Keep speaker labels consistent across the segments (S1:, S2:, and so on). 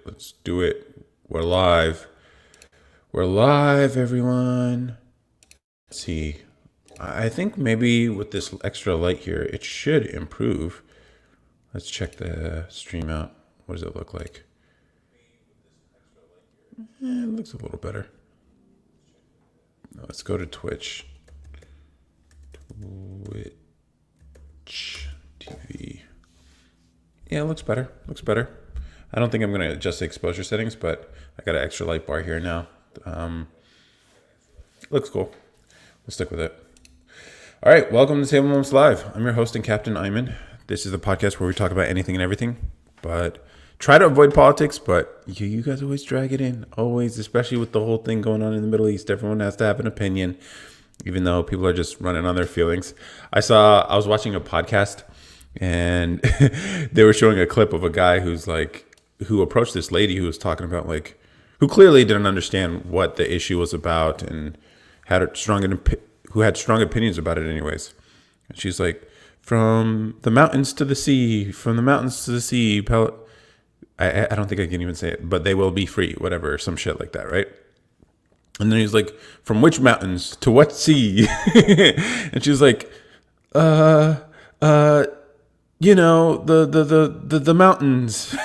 S1: Let's do it. We're live. We're live, everyone. Let's see. I think maybe with this extra light here, it should improve. Let's check the stream out. What does it look like? It looks a little better. Let's go to Twitch. Twitch TV. Yeah, it looks better. Looks better. I don't think I'm going to adjust the exposure settings, but I got an extra light bar here now. Looks cool. We'll stick with it. All right, welcome to Table Moments Live. I'm your host and Captain Ayman. This is the podcast where we talk about anything and everything, but try to avoid politics, but you guys always drag it in. Always, especially with the whole thing going on in the Middle East. Everyone has to have an opinion, even though people are just running on their feelings. I was watching a podcast, and they were showing a clip of a guy who approached this lady who was talking about who clearly didn't understand what the issue was about and who had strong opinions about it anyways. And she's like, from the mountains to the sea, from the mountains to the sea, I don't think I can even say it, but they will be free, whatever, some shit like that, right? And then he's like, from which mountains to what sea? And she's like, the mountains.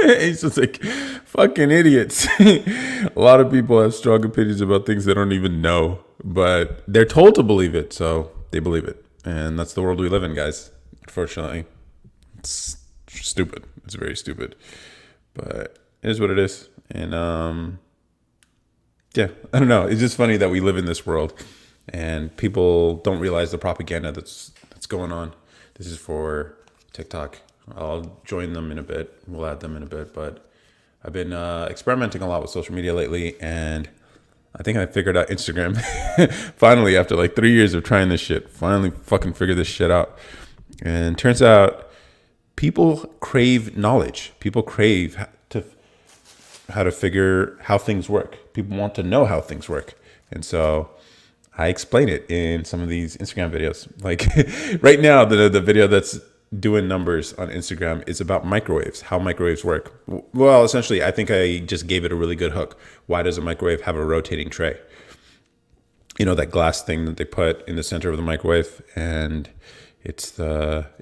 S1: He's just like, fucking idiots. A lot of people have strong opinions about things they don't even know, but they're told to believe it, so they believe it. And that's the world we live in, guys. Unfortunately, it's stupid. It's very stupid, but it is what it is. And yeah, I don't know. It's just funny that we live in this world and people don't realize the propaganda that's going on. This is for TikTok. I'll join them in a bit. We'll add them in a bit, but I've been experimenting a lot with social media lately, and I think I figured out Instagram. Finally, after like 3 years of trying this shit, finally fucking figured this shit out. And turns out people crave knowledge. People crave how to figure how things work. People want to know how things work. And so I explain it in some of these Instagram videos. Like right now, the video that's doing numbers on Instagram is about microwaves, how microwaves work. Well, essentially, I think I just gave it a really good hook. Why does a microwave have a rotating tray? You know, that glass thing that they put in the center of the microwave, and it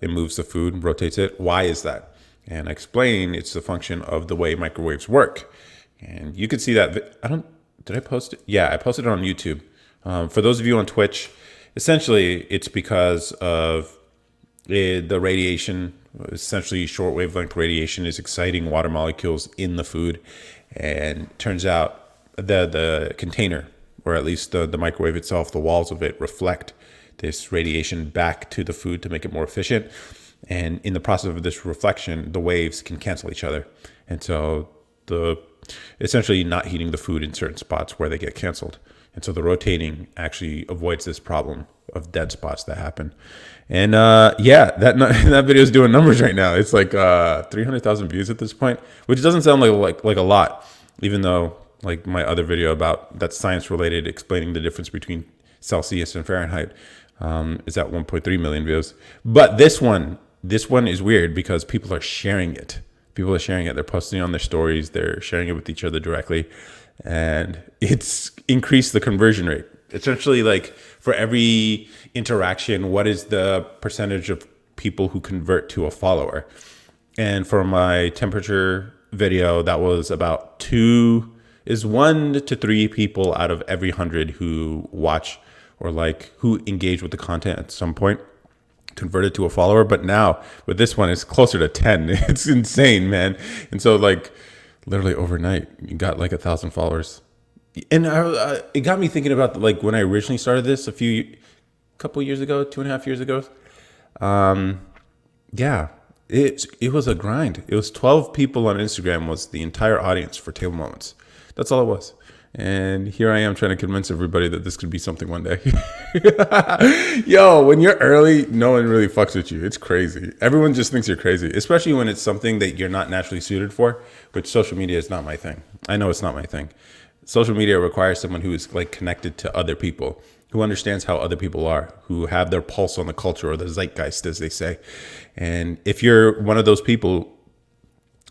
S1: moves the food, rotates it. Why is that? And I explain it's a function of the way microwaves work. And you can see that. Did I post it? Yeah, I posted it on YouTube. For those of you on Twitch, essentially it's because of the radiation. Essentially short wavelength radiation is exciting water molecules in the food, and turns out the container, or at least the microwave itself, the walls of it reflect this radiation back to the food to make it more efficient. And in the process of this reflection, the waves can cancel each other, and so essentially not heating the food in certain spots where they get canceled. And so the rotating actually avoids this problem of dead spots that happen. And yeah, that video is doing numbers right now. It's like 300,000 views at this point, which doesn't sound like a lot, even though like my other video about that's science related, explaining the difference between Celsius and Fahrenheit, is at 1.3 million views. But this one is weird because people are sharing it. People are sharing it. They're posting on their stories. They're sharing it with each other directly. And it's increased the conversion rate. Essentially, like for every interaction, what is the percentage of people who convert to a follower? And for my temperature video, that was about 1 to 3 people out of every 100 who watch or who engage with the content at some point converted to a follower. But now with this one, it's closer to 10. It's insane, man. And so literally overnight, you got 1,000 followers. And it got me thinking about when I originally started this couple years ago, 2.5 years ago. Yeah, it was a grind. It was 12 people on Instagram was the entire audience for Table Moments. That's all it was. And here I am trying to convince everybody that this could be something one day. Yo, when you're early, no one really fucks with you. It's crazy. Everyone just thinks you're crazy, especially when it's something that you're not naturally suited for, which social media is not my thing. I know it's not my thing. Social media requires someone who is connected to other people, who understands how other people are, who have their pulse on the culture or the zeitgeist, as they say. And if you're one of those people,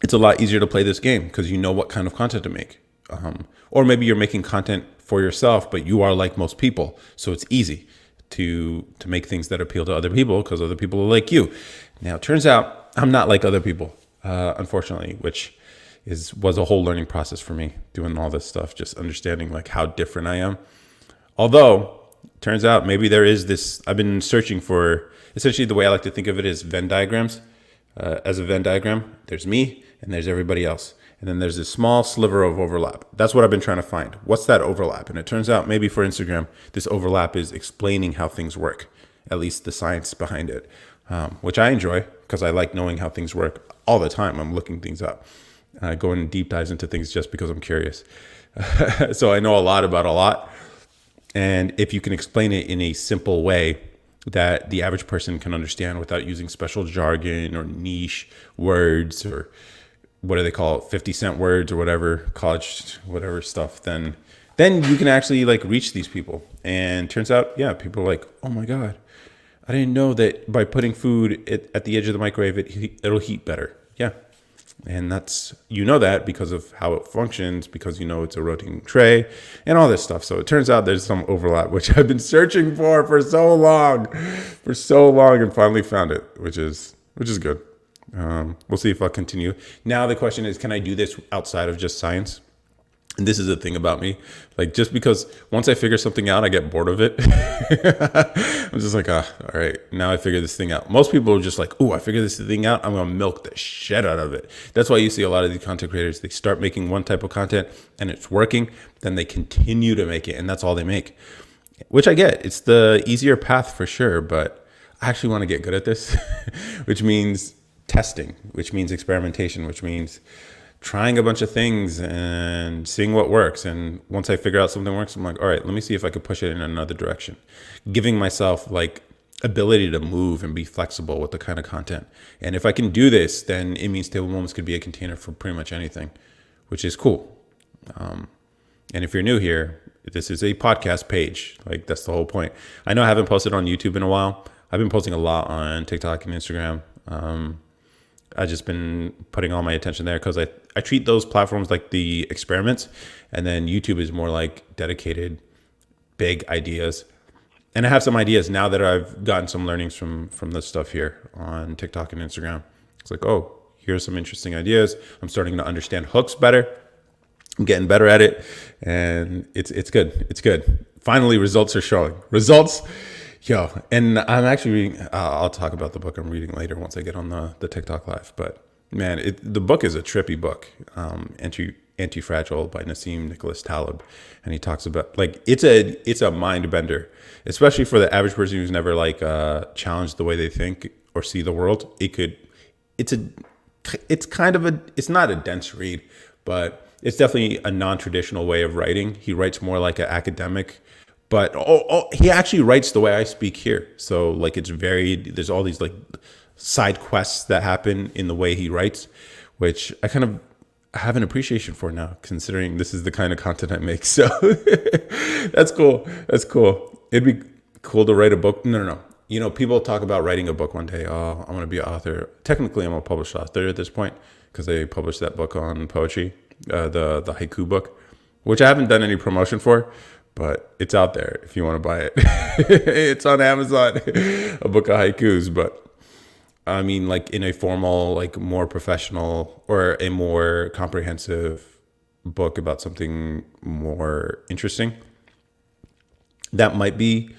S1: it's a lot easier to play this game because you know what kind of content to make. Or maybe you're making content for yourself, but you are like most people. So it's easy to make things that appeal to other people because other people are like you. Now, it turns out I'm not like other people, unfortunately, which was a whole learning process for me doing all this stuff, just understanding like how different I am. Although, turns out maybe there is this, I've been searching for, essentially the way I like to think of it is Venn diagrams. As a Venn diagram, there's me and there's everybody else. And then there's this small sliver of overlap. That's what I've been trying to find. What's that overlap? And it turns out maybe for Instagram, this overlap is explaining how things work, at least the science behind it, which I enjoy because I like knowing how things work all the time. I'm looking things up, going deep dives into things just because I'm curious. So I know a lot about a lot. And if you can explain it in a simple way that the average person can understand without using special jargon or niche words or what do they call it, 50-cent words or whatever, college, whatever stuff, then you can actually like reach these people. And turns out, yeah, people are like, oh my God, I didn't know that by putting food at the edge of the microwave, it'll heat better. Yeah. And that's, you know that because of how it functions, because you know it's a rotating tray and all this stuff. So it turns out there's some overlap, which I've been searching for so long, and finally found it, which is good. We'll see if I'll continue. Now the question is, can I do this outside of just science? And this is the thing about me. Like, just because once I figure something out, I get bored of it. I'm just like, all right, now I figured this thing out. Most people are just like, oh, I figured this thing out. I'm going to milk the shit out of it. That's why you see a lot of these content creators, they start making one type of content and it's working. Then they continue to make it. And that's all they make, which I get. It's the easier path for sure. But I actually want to get good at this, which means testing, which means experimentation, which means trying a bunch of things and seeing what works. And once I figure out something works, I'm like, all right, let me see if I could push it in another direction. Giving myself like ability to move and be flexible with the kind of content. And if I can do this, then it means Table Moments could be a container for pretty much anything, which is cool. And if you're new here, this is a podcast page. Like, that's the whole point. I know I haven't posted on YouTube in a while. I've been posting a lot on TikTok and Instagram. I've just been putting all my attention there because I treat those platforms like the experiments, and then YouTube is more like dedicated big ideas. And I have some ideas now that I've gotten some learnings from this stuff here on TikTok and Instagram. It's like, oh, here's some interesting ideas. I'm starting to understand hooks better. I'm getting better at it, and it's good. It's good. Finally, results are showing. Results. Yo, and I'm actually reading, I'll talk about the book I'm reading later once I get on the TikTok live. But man, the book is a trippy book, Anti-Fragile by Nassim Nicholas Taleb. And he talks about, like, it's a mind bender, especially for the average person who's never like challenged the way they think or see the world. It's not a dense read, but it's definitely a non-traditional way of writing. He writes more like an academic. But he actually writes the way I speak here. So like there's all these like side quests that happen in the way he writes, which I kind of have an appreciation for now, considering this is the kind of content I make. So that's cool. That's cool. It'd be cool to write a book. No. You know, people talk about writing a book one day. Oh, I want to be an author. Technically, I'm a published author at this point because I published that book on poetry, the haiku book, which I haven't done any promotion for. But it's out there if you want to buy it. It's on Amazon, a book of haikus. But I mean, like in a formal, like more professional or a more comprehensive book about something more interesting. That might be,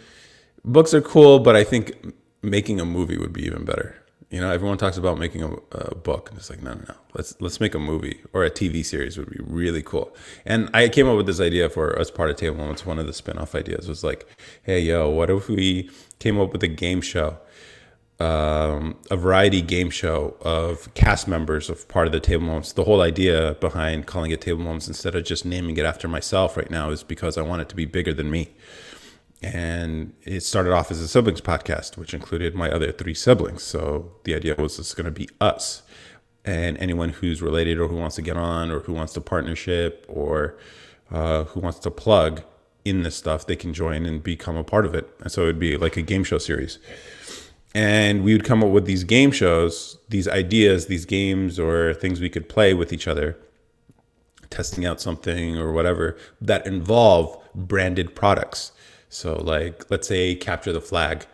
S1: books are cool, but I think making a movie would be even better. You know, everyone talks about making a book, and it's like, no. Let's make a movie, or a TV series would be really cool. And I came up with this idea for as part of Table Moments. One of the spinoff ideas was like, hey, yo, what if we came up with a game show, a variety game show of cast members of part of the Table Moments? The whole idea behind calling it Table Moments instead of just naming it after myself right now is because I want it to be bigger than me. And it started off as a siblings podcast, which included my other 3 siblings. So the idea was it's going to be us, and anyone who's related or who wants to get on or who wants to partnership or who wants to plug in this stuff, they can join and become a part of it. And so it'd be like a game show series. And we would come up with these game shows, these ideas, these games or things we could play with each other, testing out something or whatever that involve branded products. So like, let's say capture the flag.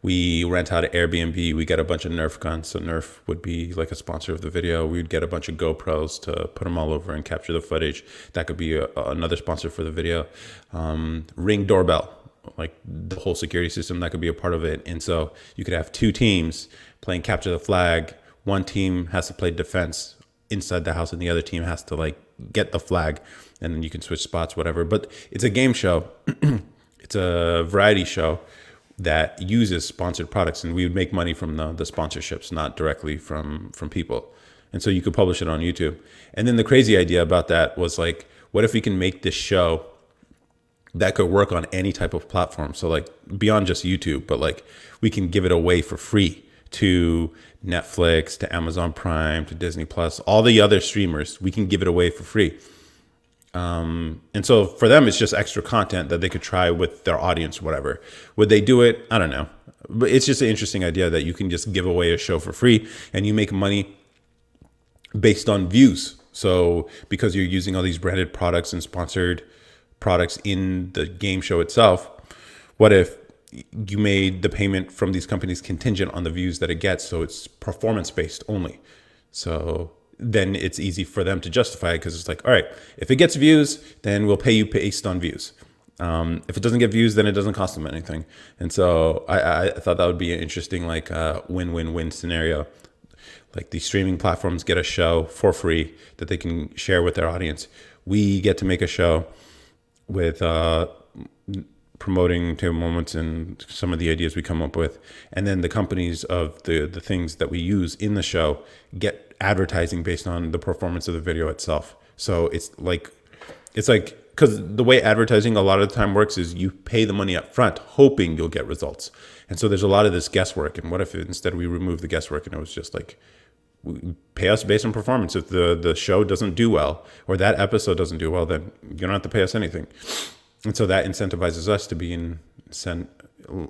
S1: We rent out an Airbnb. We get a bunch of Nerf guns. So Nerf would be like a sponsor of the video. We'd get a bunch of GoPros to put them all over and capture the footage. That could be another sponsor for the video. Ring doorbell, like the whole security system, that could be a part of it. And so you could have two teams playing capture the flag. One team has to play defense inside the house and the other team has to like get the flag, and then you can switch spots, whatever. But it's a game show. It's a variety show that uses sponsored products, and we would make money from the sponsorships, not directly from people. And so you could publish it on YouTube. And then the crazy idea about that was like, what if we can make this show that could work on any type of platform? So like beyond just YouTube, but like we can give it away for free to Netflix, to Amazon Prime, to Disney Plus, all the other streamers. We can give it away for free. And so for them, it's just extra content that they could try with their audience, whatever. Would they do it? I don't know. But it's just an interesting idea that you can just give away a show for free and you make money based on views. So because you're using all these branded products and sponsored products in the game show itself, what if you made the payment from these companies contingent on the views that it gets? So it's performance based only. So then it's easy for them to justify it because it's like, all right, if it gets views, then we'll pay you based on views. If it doesn't get views, then it doesn't cost them anything. And so I thought that would be an interesting like win-win-win scenario. Like these streaming platforms get a show for free that they can share with their audience. We get to make a show with promoting table moments and some of the ideas we come up with. And then the companies of the things that we use in the show get advertising based on the performance of the video itself. So it's like, because the way advertising a lot of the time works is you pay the money up front, hoping you'll get results. And so there's a lot of this guesswork. And what if instead we remove the guesswork and it was just like, pay us based on performance. If the show doesn't do well or that episode doesn't do well, then you don't have to pay us anything. And so that incentivizes us to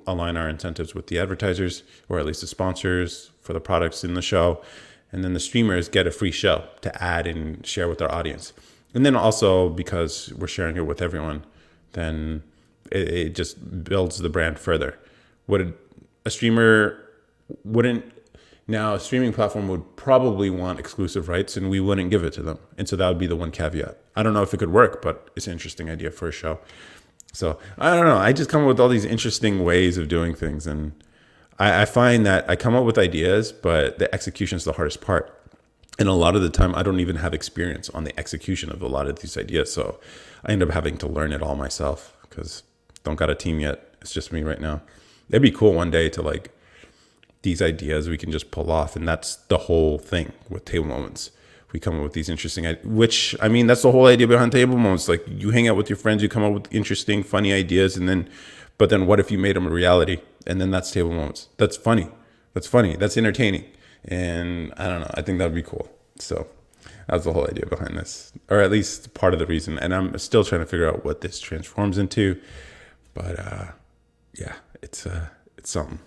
S1: align our incentives with the advertisers, or at least the sponsors for the products in the show. And then the streamers get a free show to add and share with their audience. And then also because we're sharing it with everyone, then it just builds the brand further. A streaming platform would probably want exclusive rights and we wouldn't give it to them. And so that would be the one caveat. I don't know if it could work, but it's an interesting idea for a show. So I don't know. I just come up with all these interesting ways of doing things. And I find that I come up with ideas, but the execution is the hardest part. And a lot of the time, I don't even have experience on the execution of a lot of these ideas. So I end up having to learn it all myself because don't got a team yet. It's just me right now. It'd be cool one day to like these ideas we can just pull off. And that's the whole thing with Table Moments. We come up with these interesting, which I mean, that's the whole idea behind Table Moments. Like you hang out with your friends, you come up with interesting, funny ideas. But then what if you made them a reality? And then that's Table Moments. That's funny. That's entertaining. And I don't know. I think that would be cool. So that was the whole idea behind this, or at least part of the reason. And I'm still trying to figure out what this transforms into. But yeah, it's something.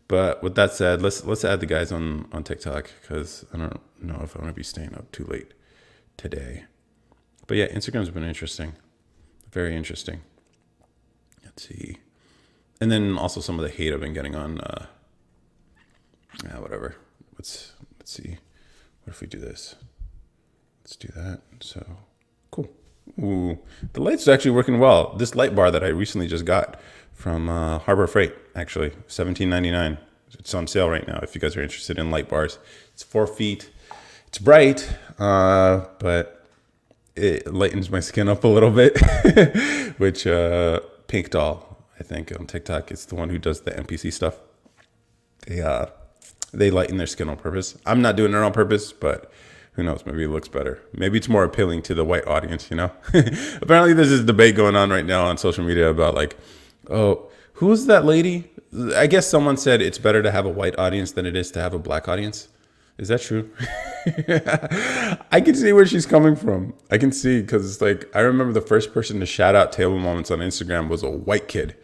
S1: But with that said, let's add the guys on TikTok because I don't know if I'm gonna be staying up too late today. But yeah, Instagram's been interesting, very interesting. Let's see, and then also some of the hate I've been getting on. Whatever. Let's see. What if we do this? Let's do that. So cool. Ooh, the light's actually working well. This light bar that I recently just got from Harbor Freight, actually, $17.99. It's on sale right now if you guys are interested in light bars. It's 4 feet. It's bright, but it lightens my skin up a little bit, which Pink Doll, I think, on TikTok, is the one who does the NPC stuff. They lighten their skin on purpose. I'm not doing it on purpose, but who knows? Maybe it looks better. Maybe it's more appealing to the white audience, you know? Apparently there's this debate going on right now on social media about like, oh, who is that lady? I guess someone said it's better to have a white audience than it is to have a black audience. Is that true? I can see where she's coming from. I can see, because it's like, I remember the first person to shout out Table Moments on Instagram was a white kid.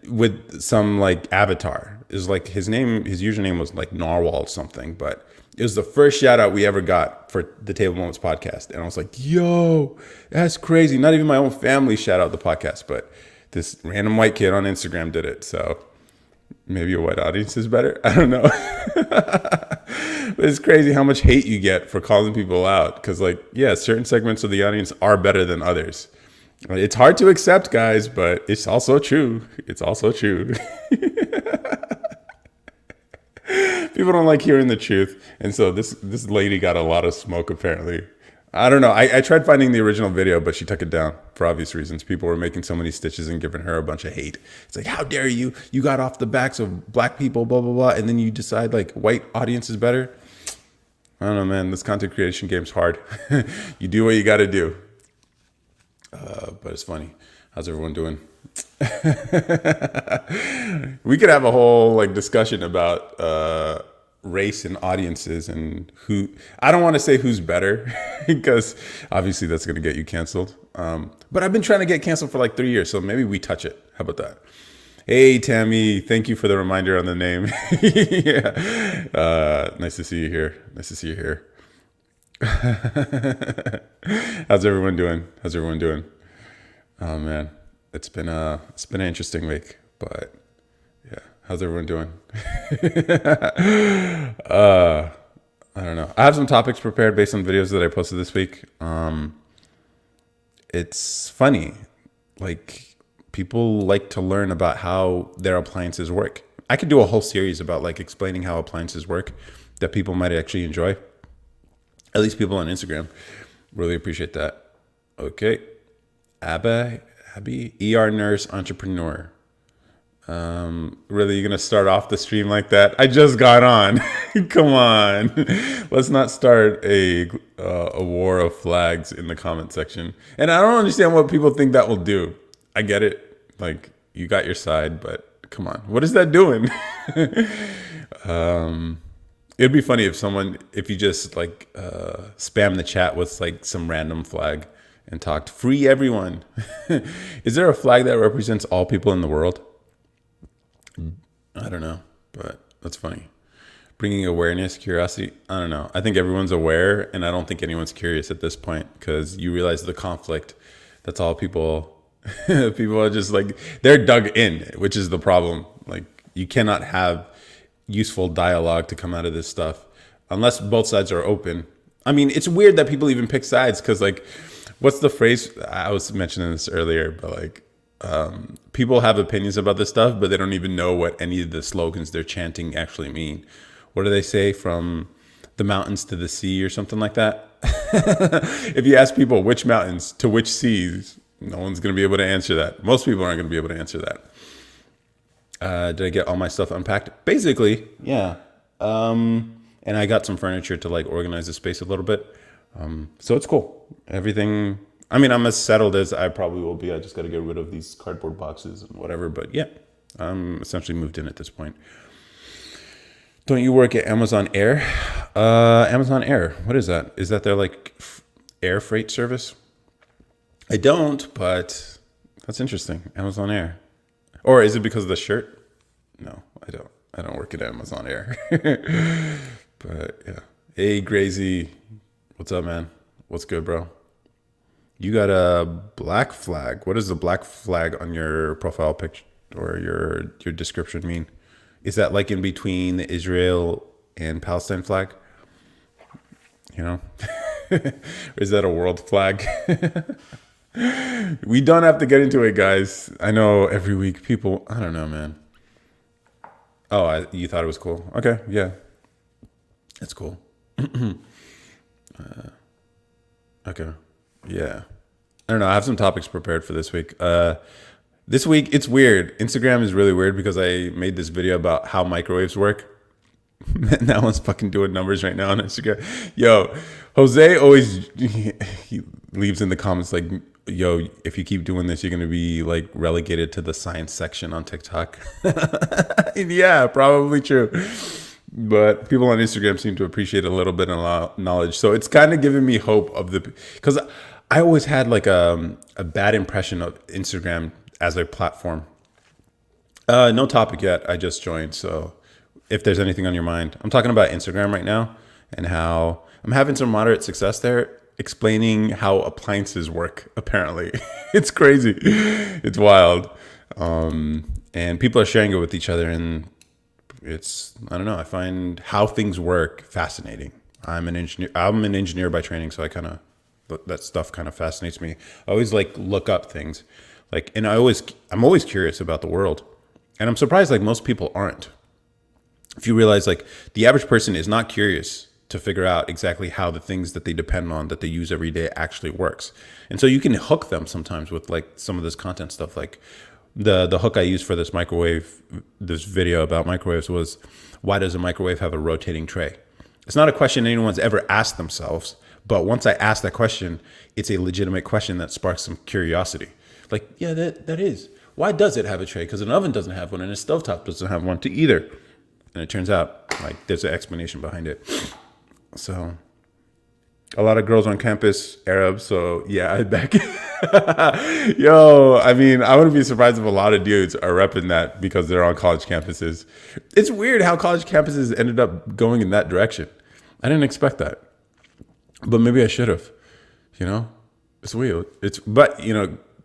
S1: with some like avatar. It was like his username was like Narwhal something, but it was the first shout out we ever got for the Table Moments podcast. And I was like, yo, that's crazy. Not even my own family shout out the podcast, but this random white kid on Instagram did it. So maybe a white audience is better. I don't know. But it's crazy how much hate you get for calling people out. Because like, yeah, certain segments of the audience are better than others. It's hard to accept, guys, but it's also true. It's also true. People don't like hearing the truth. And so this lady got a lot of smoke, apparently. I don't know. I tried finding the original video, but she took it down for obvious reasons. People were making so many stitches and giving her a bunch of hate. It's like, how dare you? You got off the backs of black people, blah, blah, blah. And then you decide like white audience is better. I don't know, man. This content creation game's hard. You do what you got to do. But it's funny. How's everyone doing? We could have a whole like discussion about race and audiences and who. I don't want to say who's better because obviously that's going to get you canceled. But I've been trying to get canceled for like 3 years, so maybe we touch it. How about that? Hey Tammy, thank you for the reminder on the name. Yeah, nice to see you here. Nice to see you here. How's everyone doing? How's everyone doing? Oh man, it's been an interesting week, but yeah, how's everyone doing? I don't know. I have some topics prepared based on videos that I posted this week. It's funny, like people like to learn about how their appliances work. I could do a whole series about like explaining how appliances work that people might actually enjoy. At least people on Instagram really appreciate that. Okay. Abby, ER nurse entrepreneur. Really, you're gonna start off the stream like that? I just got on. Come on, let's not start a war of flags in the comment section. And I don't understand what people think that will do. I get it, like you got your side, but come on, what is that doing? It'd be funny if you just like spam the chat with like some random flag and talked free everyone. Is there a flag that represents all people in the world? I don't know, but that's funny. Bringing awareness, curiosity. I don't know. I think everyone's aware, and I don't think anyone's curious at this point because you realize the conflict. That's all people. People are just like they're dug in, which is the problem. Like you cannot have useful dialogue to come out of this stuff unless both sides are open. I mean, it's weird that people even pick sides because like, what's the phrase? I was mentioning this earlier, but like, people have opinions about this stuff, but they don't even know what any of the slogans they're chanting actually mean. What do they say? From the mountains to the sea or something like that? If you ask people which mountains to which seas, no one's going to be able to answer that. Most people aren't going to be able to answer that. Did I get all my stuff unpacked? Basically, yeah. And I got some furniture to like organize the space a little bit. So it's cool. Everything. I mean, I'm as settled as I probably will be. I just got to get rid of these cardboard boxes and whatever. But yeah, I'm essentially moved in at this point. Don't you work at Amazon Air? Amazon Air. What is that? Is that their like air freight service? I don't, but that's interesting. Amazon Air. Or is it because of the shirt? No, I don't. I don't work at Amazon Air. But yeah. Hey, Grazy. What's up, man? What's good, bro? You got a black flag. What does the black flag on your profile picture or your description mean? Is that like in between the Israel and Palestine flag? You know? Or is that a world flag? We don't have to get into it, guys. I know every week people, I don't know, man. Oh, you thought it was cool? Okay, yeah. It's cool. Okay. Yeah. I don't know. I have some topics prepared for this week. This week, it's weird. Instagram is really weird because I made this video about how microwaves work. That one's fucking doing numbers right now on Instagram. Yo, Jose always he leaves in the comments like, yo, if you keep doing this, you're going to be like relegated to the science section on TikTok. Yeah, probably true. But people on Instagram seem to appreciate a little bit of knowledge. So it's kind of giving me hope of because I always had like a bad impression of Instagram as a platform. No topic yet. I just joined, so if there's anything on your mind, I'm talking about Instagram right now and how I'm having some moderate success there, explaining how appliances work. Apparently, it's crazy, it's wild, and people are sharing it with each other, and it's I don't know. I find how things work fascinating. I'm an engineer. I'm an engineer by training, so I kind of that stuff kind of fascinates me. I always like look up things, like, and I'm always curious about the world, and I'm surprised like most people aren't. If you realize like the average person is not curious to figure out exactly how the things that they depend on that they use every day actually works, and so you can hook them sometimes with like some of this content stuff, like the hook I used for this video about microwaves was, why does a microwave have a rotating tray? It's not a question anyone's ever asked themselves, but once I ask that question, it's a legitimate question that sparks some curiosity. Like, yeah, that is. Why does it have a tray? Because an oven doesn't have one and a stovetop doesn't have one to either. And it turns out like there's an explanation behind it. So a lot of girls on campus, Arab. So yeah, I back. Yo, I mean, I wouldn't be surprised if a lot of dudes are repping that because they're on college campuses. It's weird how college campuses ended up going in that direction. I didn't expect that, but maybe I should have. You know, it's weird. But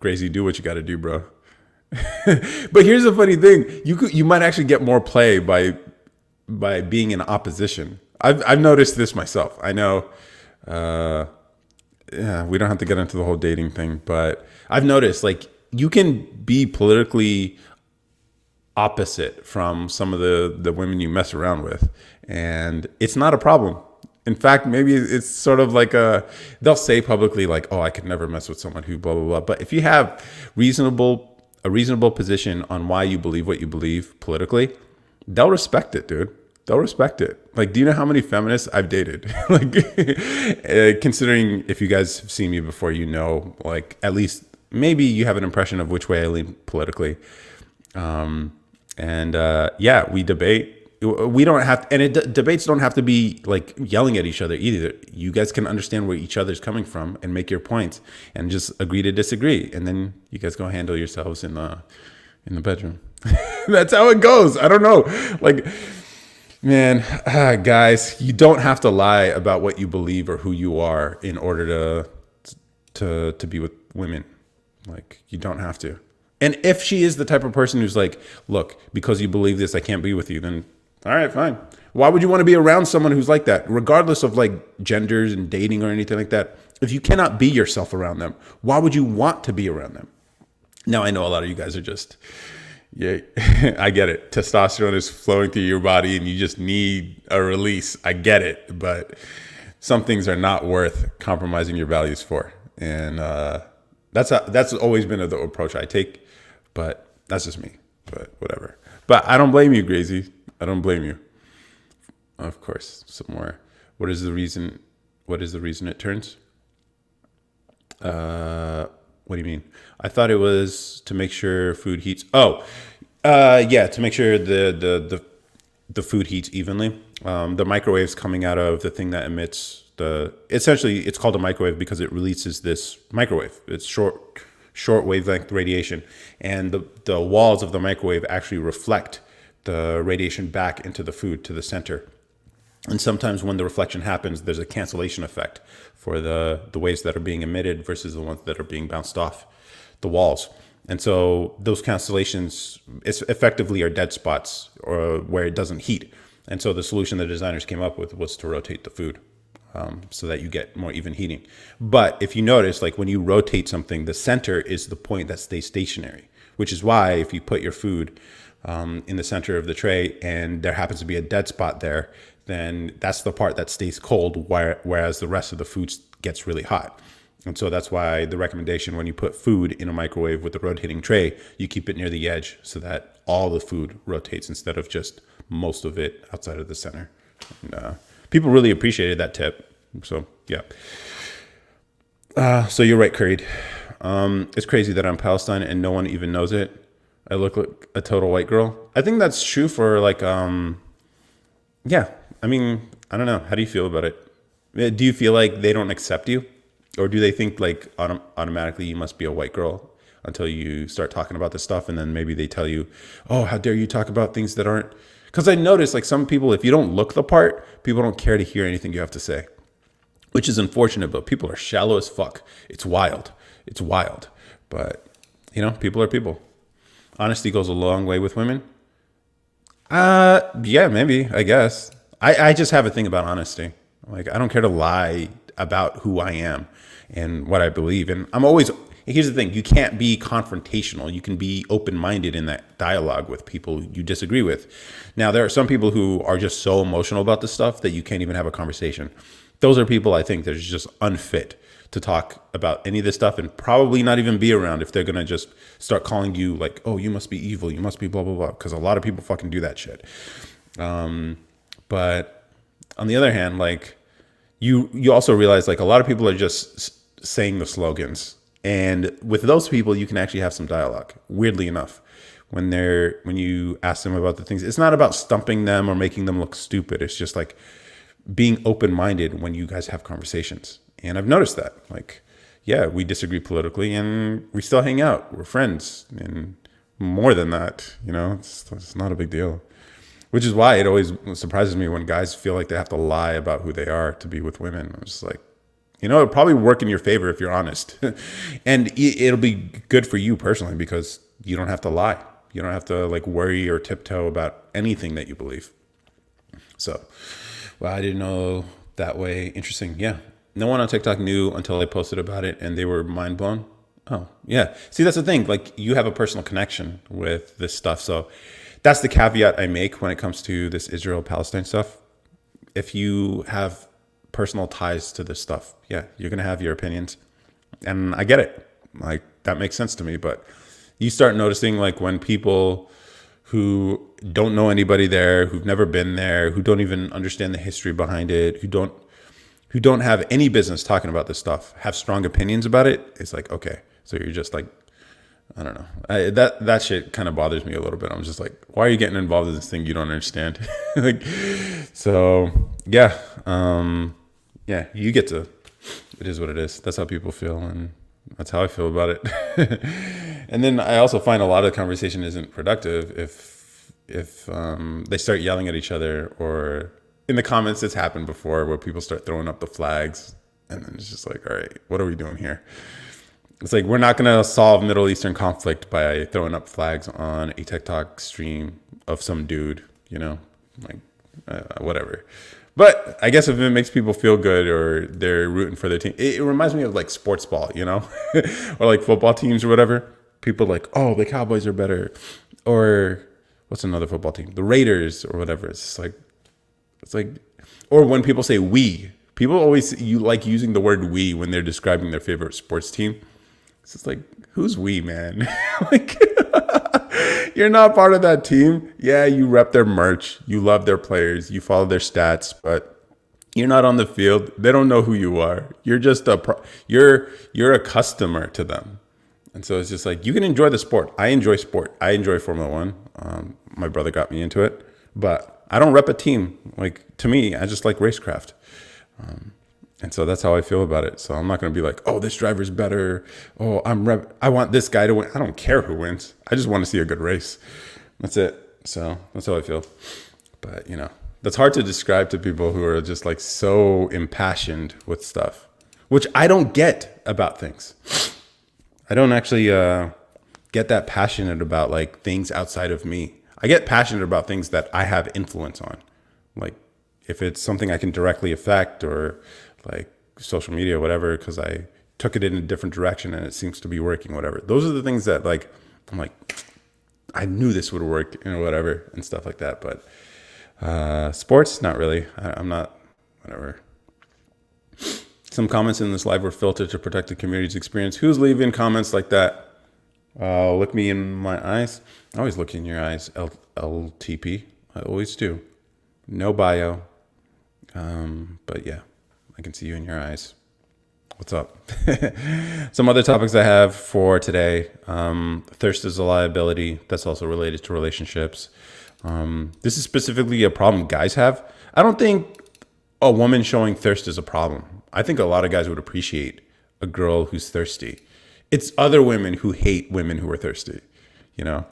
S1: Gracie, do what you got to do, bro. But here's the funny thing: you might actually get more play by being in opposition. I've noticed this myself. I know. Yeah, we don't have to get into the whole dating thing, but I've noticed like you can be politically opposite from some of the women you mess around with, and it's not a problem. In fact, maybe it's sort of like they'll say publicly like, "Oh, I could never mess with someone who blah blah blah." But if you have a reasonable position on why you believe what you believe politically, they'll respect it, dude. They'll respect it. Like, do you know how many feminists I've dated? Like, considering if you guys have seen me before, like at least maybe you have an impression of which way I lean politically. Yeah, we debate. We don't have, debates don't have to be like yelling at each other either. You guys can understand where each other's coming from and make your points and just agree to disagree. And then you guys go handle yourselves in the bedroom. That's how it goes. I don't know. Like, man, guys, you don't have to lie about what you believe or who you are in order to be with women. Like, you don't have to. And if she is the type of person who's like, look, because you believe this, I can't be with you, then all right, fine. Why would you want to be around someone who's like that, regardless of like genders and dating or anything like that? If you cannot be yourself around them, why would you want to be around them? Now, I know a lot of you guys are just, yeah, I get it. Testosterone is flowing through your body and you just need a release. I get it. But some things are not worth compromising your values for. And that's always been the approach I take. But that's just me. But whatever. But I don't blame you, Gracie. I don't blame you. Of course, some more. What is the reason it turns? What do you mean? I thought it was to make sure food heats. Oh, yeah, to make sure the food heats evenly. The microwave's coming out of the thing that emits essentially it's called a microwave because it releases this microwave. It's short wavelength radiation, and the walls of the microwave actually reflect the radiation back into the food to the center. And sometimes when the reflection happens, there's a cancellation effect for the waves that are being emitted versus the ones that are being bounced off the walls. And so those cancellations effectively are dead spots or where it doesn't heat. And so the solution the designers came up with was to rotate the food so that you get more even heating. But if you notice, like when you rotate something, the center is the point that stays stationary, which is why if you put your food in the center of the tray and there happens to be a dead spot there, then that's the part that stays cold, whereas the rest of the food gets really hot. And so that's why the recommendation when you put food in a microwave with a rotating tray, you keep it near the edge so that all the food rotates instead of just most of it outside of the center. And, people really appreciated that tip. So, yeah. So you're right, Curried. It's crazy that I'm Palestine and no one even knows it. I look like a total white girl. I think that's true for like, yeah. I mean, I don't know. How do you feel about it? Do you feel like they don't accept you? Or do they think like automatically you must be a white girl? until you start talking about this stuff. And then maybe they tell you, oh, how dare you talk about things that aren't. Because I notice like some people, if you don't look the part, people don't care to hear anything you have to say, which is unfortunate, but people are shallow as fuck. It's wild. It's wild. But, people are people. Honesty goes a long way with women. Yeah, maybe, I guess. I just have a thing about honesty. Like, I don't care to lie about who I am and what I believe. And here's the thing, you can't be confrontational. You can be open-minded in that dialogue with people you disagree with. Now, there are some people who are just so emotional about this stuff that you can't even have a conversation. Those are people I think that are just unfit to talk about any of this stuff and probably not even be around if they're going to just start calling you like, oh, you must be evil. You must be blah, blah, blah. Because a lot of people fucking do that shit. But on the other hand, like you also realize like a lot of people are just saying the slogans. And with those people, you can actually have some dialogue, weirdly enough. When you ask them about the things, it's not about stumping them or making them look stupid. It's just like being open-minded when you guys have conversations. And I've noticed that, like, yeah, we disagree politically and we still hang out. We're friends. And more than that, it's not a big deal. Which is why it always surprises me when guys feel like they have to lie about who they are to be with women. I'm just like, it'll probably work in your favor if you're honest. And it'll be good for you personally because you don't have to lie. You don't have to like worry or tiptoe about anything that you believe. So, well, I didn't know that way. Interesting. Yeah. No one on TikTok knew until I posted about it and they were mind blown. Oh, yeah. See, that's the thing. Like you have a personal connection with this stuff. So that's the caveat I make when it comes to this Israel-Palestine stuff. If you have personal ties to this stuff, yeah, you're going to have your opinions. And I get it. Like that makes sense to me. But you start noticing like when people who don't know anybody there, who've never been there, who don't even understand the history behind it, who don't have any business talking about this stuff, have strong opinions about it, it's like, okay, so you're just like, I don't know. That shit kind of bothers me a little bit. I'm just like, why are you getting involved in this thing you don't understand? So yeah, you get to, it is what it is. That's how people feel. And that's how I feel about it. And then I also find a lot of the conversation isn't productive if they start yelling at each other, or in the comments it's happened before where people start throwing up the flags and then it's just like, all right, what are we doing here? It's like, we're not going to solve Middle Eastern conflict by throwing up flags on a TikTok stream of some dude, whatever. But I guess if it makes people feel good or they're rooting for their team, it reminds me of like sports ball, or like football teams or whatever. People like, oh, the Cowboys are better. Or what's another football team? The Raiders or whatever. It's like, or when people say we, people always like using the word we when they're describing their favorite sports team. It's just like, who's we, man? Like, you're not part of that team. Yeah, you rep their merch. You love their players. You follow their stats, but you're not on the field. They don't know who you are. You're just you're a customer to them. And so it's just like, you can enjoy the sport. I enjoy sport. I enjoy Formula One. My brother got me into it, but I don't rep a team. Like, to me, I just like racecraft. And so that's how I feel about it. So I'm not going to be like, oh, this driver's better. Oh, I want this guy to win. I don't care who wins. I just want to see a good race. That's it. So that's how I feel. But, that's hard to describe to people who are just like so impassioned with stuff, which I don't get about things. I don't actually get that passionate about like things outside of me. I get passionate about things that I have influence on. Like if it's something I can directly affect, or like social media or whatever, because I took it in a different direction and it seems to be working, whatever. Those are the things that like, I'm like, I knew this would work, whatever, and stuff like that. But sports, not really. I'm not, whatever. Some comments in this live were filtered to protect the community's experience. Who's leaving comments like that? Look me in my eyes. I always look in your eyes, LTP. I always do. No bio. But yeah, I can see you in your eyes. What's up? Some other topics I have for today. Thirst is a liability. That's also related to relationships. This is specifically a problem guys have. I don't think a woman showing thirst is a problem. I think a lot of guys would appreciate a girl who's thirsty It's other women who hate women who are thirsty, you know?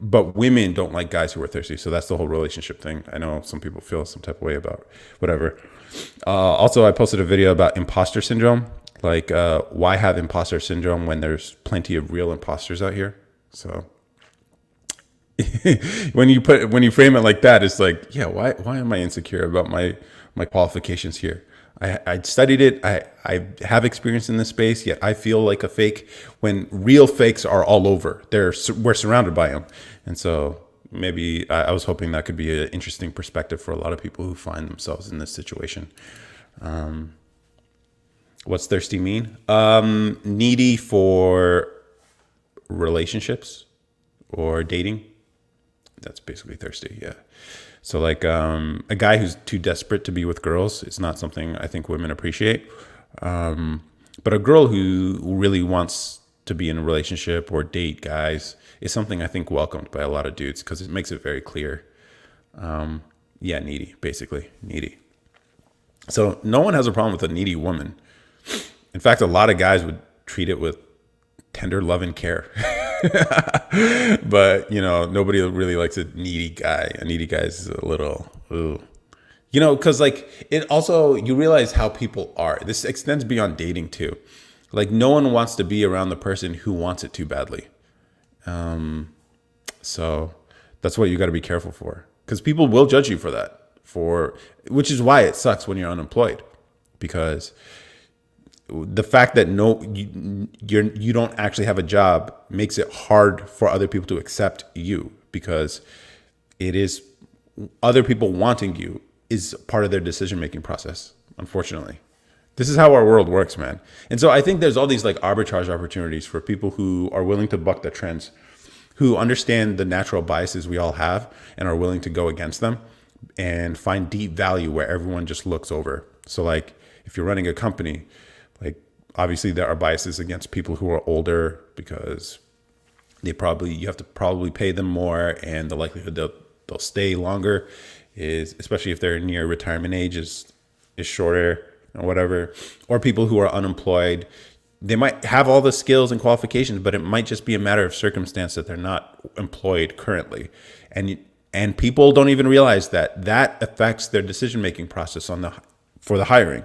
S1: But women don't like guys who are thirsty. So that's the whole relationship thing. I know some people feel some type of way about whatever. Also, I posted a video about imposter syndrome. Like, why have imposter syndrome when there's plenty of real imposters out here? So when you frame it like that, it's like, yeah, why am I insecure about my qualifications here? I studied it. I have experience in this space, yet I feel like a fake when real fakes are all over. We're surrounded by them. And so maybe I was hoping that could be an interesting perspective for a lot of people who find themselves in this situation. What's thirsty mean? Needy for relationships or dating. That's basically thirsty. Yeah. So like a guy who's too desperate to be with girls is not something I think women appreciate. But a girl who really wants to be in a relationship or date guys is something I think welcomed by a lot of dudes because it makes it very clear. Yeah, needy, basically needy. So no one has a problem with a needy woman. In fact, a lot of guys would treat it with tender love and care. But, nobody really likes a needy guy. A needy guy is a little, ooh. Because like it also, you realize how people are. This extends beyond dating too. Like no one wants to be around the person who wants it too badly. So that's what you got to be careful for. Because people will judge you for that. Which is why it sucks when you're unemployed. Because the fact that you don't actually have a job makes it hard for other people to accept you, because it is other people wanting you is part of their decision-making process. Unfortunately, this is how our world works, man. And so I think there's all these like arbitrage opportunities for people who are willing to buck the trends, who understand the natural biases we all have and are willing to go against them and find deep value where everyone just looks over. So like if you're running a company, like obviously there are biases against people who are older because you have to probably pay them more, and the likelihood they'll stay longer is, especially if they're near retirement age, is shorter or whatever. Or people who are unemployed, they might have all the skills and qualifications, but it might just be a matter of circumstance that they're not employed currently. And people don't even realize that affects their decision-making process for the hiring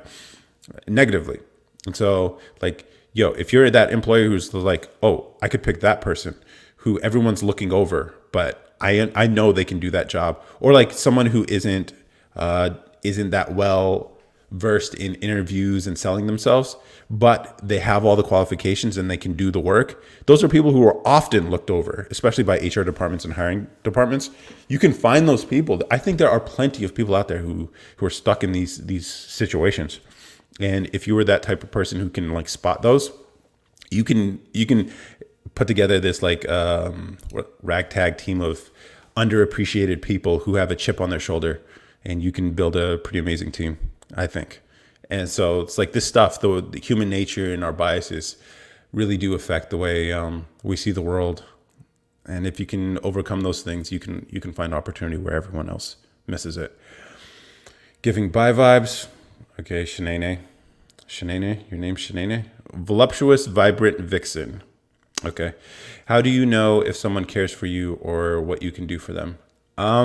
S1: negatively. And so like, if you're that employer who's like, oh, I could pick that person who everyone's looking over, but I know they can do that job. Or like someone who isn't that well versed in interviews and selling themselves, but they have all the qualifications and they can do the work. Those are people who are often looked over, especially by HR departments and hiring departments. You can find those people. I think there are plenty of people out there who are stuck in these situations. And if you were that type of person who can like spot those, you can put together this like ragtag team of underappreciated people who have a chip on their shoulder, and you can build a pretty amazing team, I think. And so it's like this stuff, the human nature and our biases really do affect the way we see the world. And if you can overcome those things, you can find opportunity where everyone else misses it. Giving bye vibes. Okay, Shanae, your name's Shanae. Voluptuous, vibrant vixen. Okay. How do you know if someone cares for you or what you can do for them? How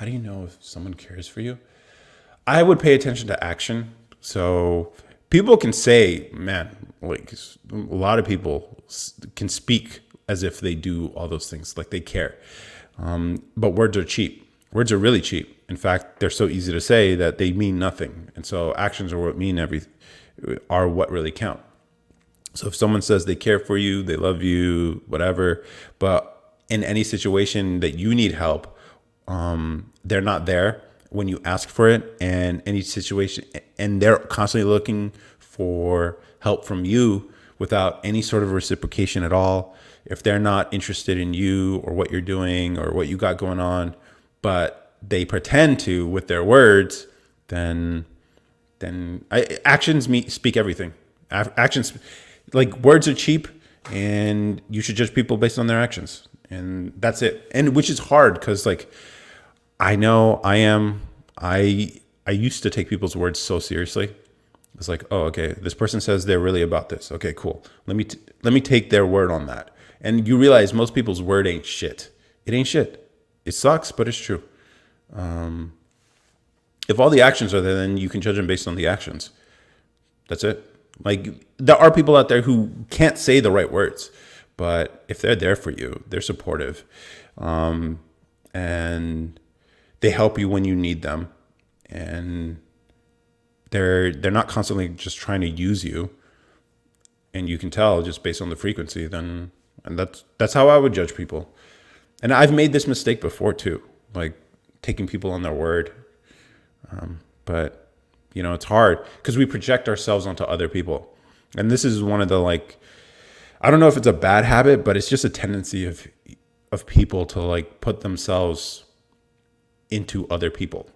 S1: do you know if someone cares for you? I would pay attention to action. So people can say, man, like a lot of people can speak as if they do all those things, like they care. But words are cheap. Words are really cheap. In fact, they're so easy to say that they mean nothing. And so actions are what really count. So if someone says they care for you, they love you, whatever, but in any situation that you need help, they're not there when you ask for it, and any situation, and they're constantly looking for help from you without any sort of reciprocation at all. If they're not interested in you or what you're doing or what you got going on, but they pretend to with their words, then actions speak everything. Actions, like words are cheap, and you should judge people based on their actions, and that's it. And which is hard because like I know I used to take people's words so seriously. It's like, oh, okay, this person says they're really about this. Okay, cool. Let me take their word on that. And you realize most people's word ain't shit. It ain't shit. It sucks, but it's true. If all the actions are there, then you can judge them based on the actions. That's it. Like, there are people out there who can't say the right words, but if they're there for you, they're supportive, and they help you when you need them, and they're not constantly just trying to use you, and you can tell just based on the frequency. Then, and that's how I would judge people. And I've made this mistake before too, like taking people on their word. But it's hard because we project ourselves onto other people. And this is one of the, like, I don't know if it's a bad habit, but it's just a tendency of people to like put themselves into other people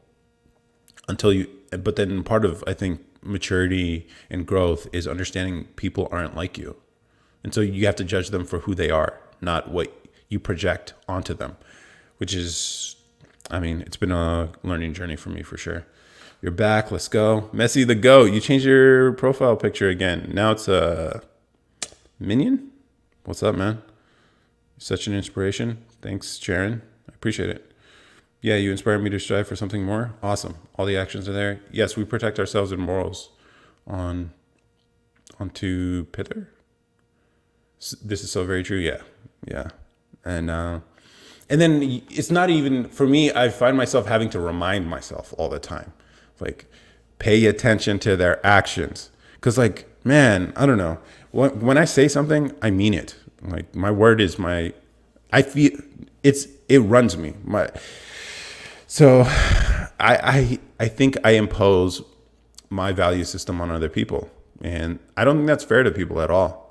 S1: but then part of, I think, maturity and growth is understanding people aren't like you. And so you have to judge them for who they are, not what you project onto them, which is, I mean, it's been a learning journey for me for sure. You're back. Let's go. Messi the GOAT. You changed your profile picture again. Now it's a minion. What's up, man? Such an inspiration. Thanks, Sharon. I appreciate it. Yeah, you inspired me to strive for something more. Awesome. All the actions are there. Yes, we protect ourselves and morals onto Pither. This is so very true. Yeah. Yeah. And then it's not even, for me, I find myself having to remind myself all the time, like, pay attention to their actions. Because, like, man, I don't know. When I say something, I mean it. Like, my word is I feel it runs me. So I think I impose my value system on other people. And I don't think that's fair to people at all.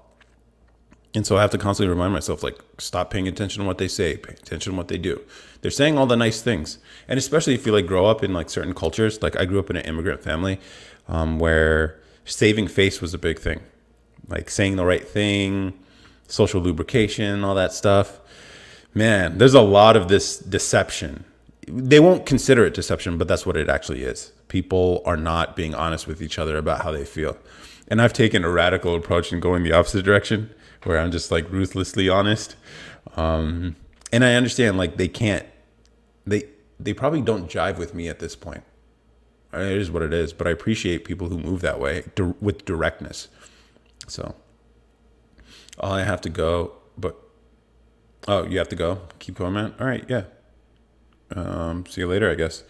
S1: And so I have to constantly remind myself, like, stop paying attention to what they say, pay attention to what they do. They're saying all the nice things. And especially if you like grow up in like certain cultures, like I grew up in an immigrant family where saving face was a big thing, like saying the right thing, social lubrication, all that stuff. Man, there's a lot of this deception. They won't consider it deception, but that's what it actually is. People are not being honest with each other about how they feel. And I've taken a radical approach in going the opposite direction, where I'm just like ruthlessly honest. And I understand, like, they probably don't jive with me at this point. It is what it is, but I appreciate people who move that way with directness. So I have to go, but, oh, you have to go. Keep going, man. All right. Yeah. See you later, I guess.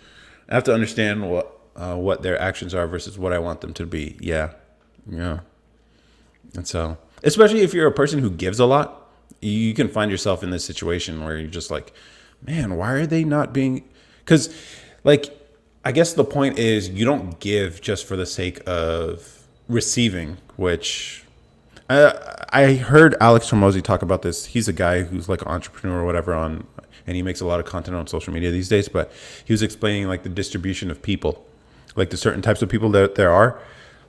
S1: I have to understand what their actions are versus what I want them to be. Yeah. Yeah. And so, especially if you're a person who gives a lot, you can find yourself in this situation where you're just like, man, why are they not being, because, like, I guess the point is you don't give just for the sake of receiving, which I heard Alex Hormozy talk about this. He's a guy who's like an entrepreneur or whatever and he makes a lot of content on social media these days, but he was explaining like the distribution of people, like the certain types of people that there are.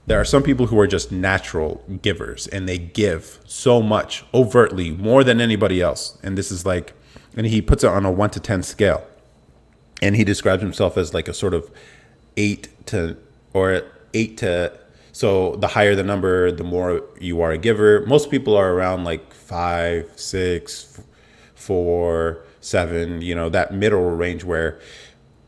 S1: There are some people who are just natural givers and they give so much overtly, more than anybody else. And this is like, and he puts it on a 1 to 10 scale. And he describes himself as like a sort of 8 to, so the higher the number, the more you are a giver. Most people are around like 5, 6, 4, 7, that middle range where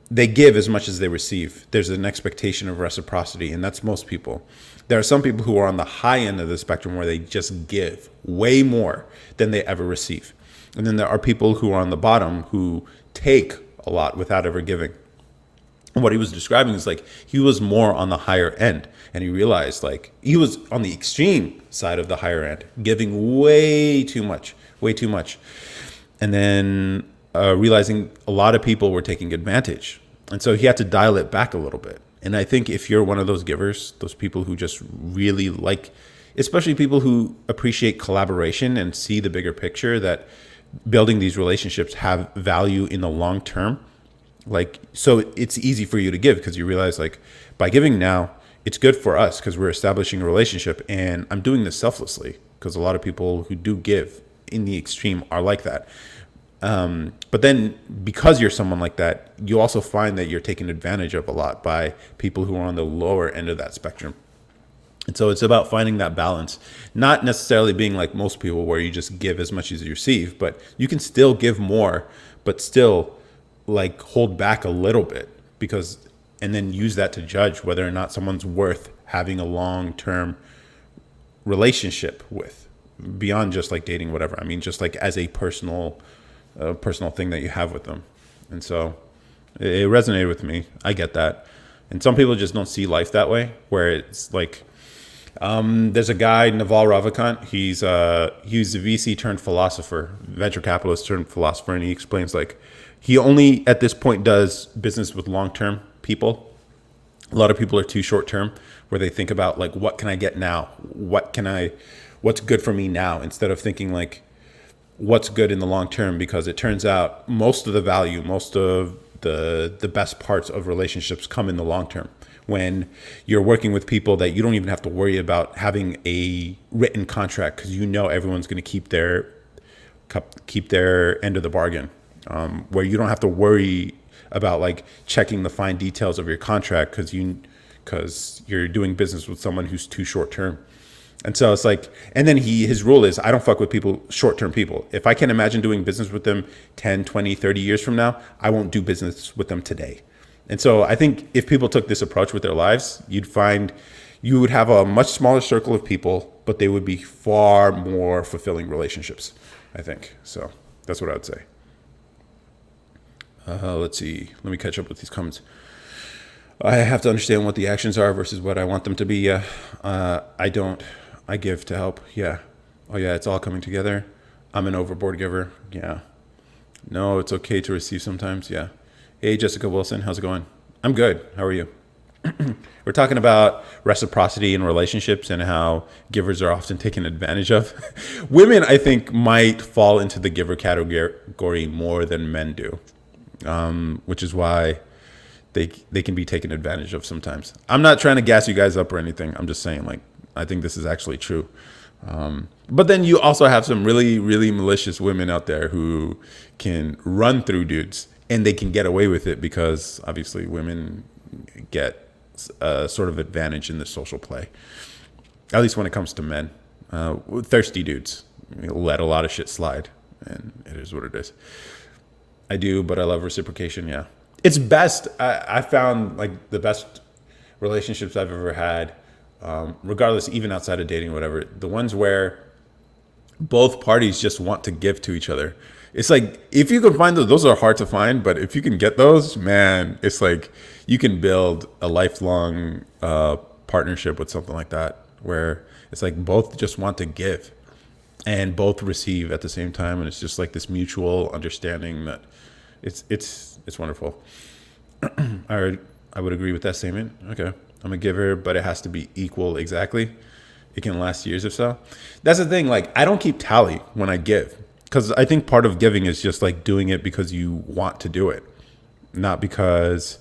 S1: they give as much as they receive. There's an expectation of reciprocity, and that's most people. There are some people who are on the high end of the spectrum where they just give way more than they ever receive. And then there are people who are on the bottom who take a lot without ever giving. And what he was describing is like he was more on the higher end, and he realized like he was on the extreme side of the higher end, giving way too much. And then realizing a lot of people were taking advantage. And so he had to dial it back a little bit. And I think if you're one of those givers, those people who just really like, especially people who appreciate collaboration and see the bigger picture, that building these relationships have value in the long term, like, so it's easy for you to give because you realize like by giving now, it's good for us because we're establishing a relationship, and I'm doing this selflessly because a lot of people who do give in the extreme are like that. But then because you're someone like that, you also find that you're taken advantage of a lot by people who are on the lower end of that spectrum. And so it's about finding that balance, not necessarily being like most people where you just give as much as you receive, but you can still give more, but still like hold back a little bit because, and then use that to judge whether or not someone's worth having a long-term relationship with, beyond just like dating, whatever. I mean, just like as a personal thing that you have with them. And so it resonated with me. I get that. And some people just don't see life that way, where it's like, there's a guy, Naval Ravikant. He's a VC turned philosopher, venture capitalist turned philosopher, and he explains like he only at this point does business with long term people. A lot of people are too short term, where they think about like, what can I get now? What's good for me now? Instead of thinking like, what's good in the long term, because it turns out most of the value, most of the best parts of relationships come in the long term, when you're working with people that you don't even have to worry about having a written contract, because you know everyone's going to keep their end of the bargain, where you don't have to worry about like checking the fine details of your contract because you're doing business with someone who's too short term. And so it's like, and then his rule is, I don't fuck with people, short-term people. If I can imagine doing business with them 10, 20, 30 years from now, I won't do business with them today. And so I think if people took this approach with their lives, you'd find you would have a much smaller circle of people, but they would be far more fulfilling relationships, I think. So that's what I would say. Let's see. Let me catch up with these comments. I have to understand what the actions are versus what I want them to be. Yeah. I don't. I give to help. Yeah. Oh, yeah. It's all coming together. I'm an overboard giver. Yeah. No, it's okay to receive sometimes. Yeah. Hey, Jessica Wilson. How's it going? I'm good. How are you? We're talking about reciprocity in relationships and how givers are often taken advantage of. Women, I think, might fall into the giver category more than men do, which is why they can be taken advantage of sometimes. I'm not trying to gas you guys up or anything. I'm just saying, like, I think this is actually true. But then you also have some really, really malicious women out there who can run through dudes, and they can get away with it because obviously women get a sort of advantage in the social play, at least when it comes to men. Thirsty dudes let a lot of shit slide, and it is what it is. I do, but I love reciprocation. Yeah. It's best. I found like the best relationships I've ever had, regardless, even outside of dating, whatever, the ones where both parties just want to give to each other. It's like, if you can find those are hard to find, but if you can get those, man, it's like you can build a lifelong partnership with something like that, where it's like both just want to give and both receive at the same time. And it's just like this mutual understanding that it's wonderful. I would agree with that statement. Okay. I'm a giver, but it has to be equal. Exactly. It can last years if so. That's the thing. Like, I don't keep tally when I give, because I think part of giving is just like doing it because you want to do it, not because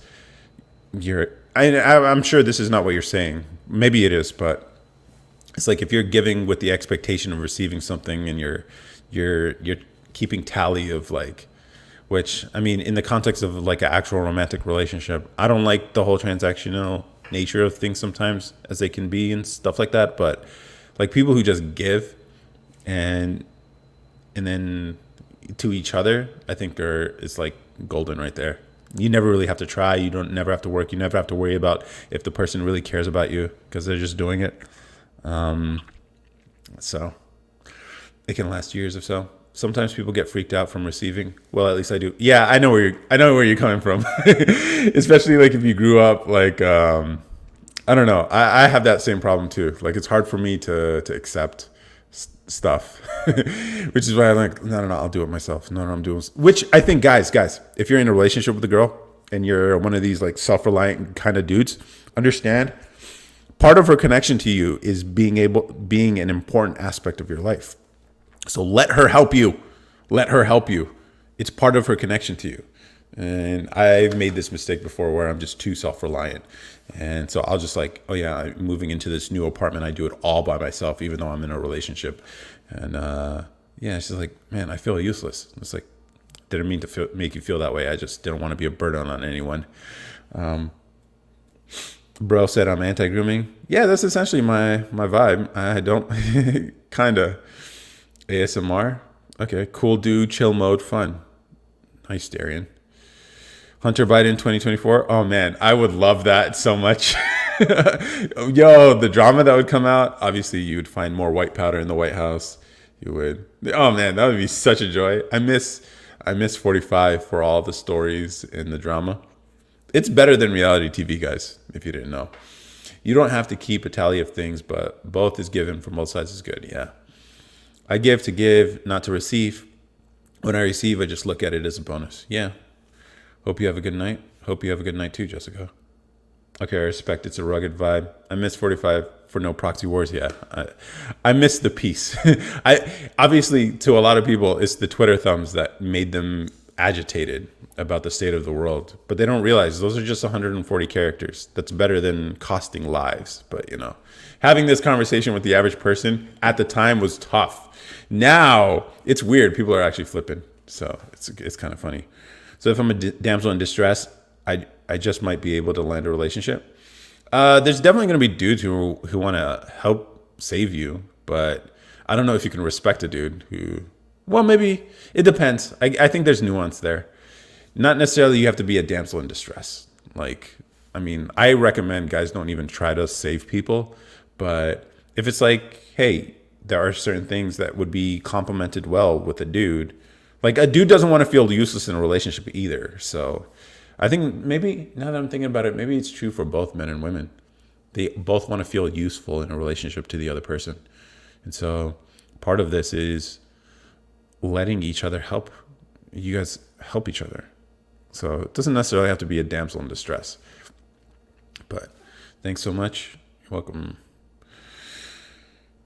S1: I'm sure this is not what you're saying. Maybe it is, but it's like if you're giving with the expectation of receiving something, and you're keeping tally of like, which, I mean, in the context of like an actual romantic relationship, I don't like the whole transactional nature of things sometimes, as they can be and stuff like that. But like people who just give and then to each other, I think is like golden right there. You never really have to try. You don't never have to work. You never have to worry about if the person really cares about you, because they're just doing it. So it can last years or so. Sometimes people get freaked out from receiving. Well, at least I do. Yeah, I know where you're coming from. Especially like if you grew up like, I don't know. I have that same problem too. Like, it's hard for me to accept stuff, which is why I'm like, no, I'll do it myself. No, I'm doing. Which I think, guys, if you're in a relationship with a girl and you're one of these like self-reliant kind of dudes, understand part of her connection to you is being an important aspect of your life. So let her help you. Let her help you. It's part of her connection to you. And I've made this mistake before where I'm just too self-reliant. And so I'll just like, oh yeah, I'm moving into this new apartment. I do it all by myself, even though I'm in a relationship. And yeah, she's like, man, I feel useless. It's like, didn't mean to make you feel that way. I just didn't want to be a burden on anyone. Bro said I'm anti-grooming. Yeah, that's essentially my vibe. I don't kind of ASMR. Okay, cool dude, chill mode, fun. Nice, Darian. Hunter Biden 2024. Oh man, I would love that so much. Yo, the drama that would come out. Obviously, you would find more white powder in the White House. You would. Oh man, that would be such a joy. I miss 45 for all the stories and the drama. It's better than reality TV, guys. If you didn't know, you don't have to keep a tally of things, but both is given from both sides is good. Yeah, I give to give, not to receive. When I receive, I just look at it as a bonus. Yeah. Hope you have a good night. Hope you have a good night too, Jessica. Okay, I respect it's a rugged vibe. I miss 45 for no proxy wars. Yeah, I miss the peace. I obviously to a lot of people, it's the Twitter thumbs that made them agitated about the state of the world, but they don't realize those are just 140 characters. That's better than costing lives. But having this conversation with the average person at the time was tough. Now it's weird. People are actually flipping, so it's kind of funny. So if I'm a damsel in distress, I just might be able to land a relationship. There's definitely going to be dudes who want to help save you, but I don't know if you can respect a dude who. Well, maybe it depends. I think there's nuance there. Not necessarily you have to be a damsel in distress. Like, I mean, I recommend guys don't even try to save people, but if it's like, hey, there are certain things that would be complemented well with a dude. Like a dude doesn't want to feel useless in a relationship either. So I think maybe now that I'm thinking about it, maybe it's true for both men and women. They both want to feel useful in a relationship to the other person. And so part of this is letting each other help. You guys help each other. So it doesn't necessarily have to be a damsel in distress. But thanks so much. You're welcome.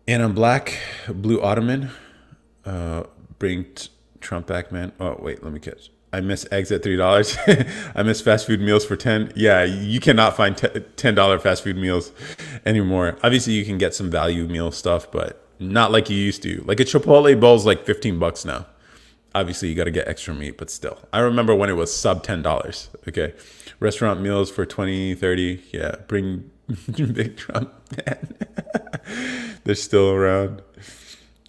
S1: And I'm Black, Blue Ottoman. Bring Trump back, man. Oh, wait, let me catch. I miss eggs at $3. I miss fast food meals for 10. Yeah, you cannot find $10 fast food meals anymore. Obviously, you can get some value meal stuff, but not like you used to. Like a Chipotle bowl is like $15 now. Obviously, you got to get extra meat, but still. I remember when it was sub $10. Okay. Restaurant meals for 20, 30. Yeah, bring Big Trump, man. They're still around.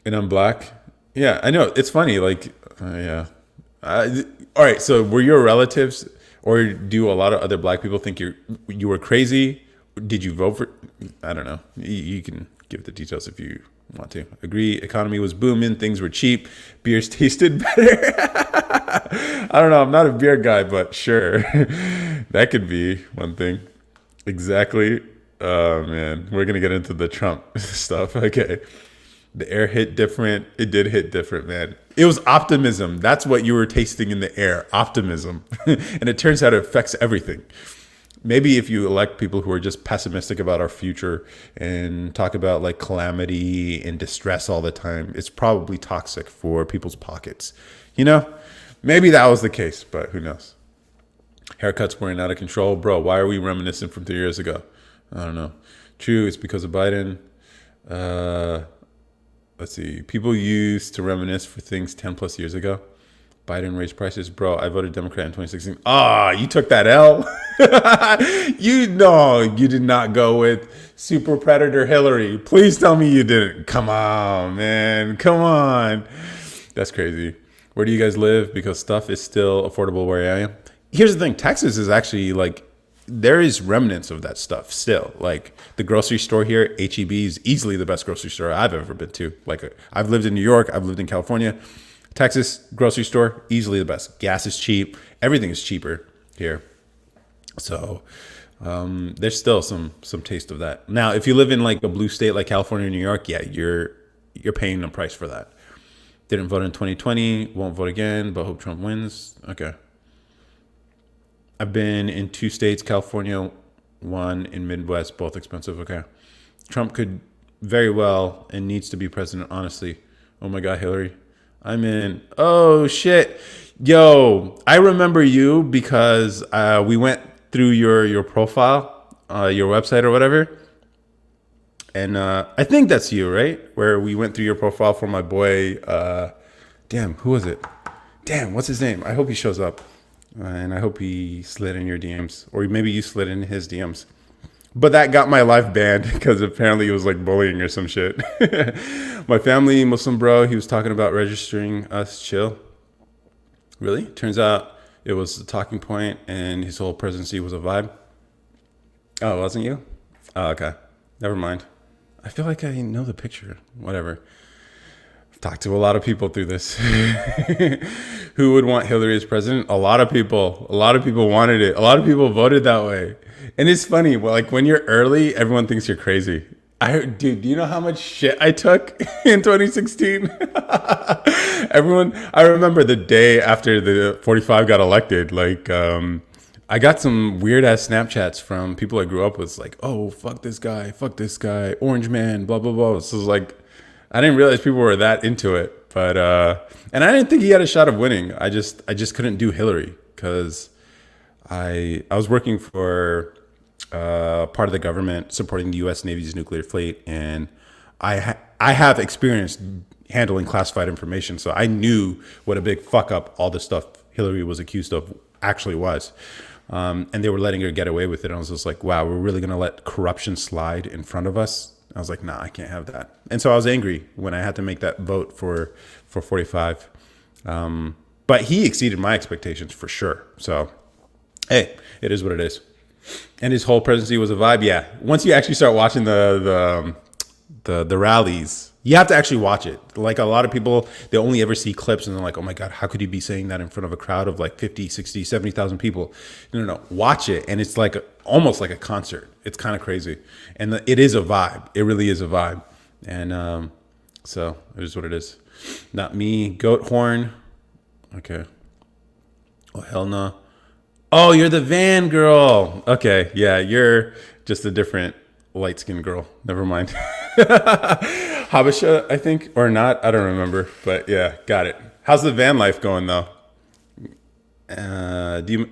S1: And I'm Black. Yeah, I know. It's funny. Like, yeah. All right. So were your relatives or do a lot of other Black people think you were crazy? Did you vote for? I don't know. You can give the details if you want to. Agree. Economy was booming. Things were cheap. Beers tasted better. I don't know. I'm not a beer guy, but sure. That could be one thing. Exactly. Oh, man. We're going to get into the Trump stuff. Okay. The air hit different. It did hit different, man. It was optimism. That's what you were tasting in the air. Optimism. And it turns out it affects everything. Maybe if you elect people who are just pessimistic about our future and talk about like calamity and distress all the time, it's probably toxic for people's pockets. Maybe that was the case, but who knows? Haircuts weren't out of control. Bro, why are we reminiscing from 3 years ago? I don't know. True, it's because of Biden. Let's see. People used to reminisce for things 10 plus years ago. Biden raised prices. Bro, I voted Democrat in 2016. You took that L. You did not go with super predator Hillary. Please tell me you didn't. Come on, man. Come on. That's crazy. Where do you guys live? Because stuff is still affordable where I am. Here's the thing. Texas is actually like, there is remnants of that stuff still. Like the grocery store here, H-E-B is easily the best grocery store I've ever been to. Like I've lived in New York. I've lived in California. Texas grocery store, easily the best. Gas is cheap. Everything is cheaper here. So there's still some taste of that. Now, if you live in like a blue state like California or New York, yeah, you're paying a price for that. Didn't vote in 2020, won't vote again, but hope Trump wins. Okay. I've been in 2 states, California, 1 in Midwest, both expensive. Okay. Trump could very well and needs to be president, honestly. Oh my God, Hillary. I'm in. Oh, shit. Yo, I remember you because we went through your profile, your website or whatever. And I think that's you, right? Where we went through your profile for my boy. Damn, who was it? Damn, what's his name? I hope he shows up. And I hope he slid in your DMs. Or maybe you slid in his DMs. But that got my life banned because apparently it was like bullying or some shit. My family, Muslim bro, he was talking about registering us. Chill. Really? Turns out it was a talking point and his whole presidency was a vibe. Oh, it wasn't you? Oh, okay. Never mind. I feel like I know the picture. Whatever. I've talked to a lot of people through this. Who would want Hillary as president? A lot of people. A lot of people wanted it. A lot of people voted that way. And it's funny. Well, like when you're early, everyone thinks you're crazy. Dude, do you know how much shit I took in 2016? Everyone, I remember the day after the 45 got elected, like, I got some weird ass Snapchats from people I grew up with, like, oh, fuck this guy, Orange Man, blah, blah, blah. So it was like, I didn't realize people were that into it. But, and I didn't think he had a shot of winning. I just couldn't do Hillary because I was working for part of the government supporting the U.S. Navy's nuclear fleet, and I have experience handling classified information, so I knew what a big fuck up all the stuff Hillary was accused of actually was, and they were letting her get away with it. I was just like, wow, we're really gonna let corruption slide in front of us? I was like, nah, I can't have that. And so I was angry when I had to make that vote for 45. But he exceeded my expectations for sure. So hey, it is what it is. And his whole presidency was a vibe. Yeah. Once you actually start watching the rallies, you have to actually watch it. Like a lot of people, they only ever see clips and they're like, oh my God, how could you be saying that in front of a crowd of like 50, 60, 70,000 people? No. Watch it. And it's like almost like a concert. It's kind of crazy. And it is a vibe. It really is a vibe. And so it is what it is. Not me. Goat horn. Okay. Oh, hell no. Oh, you're the van girl. Okay, yeah, you're just a different light-skinned girl. Never mind. Habesha, I think, or not. I don't remember, but yeah, got it. How's the van life going though? Do you?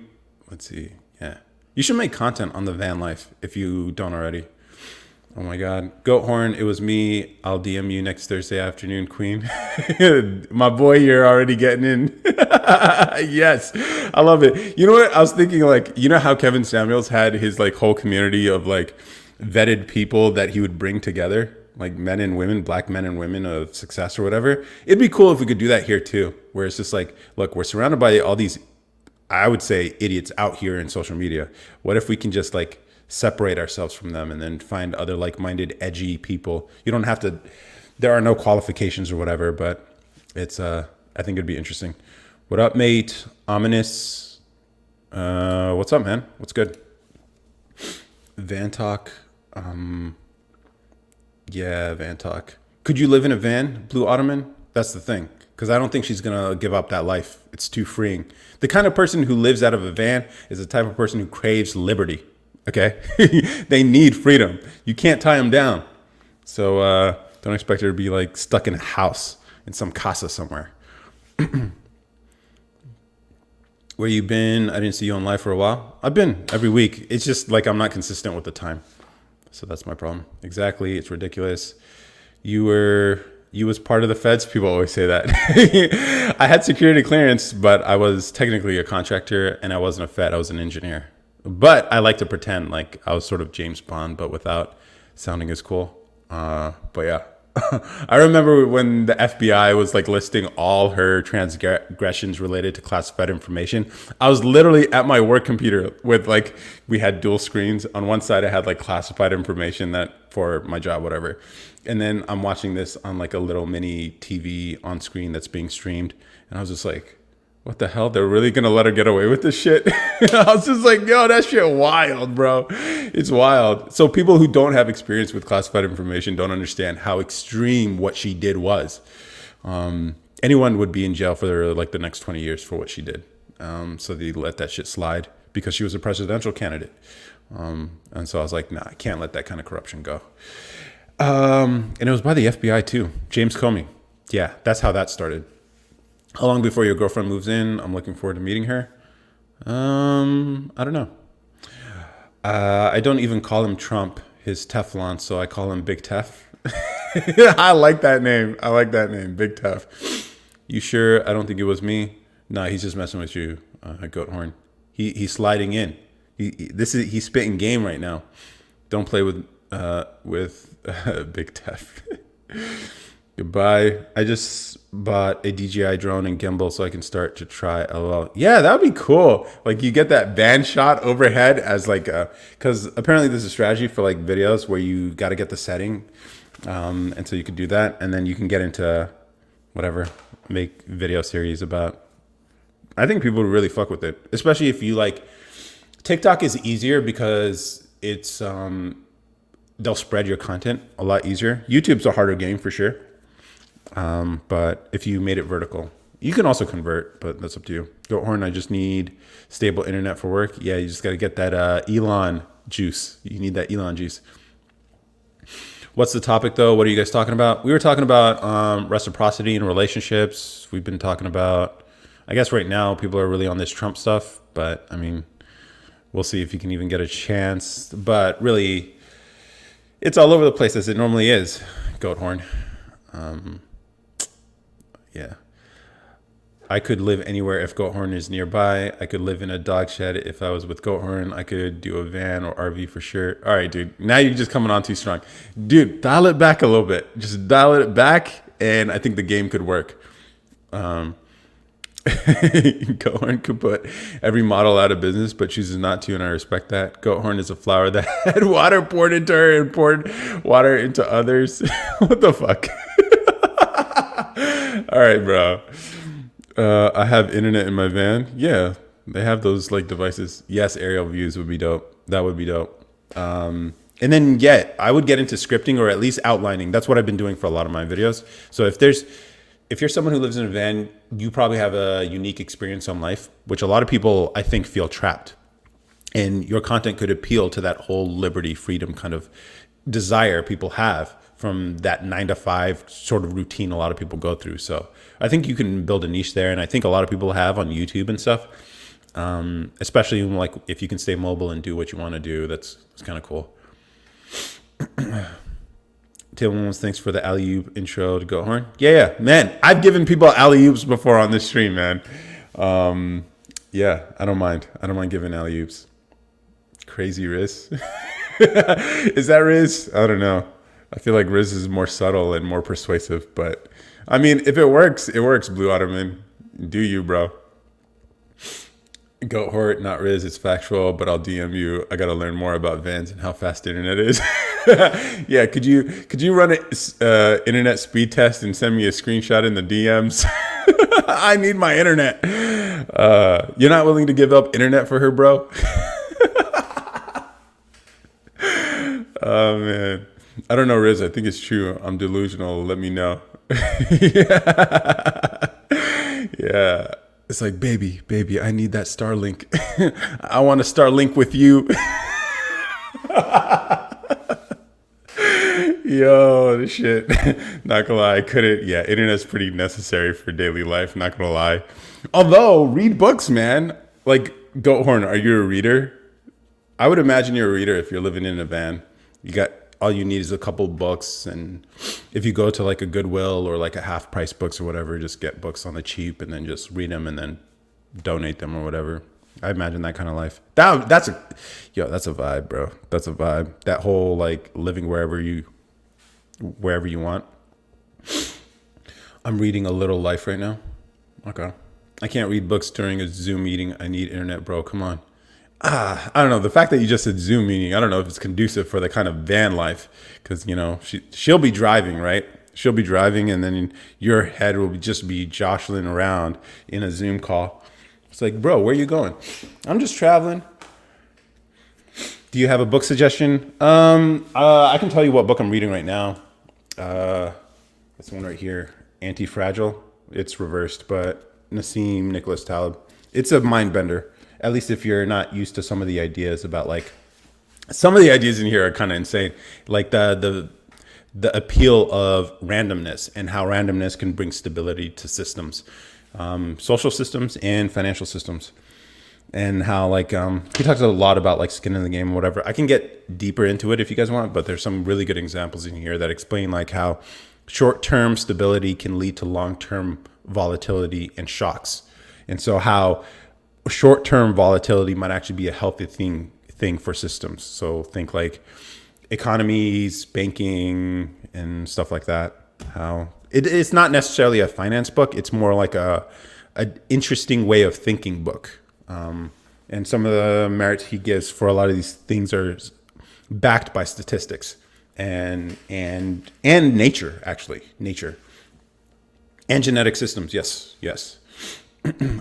S1: Let's see. Yeah, you should make content on the van life if you don't already. Oh my God. Goat horn, it was me. I'll DM you next Thursday afternoon, Queen. My boy, you're already getting in. Yes. I love it. You know what? I was thinking like, you know how Kevin Samuels had his like whole community of like vetted people that he would bring together, like men and women, black men and women of success or whatever. It'd be cool if we could do that here too, where it's just like, look, we're surrounded by all these, I would say, idiots out here in social media. What if we can just like separate ourselves from them and then find other like-minded, edgy people? You don't have to, there are no qualifications or whatever, but it's, I think it'd be interesting. What up, mate? Ominous. What's up, man? What's good? Van talk. Yeah, van talk. Could you live in a van, Blue Ottoman? That's the thing. Because I don't think she's going to give up that life. It's too freeing. The kind of person who lives out of a van is the type of person who craves liberty. Okay, they need freedom. You can't tie them down. So don't expect her to be like stuck in a house in some casa somewhere. Where you been? I didn't see you on live for a while. I've been every week. It's just like I'm not consistent with the time. So that's my problem. Exactly. It's ridiculous. You was part of the feds. People always say that. I had security clearance, but I was technically a contractor and I wasn't a fed. I was an engineer. But I like to pretend like I was sort of James Bond, but without sounding as cool. But yeah, I remember when the FBI was like listing all her transgressions related to classified information. I was literally at my work computer with like, we had dual screens. On one side, I had like classified information that for my job, whatever. And then I'm watching this on like a little mini TV on screen that's being streamed. And I was just like, what the hell? They're really going to let her get away with this shit? I was just like, yo, that shit wild, bro. It's wild. So people who don't have experience with classified information don't understand how extreme what she did was. Anyone would be in jail for like the next 20 years for what she did. So they let that shit slide because she was a presidential candidate. And so I was like, nah, I can't let that kind of corruption go. And it was by the FBI too. James Comey. Yeah, that's how that started. How long before your girlfriend moves in? I'm looking forward to meeting her. I don't know. I don't even call him Trump, his Teflon, so I call him Big Tef. I like that name. Big Tef. You sure? I don't think it was me. No, he's just messing with you, Goat Horn. He's sliding in. He's spitting game right now. Don't play with Big Tef. Goodbye. I just bought a DJI drone and gimbal so I can start to try. LOL. Yeah, that would be cool. Like you get that band shot overhead as like because apparently there's a strategy for like videos where you got to get the setting, and so you could do that, and then you can get into whatever, make video series about. I think people would really fuck with it, especially if you like. TikTok is easier because it's they'll spread your content a lot easier. YouTube's a harder game for sure. But if you made it vertical, you can also convert, but that's up to you. Goathorn, I just need stable internet for work. Yeah, you just got to get that Elon juice. You need that Elon juice. What's the topic though? What are you guys talking about? We were talking about reciprocity in relationships. We've been talking about, I guess right now people are really on this Trump stuff, but I mean, we'll see if you can even get a chance. But really, it's all over the place as it normally is, Goathorn. Yeah. I could live anywhere if Goathorn is nearby. I could live in a dog shed if I was with Goathorn. I could do a van or RV for sure. All right, dude. Now you're just coming on too strong. Dude, dial it back a little bit. Just dial it back, and I think the game could work. Goathorn could put every model out of business, but chooses not to, and I respect that. Goathorn is a flower that had water poured into her and poured water into others. What the fuck? All right, bro. I have internet in my van. Yeah, they have those like devices. Yes, aerial views would be dope. That would be dope. And then I would get into scripting or at least outlining. That's what I've been doing for a lot of my videos. So if you're someone who lives in a van, you probably have a unique experience on life, which a lot of people I think feel trapped. And your content could appeal to that whole liberty, freedom kind of desire people have from that 9 to 5 sort of routine a lot of people go through. So I think you can build a niche there. And I think a lot of people have on YouTube and stuff, especially like if you can stay mobile and do what you want to do, that's kind of cool. Taylor, thanks for the alley-oop intro to Goathorn. Yeah, man. I've given people alley-oops before on this stream, man. Yeah, I don't mind. I don't mind giving alley-oops. Crazy Riz. Is that Riz? I don't know. I feel like Riz is more subtle and more persuasive, but I mean, if it works, it works, Blue Ottoman. Do you, bro? Goathorn, not Riz, it's factual, but I'll DM you. I got to learn more about vans and how fast internet is. Yeah, could you run an internet speed test and send me a screenshot in the DMs? I need my internet. You're not willing to give up internet for her, bro? Oh, man. I don't know, Riz. I think it's true. I'm delusional. Let me know. Yeah. It's like, baby, I need that Starlink. I want a Starlink with you. Yo, this shit. Not gonna lie, I couldn't. Yeah, internet's pretty necessary for daily life. Not gonna lie. Although, read books, man. Like, Goathorn, are you a reader? I would imagine you're a reader if you're living in a van. You got all you need is a couple books, and if you go to like a Goodwill or like a half price books or whatever, just get books on the cheap and then just read them and then donate them or whatever. I imagine that kind of life. That's a vibe, bro. That's a vibe. That whole like living wherever you want. I'm reading A Little Life right now. Okay. I can't read books during a Zoom meeting. I need internet, bro. Come on. I don't know. The fact that you just said Zoom meeting, I don't know if it's conducive for the kind of van life, because, you know, she'll be driving, right? She'll be driving, and then your head will just be jostling around in a Zoom call. It's like, bro, where are you going? I'm just traveling. Do you have a book suggestion? I can tell you what book I'm reading right now. This one right here, Anti-Fragile. It's reversed, but Nassim Nicholas Taleb. It's a mind bender. At least if you're not used to some of the ideas about like, some of the ideas in here are kind of insane. Like the appeal of randomness and how randomness can bring stability to systems, social systems and financial systems. And how like, he talks a lot about like skin in the game or whatever. I can get deeper into it if you guys want, but there's some really good examples in here that explain like how short-term stability can lead to long-term volatility and shocks. And so how short-term volatility might actually be a healthy thing for systems. So think like economies, banking, and stuff like that. How it's not necessarily a finance book. It's more like a interesting way of thinking book. And some of the merits he gives for a lot of these things are backed by statistics and nature, actually nature and genetic systems. Yes, yes.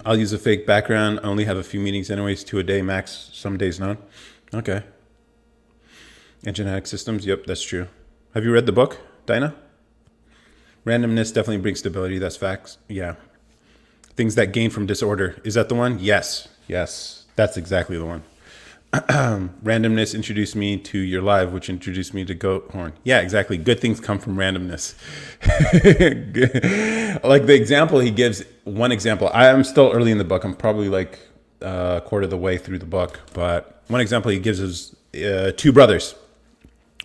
S1: I'll use a fake background. I only have a few meetings anyways, 2 a day max. Some days none. Okay. And genetic systems. Yep, that's true. Have you read the book, Dinah? Randomness definitely brings stability. That's facts. Yeah. Things that gain from disorder. Is that the one? Yes. Yes. That's exactly the one. Randomness introduced me to your live, which introduced me to goat horn. Yeah, exactly. Good things come from randomness. Like the example he gives, one example. I am still early in the book. I'm probably like a quarter of the way through the book. But one example he gives is 2 brothers.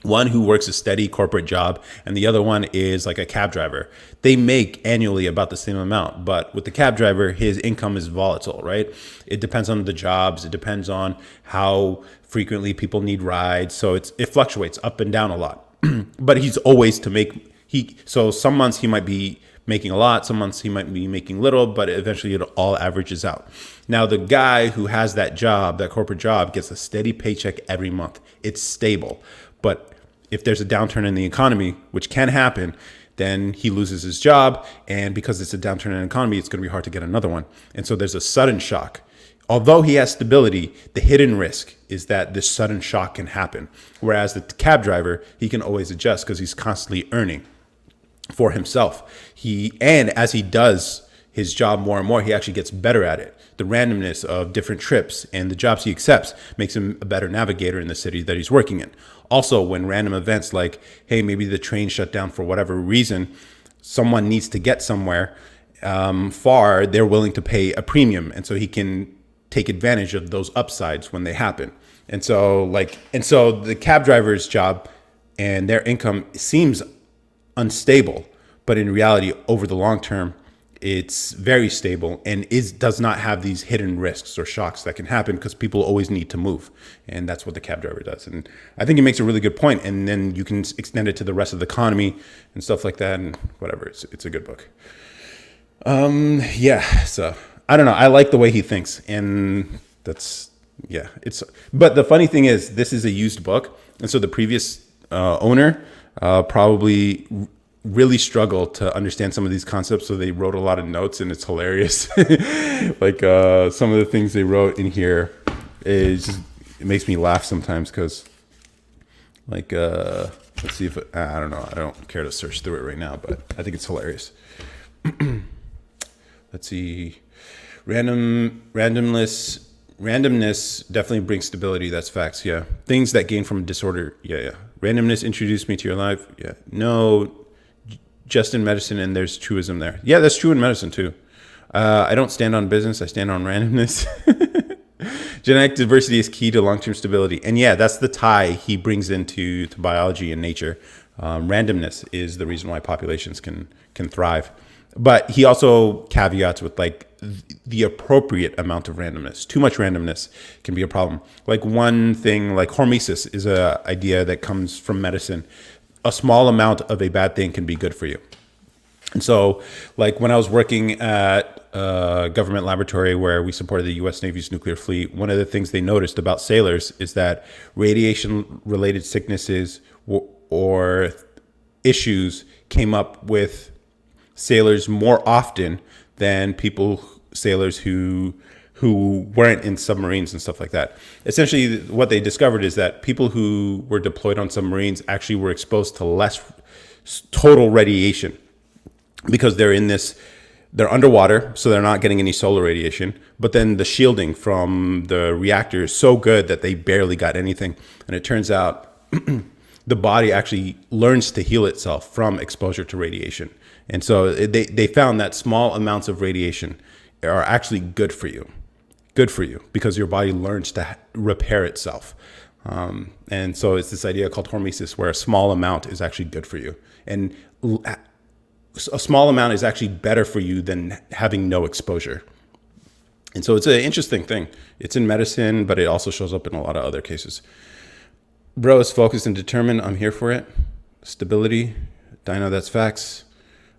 S1: One who works a steady corporate job, and the other one is like a cab driver. They make annually about the same amount, but with the cab driver, his income is volatile, right? It depends on the jobs. It depends on how frequently people need rides. So it fluctuates up and down a lot. But he's always so some months he might be making a lot, some months he might be making little, but eventually it all averages out. Now, the guy who has that job, that corporate job, gets a steady paycheck every month. It's stable. But if there's a downturn in the economy, which can happen, then he loses his job. And because it's a downturn in the economy, it's going to be hard to get another one. And so there's a sudden shock. Although he has stability, the hidden risk is that this sudden shock can happen. Whereas the cab driver, he can always adjust because he's constantly earning for himself. And as he does his job more and more, he actually gets better at it. The randomness of different trips and the jobs he accepts makes him a better navigator in the city that he's working in. Also, when random events like, hey, maybe the train shut down for whatever reason, someone needs to get somewhere far, they're willing to pay a premium. And so he can take advantage of those upsides when they happen. And so the cab driver's job and their income seems unstable, but in reality, over the long term, it's very stable and does not have these hidden risks or shocks that can happen because people always need to move. And that's what the cab driver does. And I think he makes a really good point. And then you can extend it to the rest of the economy and stuff like that and whatever. It's a good book. Yeah. So I don't know. I like the way he thinks. And but the funny thing is this is a used book. And so the previous owner probably really struggle to understand some of these concepts, so they wrote a lot of notes, and it's hilarious. Like some of the things they wrote in here it makes me laugh sometimes because, like, let's see if I don't know. I don't care to search through it right now, but I think it's hilarious. Let's see, randomness definitely brings stability. That's facts. Yeah, things that gain from disorder. Yeah. Randomness introduced me to your life. Yeah, no. Just in medicine, and there's truism there. Yeah, that's true in medicine too. I don't stand on business. I stand on randomness. Genetic diversity is key to long-term stability. And yeah, that's the tie he brings into biology and nature. Randomness is the reason why populations can thrive. But he also caveats with like the appropriate amount of randomness. Too much randomness can be a problem. Like one thing, like hormesis is an idea that comes from medicine. A small amount of a bad thing can be good for you. And so, like when I was working at a government laboratory where we supported the U.S. Navy's nuclear fleet, one of the things they noticed about sailors is that radiation-related sicknesses or issues came up with sailors more often than sailors who weren't in submarines and stuff like that. Essentially, what they discovered is that people who were deployed on submarines actually were exposed to less total radiation because they're underwater, so they're not getting any solar radiation. But then the shielding from the reactor is so good that they barely got anything. And it turns out the body actually learns to heal itself from exposure to radiation. And so they found that small amounts of radiation are actually good for you because your body learns to repair itself. And so it's this idea called hormesis where a small amount is actually good for you. And a small amount is actually better for you than having no exposure. And so it's an interesting thing. It's in medicine, but it also shows up in a lot of other cases. Bro is focused and determined. I'm here for it. Stability. Dino, that's facts.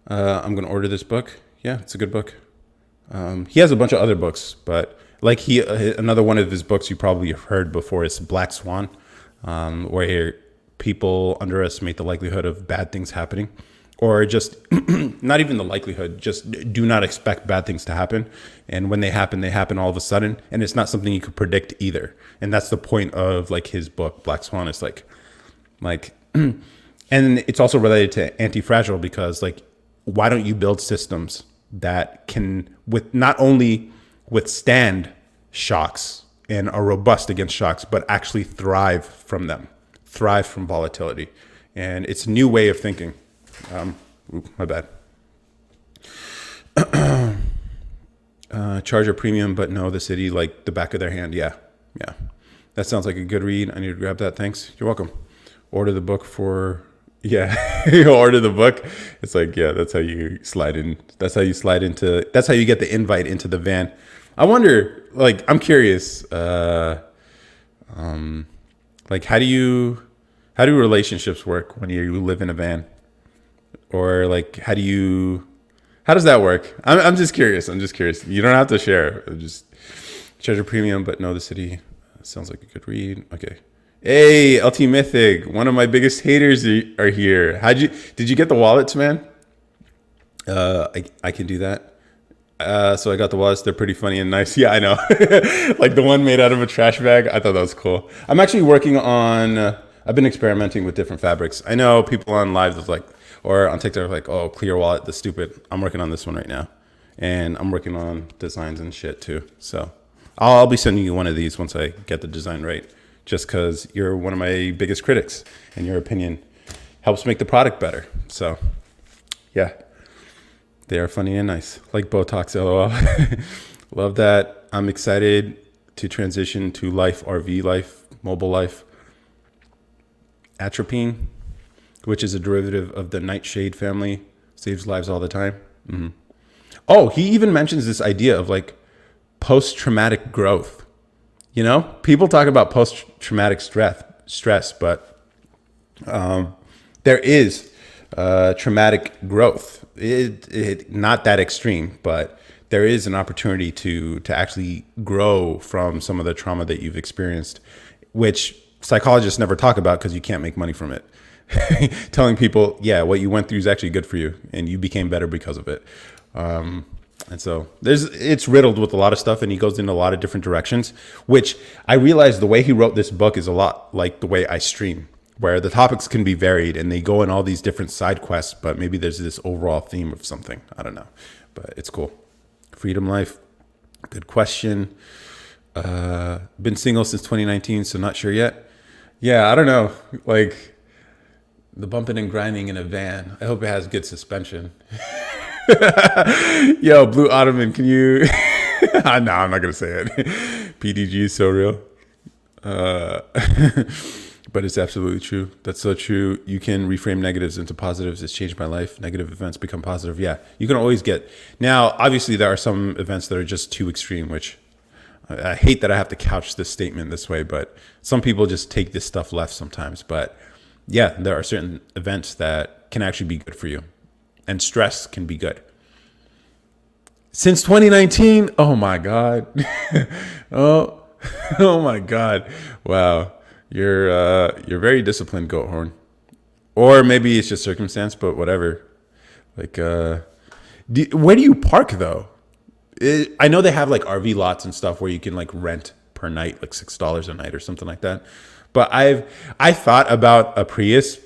S1: I'm going to order this book. Yeah, it's a good book. He has a bunch of other books, but like another one of his books you probably have heard before is Black Swan, where people underestimate the likelihood of bad things happening, or just not even the likelihood, just do not expect bad things to happen. And when they happen all of a sudden, and it's not something you could predict either. And that's the point of like his book, Black Swan. It's like, and it's also related to Anti-Fragile because like, why don't you build systems that can with not only withstand shocks and are robust against shocks, but actually thrive from them, thrive from volatility. And it's a new way of thinking. My bad. Charge a premium, but know the city like the back of their hand. Yeah. Yeah. That sounds like a good read. I need to grab that. Thanks. You're welcome. Order the book for, yeah, you order the book. It's like, yeah, that's how you slide in. That's how you slide into, that's how you get the invite into the van. I wonder, like, I'm curious, like, how do relationships work when you live in a van? Or like, how does that work? I'm just curious. You don't have to share. Just Treasure Premium, but know the city. Sounds like a good read. Okay. Hey, LT Mythic, one of my biggest haters are here. Did you get the wallets, man? I can do that. So I got the wallets. They're pretty funny and nice. Yeah, I know. Like the one made out of a trash bag. I thought that was cool. I'm actually working on, I've been experimenting with different fabrics. I know people on live that's like, or on TikTok are like, oh, clear wallet, that's stupid. I'm working on this one right now. And I'm working on designs and shit too. So I'll be sending you one of these once I get the design right. Just because you're one of my biggest critics and your opinion helps make the product better. So yeah, they are funny and nice. Like Botox, LOL. Love that. I'm excited to transition to life, RV life, mobile life. Atropine, which is a derivative of the nightshade family, saves lives all the time. Mm-hmm. Oh, he even mentions this idea of like post-traumatic growth. You know, people talk about post-traumatic stress, but there is traumatic growth. It not that extreme, but there is an opportunity to actually grow from some of the trauma that you've experienced, which psychologists never talk about because you can't make money from it. Telling people, yeah, what you went through is actually good for you, and you became better because of it. And so it's riddled with a lot of stuff, and he goes in a lot of different directions, which I realized the way he wrote this book is a lot like the way I stream, where the topics can be varied and they go in all these different side quests, but maybe there's this overall theme of something. I don't know, but it's cool. Freedom life. Good question. Been single since 2019, so not sure yet. Yeah, I don't know. Like the bumping and grinding in a van. I hope it has good suspension. Yo, Blue Ottoman, can you? No, I'm not gonna say it. PDG is so real, but it's absolutely true. That's so true. You can reframe negatives into positives. It's changed my life. Negative events become positive. Yeah, you can always get. Now, obviously, there are some events that are just too extreme, which I hate that I have to couch this statement this way, but some people just take this stuff left sometimes. But yeah, there are certain events that can actually be good for you. And stress can be good. Since 2019, oh my God. oh my God. Wow. You're very disciplined, Goat Horn. Or maybe it's just circumstance, but whatever. Like, where do you park though? I know they have like RV lots and stuff where you can like rent per night, like $6 a night or something like that. But I thought about a Prius,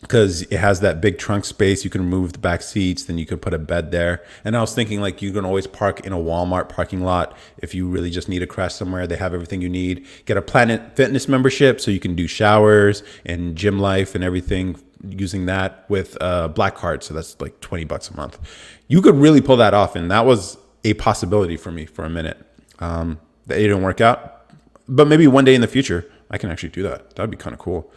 S1: because it has that big trunk space. You can remove the back seats, then you could put a bed there. And I was thinking like you can always park in a Walmart parking lot if you really just need to crash somewhere. They have everything you need. Get a Planet Fitness membership so you can do showers and gym life and everything using that with Black Card. So that's like $20 a month. You could really pull that off, and that was a possibility for me for a minute. That it didn't work out, but maybe one day in the future I can actually do that. That'd be kind of cool.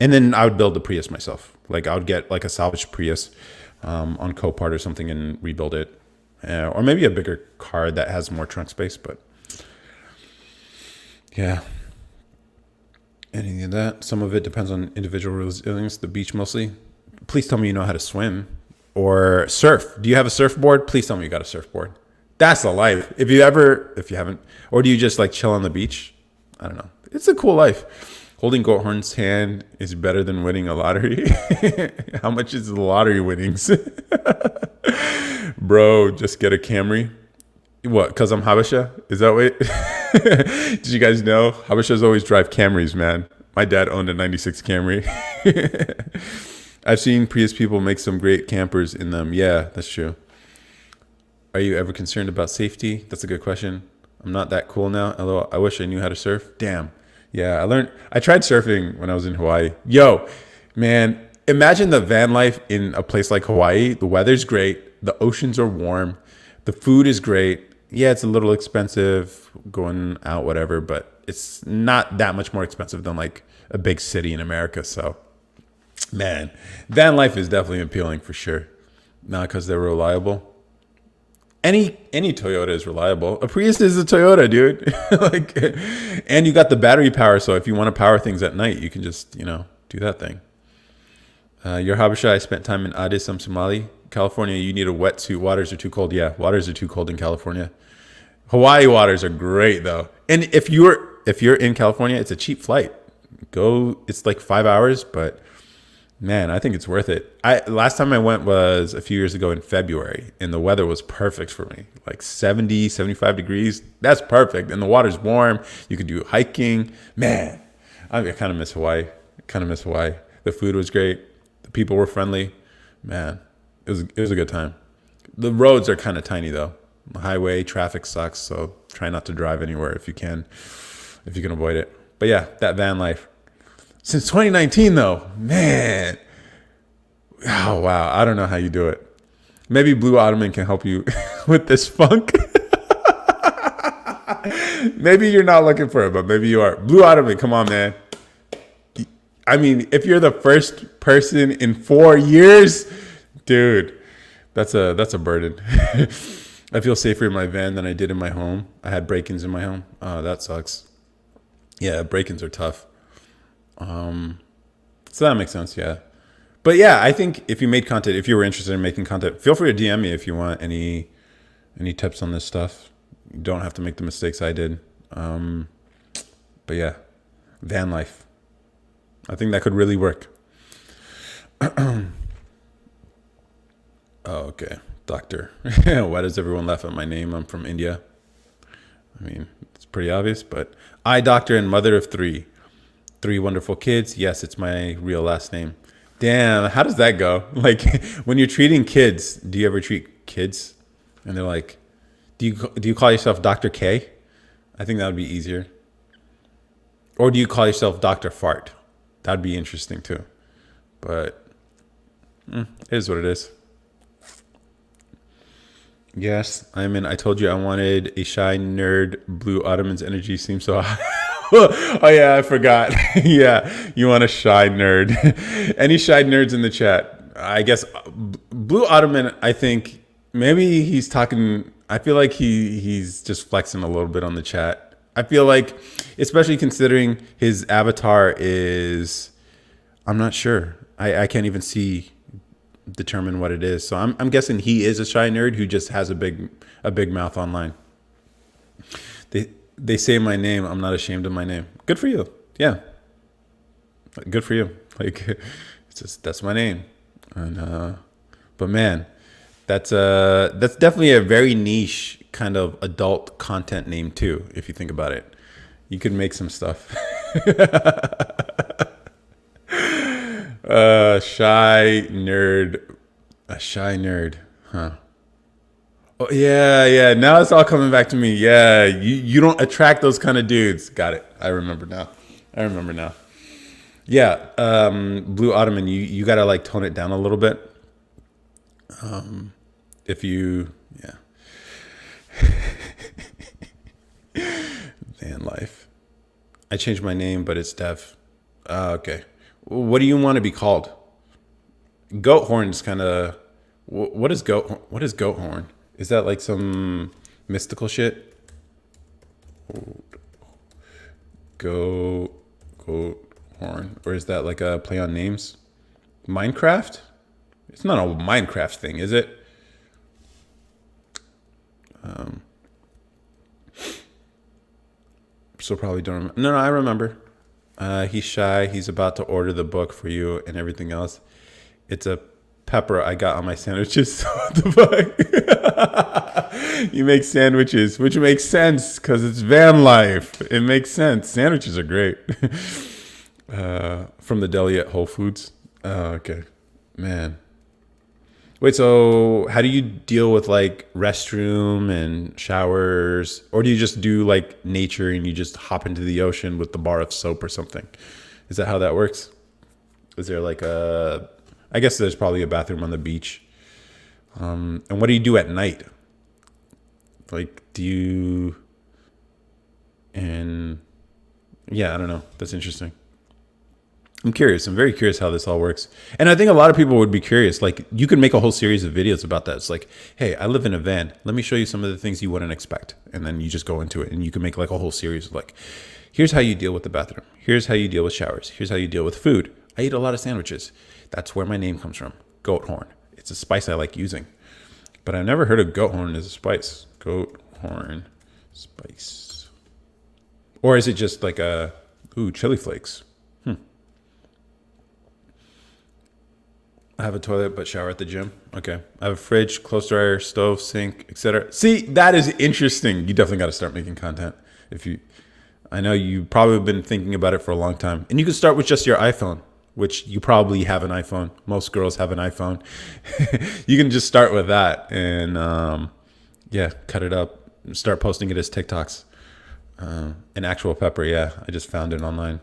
S1: And then I would build the Prius myself. Like I would get like a salvaged Prius on Copart or something and rebuild it. Or maybe a bigger car that has more trunk space. But yeah. Any of that. Some of it depends on individual resilience. The beach mostly. Please tell me you know how to swim or surf. Do you have a surfboard? Please tell me you got a surfboard. That's the life. If you haven't, or do you just like chill on the beach? I don't know. It's a cool life. Holding Goathorn's hand is better than winning a lottery. How much is the lottery winnings? Bro, just get a Camry. What? Because I'm Habesha? Is that what? Did you guys know? Habeshas always drive Camrys, man. My dad owned a 96 Camry. I've seen Prius people make some great campers in them. Yeah, that's true. Are you ever concerned about safety? That's a good question. I'm not that cool now. Although I wish I knew how to surf. Damn. Yeah, I tried surfing when I was in Hawaii. Yo, man, imagine the van life in a place like Hawaii. The weather's great. The oceans are warm. The food is great. Yeah, it's a little expensive going out, whatever, but it's not that much more expensive than like a big city in America. So, man, van life is definitely appealing for sure. Not because they're reliable. Any Toyota is reliable. A Prius is a Toyota, dude. Like, and you got the battery power. So if you want to power things at night, you can just do that thing. You're Habesha. I spent time in Addis. I'm Somali. California, you need a wetsuit. Waters are too cold. Yeah, waters are too cold in California. Hawaii waters are great though. And if you're in California, it's a cheap flight. It's like 5 hours, but man, I think it's worth it. Last time I went was a few years ago in February, and the weather was perfect for me. Like 70, 75 degrees. That's perfect. And the water's warm. You could do hiking. Man, I kind of miss Hawaii. The food was great. The people were friendly. Man, it was a good time. The roads are kind of tiny though. The highway traffic sucks, so try not to drive anywhere if you can avoid it. But yeah, that van life. Since 2019 though, man. Oh wow, I don't know how you do it. Maybe Blue Ottoman can help you with this funk. Maybe you're not looking for it, but maybe you are. Blue Ottoman, come on, man. I mean, if you're the first person in 4 years, dude, that's a burden. I feel safer in my van than I did in my home. I had break-ins in my home. Oh, that sucks. Yeah, break-ins are tough. So that makes sense, yeah. But yeah, I think if you were interested in making content, feel free to DM me if you want any tips on this stuff. You don't have to make the mistakes I did. But yeah, van life. I think that could really work. Oh, okay. Doctor. Why does everyone laugh at my name? I'm from India. I mean, it's pretty obvious, but I doctor and mother of three. 3 wonderful kids. Yes, it's my real last name. Damn, how does that go? Like, when you're treating kids, do you ever treat kids? And they're like, do you call yourself Dr. K? I think that would be easier. Or do you call yourself Dr. Fart? That'd be interesting too. But it is what it is. Yes, I told you I wanted a shy nerd. Blue Ottoman's energy seems so high. Oh yeah, I forgot. Yeah, you want a shy nerd. Any shy nerds in the chat? I guess Blue Ottoman, I think maybe he's talking. I feel like he's just flexing a little bit on the chat. I feel like, especially considering his avatar is, I'm not sure. I can't even determine what it is. So I'm guessing he is a shy nerd who just has a big mouth online. They say my name. I'm not ashamed of my name. Good for you. Yeah. Good for you. Like, it's just, that's my name. And but man, that's definitely a very niche kind of adult content name too, if you think about it. You could make some stuff. Shy nerd. A shy nerd. Huh. Oh, yeah. Now it's all coming back to me. Yeah, you don't attract those kind of dudes. Got it. I remember now. Yeah, Blue Ottoman, you gotta like tone it down a little bit. If you, yeah. Van life. I changed my name, but it's Dev. Okay. What do you want to be called? Goat horn's kind of. What is goat horn? Is that like some mystical shit? Goat Goat horn. Or is that like a play on names? Minecraft? It's not a Minecraft thing, is it? So probably don't remember. No, I remember. He's shy. He's about to order the book for you and everything else. It's a pepper I got on my sandwiches. What the fuck? You make sandwiches, which makes sense because it's van life. It makes sense. Sandwiches are great. From the deli at Whole Foods. Okay. Man. Wait, so how do you deal with like restroom and showers? Or do you just do like nature and you just hop into the ocean with the bar of soap or something? Is that how that works? Is there like I guess there's probably a bathroom on the beach. And what do you do at night? Like, and yeah, I don't know. That's interesting. I'm curious. I'm very curious how this all works. And I think a lot of people would be curious. Like, you could make a whole series of videos about that. It's like, hey, I live in a van. Let me show you some of the things you wouldn't expect. And then you just go into it and you can make like a whole series of like, here's how you deal with the bathroom. Here's how you deal with showers. Here's how you deal with food. I eat a lot of sandwiches. That's where my name comes from. Goat horn. It's a spice I like using. But I've never heard of goat horn as a spice. Goat horn spice. Or is it just like chili flakes? I have a toilet, but shower at the gym. Okay. I have a fridge, clothes dryer, stove, sink, etc. See, that is interesting. You definitely got to start making content. I know you probably have been thinking about it for a long time. And you can start with just your iPhone, which you probably have an iPhone. Most girls have an iPhone. You can just start with that and, cut it up. Start posting it as TikToks. An actual pepper, yeah. I just found it online.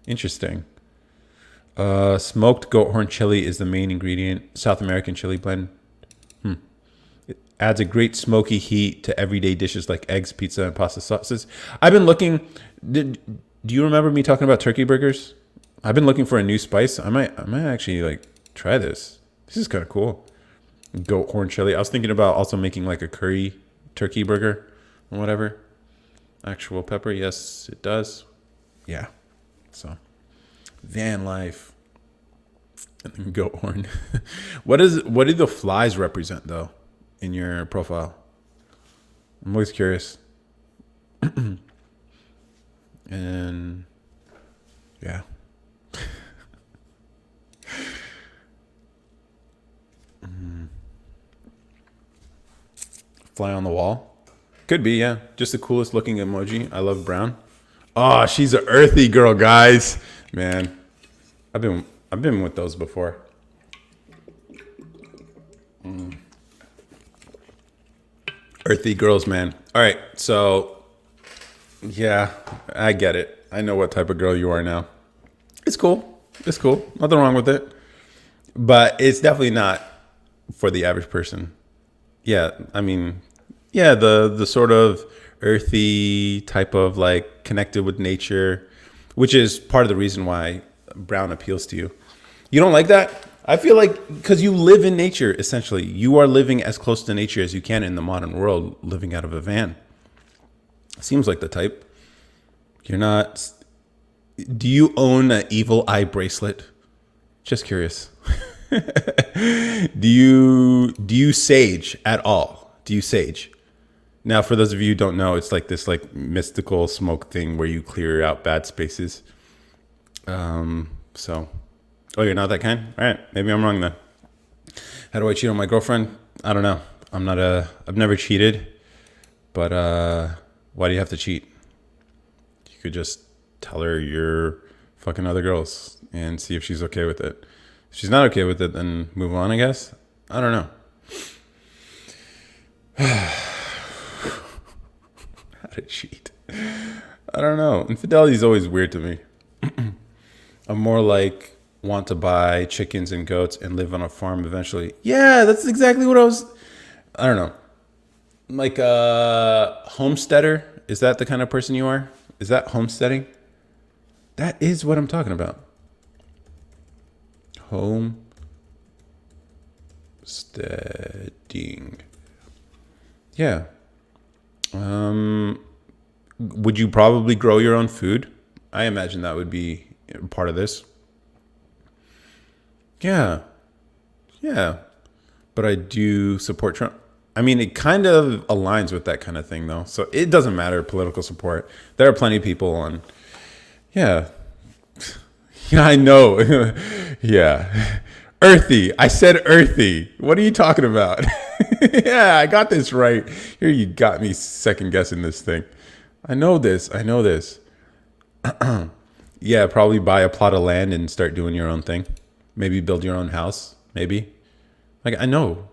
S1: Interesting. Smoked goat horn chili is the main ingredient. South American chili blend. It adds a great smoky heat to everyday dishes like eggs, pizza, and pasta sauces. I've been looking. Do you remember me talking about turkey burgers? I've been looking for a new spice. I might actually like try this. This is kind of cool. Goat horn chili. I was thinking about also making like a curry turkey burger or whatever. Actual pepper. Yes, it does. Yeah. So. Van life and then goat horn. What do the flies represent though in your profile? I'm always curious. And yeah. Fly on the wall. Could be, yeah. Just the coolest looking emoji. I love brown. Oh, she's an earthy girl, guys. Man, I've been with those before. Earthy girls, man. All right, so yeah, I get it. I know what type of girl you are now. It's cool. It's cool. Nothing wrong with it. But it's definitely not for the average person. Yeah, I mean, yeah, the sort of earthy type of like connected with nature, which is part of the reason why brown appeals to you. You don't like that? I feel like because you live in nature, essentially. You are living as close to nature as you can in the modern world, living out of a van. Seems like the type. You're not. Do you own an evil eye bracelet? Just curious. Do you sage at all? Do you sage? Now, for those of you who don't know, it's like this like mystical smoke thing where you clear out bad spaces. Oh, you're not that kind? All right, maybe I'm wrong then. How do I cheat on my girlfriend? I don't know. I've never cheated, but why do you have to cheat? You could just tell her you're fucking other girls and see if she's okay with it. If she's not okay with it, then move on, I guess. I don't know. How to cheat? I don't know. Infidelity is always weird to me. I'm more like want to buy chickens and goats and live on a farm eventually. Yeah, that's exactly what I don't know. Like a homesteader. Is that the kind of person you are? Is that homesteading? That is what I'm talking about. Homesteading. Yeah. Would you probably grow your own food? I imagine that would be part of this. Yeah, yeah. But I do support Trump. I mean, it kind of aligns with that kind of thing, though. So it doesn't matter political support. There are plenty of people on. Yeah, yeah, I know. Yeah, earthy. I said earthy. What are you talking about? Yeah, I got this right. Here, you got me second guessing this thing. I know this. I know this. Yeah, probably buy a plot of land and start doing your own thing. Maybe build your own house. Maybe. Like, I know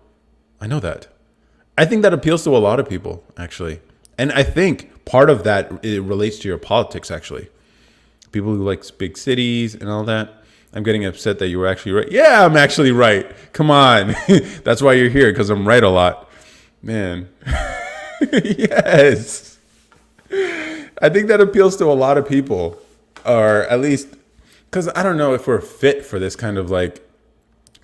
S1: that. I think that appeals to a lot of people, actually. And I think part of that, it relates to your politics, actually. People who like big cities and all that. I'm getting upset that you were actually right. Yeah, I'm actually right. Come on. That's why you're here, because I'm right a lot. Man. Yes. I think that appeals to a lot of people. Or at least, because I don't know if we're fit for this kind of like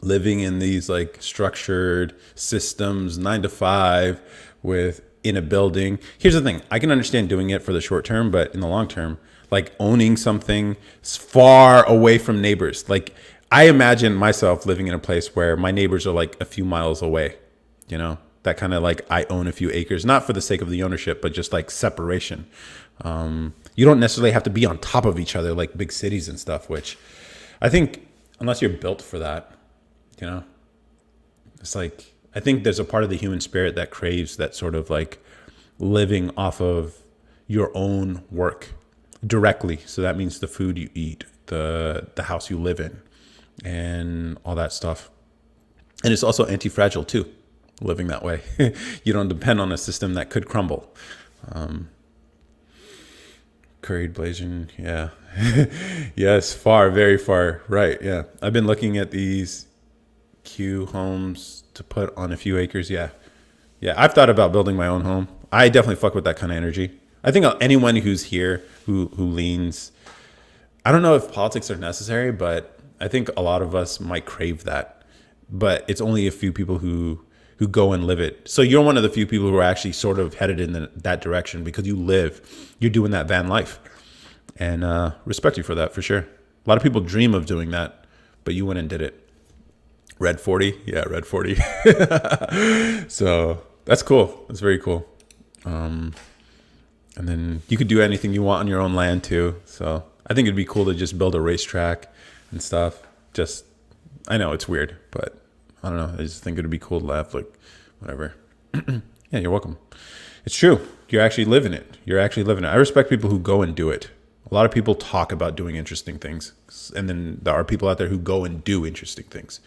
S1: living in these like structured systems, 9 to 5, with in a building. Here's the thing: I can understand doing it for the short term, but in the long term, like owning something far away from neighbors. Like I imagine myself living in a place where my neighbors are like a few miles away. You know, that kind of like I own a few acres, not for the sake of the ownership, but just like separation. You don't necessarily have to be on top of each other like big cities and stuff, which I think unless you're built for that, you know, it's like, I think there's a part of the human spirit that craves that sort of like living off of your own work directly. So that means the food you eat, the house you live in, and all that stuff. And it's also anti-fragile too, living that way. You don't depend on a system that could crumble. Curried blazing, yeah. Yes, far, very far, right, yeah. I've been looking at these Q homes to put on a few acres, yeah. Yeah, I've thought about building my own home. I definitely fuck with that kind of energy. I think anyone who's here who leans, I don't know if politics are necessary, but I think a lot of us might crave that. But it's only a few people who go and live it. So you're one of the few people who are actually sort of headed in that direction because you're doing that van life. And respect you for that, for sure. A lot of people dream of doing that, but you went and did it. Red 40? Yeah, Red 40. So that's cool. That's very cool. And then you could do anything you want on your own land too. So I think it'd be cool to just build a racetrack and stuff. I know it's weird, but I don't know. I just think it'd be cool to have like whatever. Yeah, you're welcome. It's true. You're actually living it. I respect people who go and do it. A lot of people talk about doing interesting things. And then there are people out there who go and do interesting things.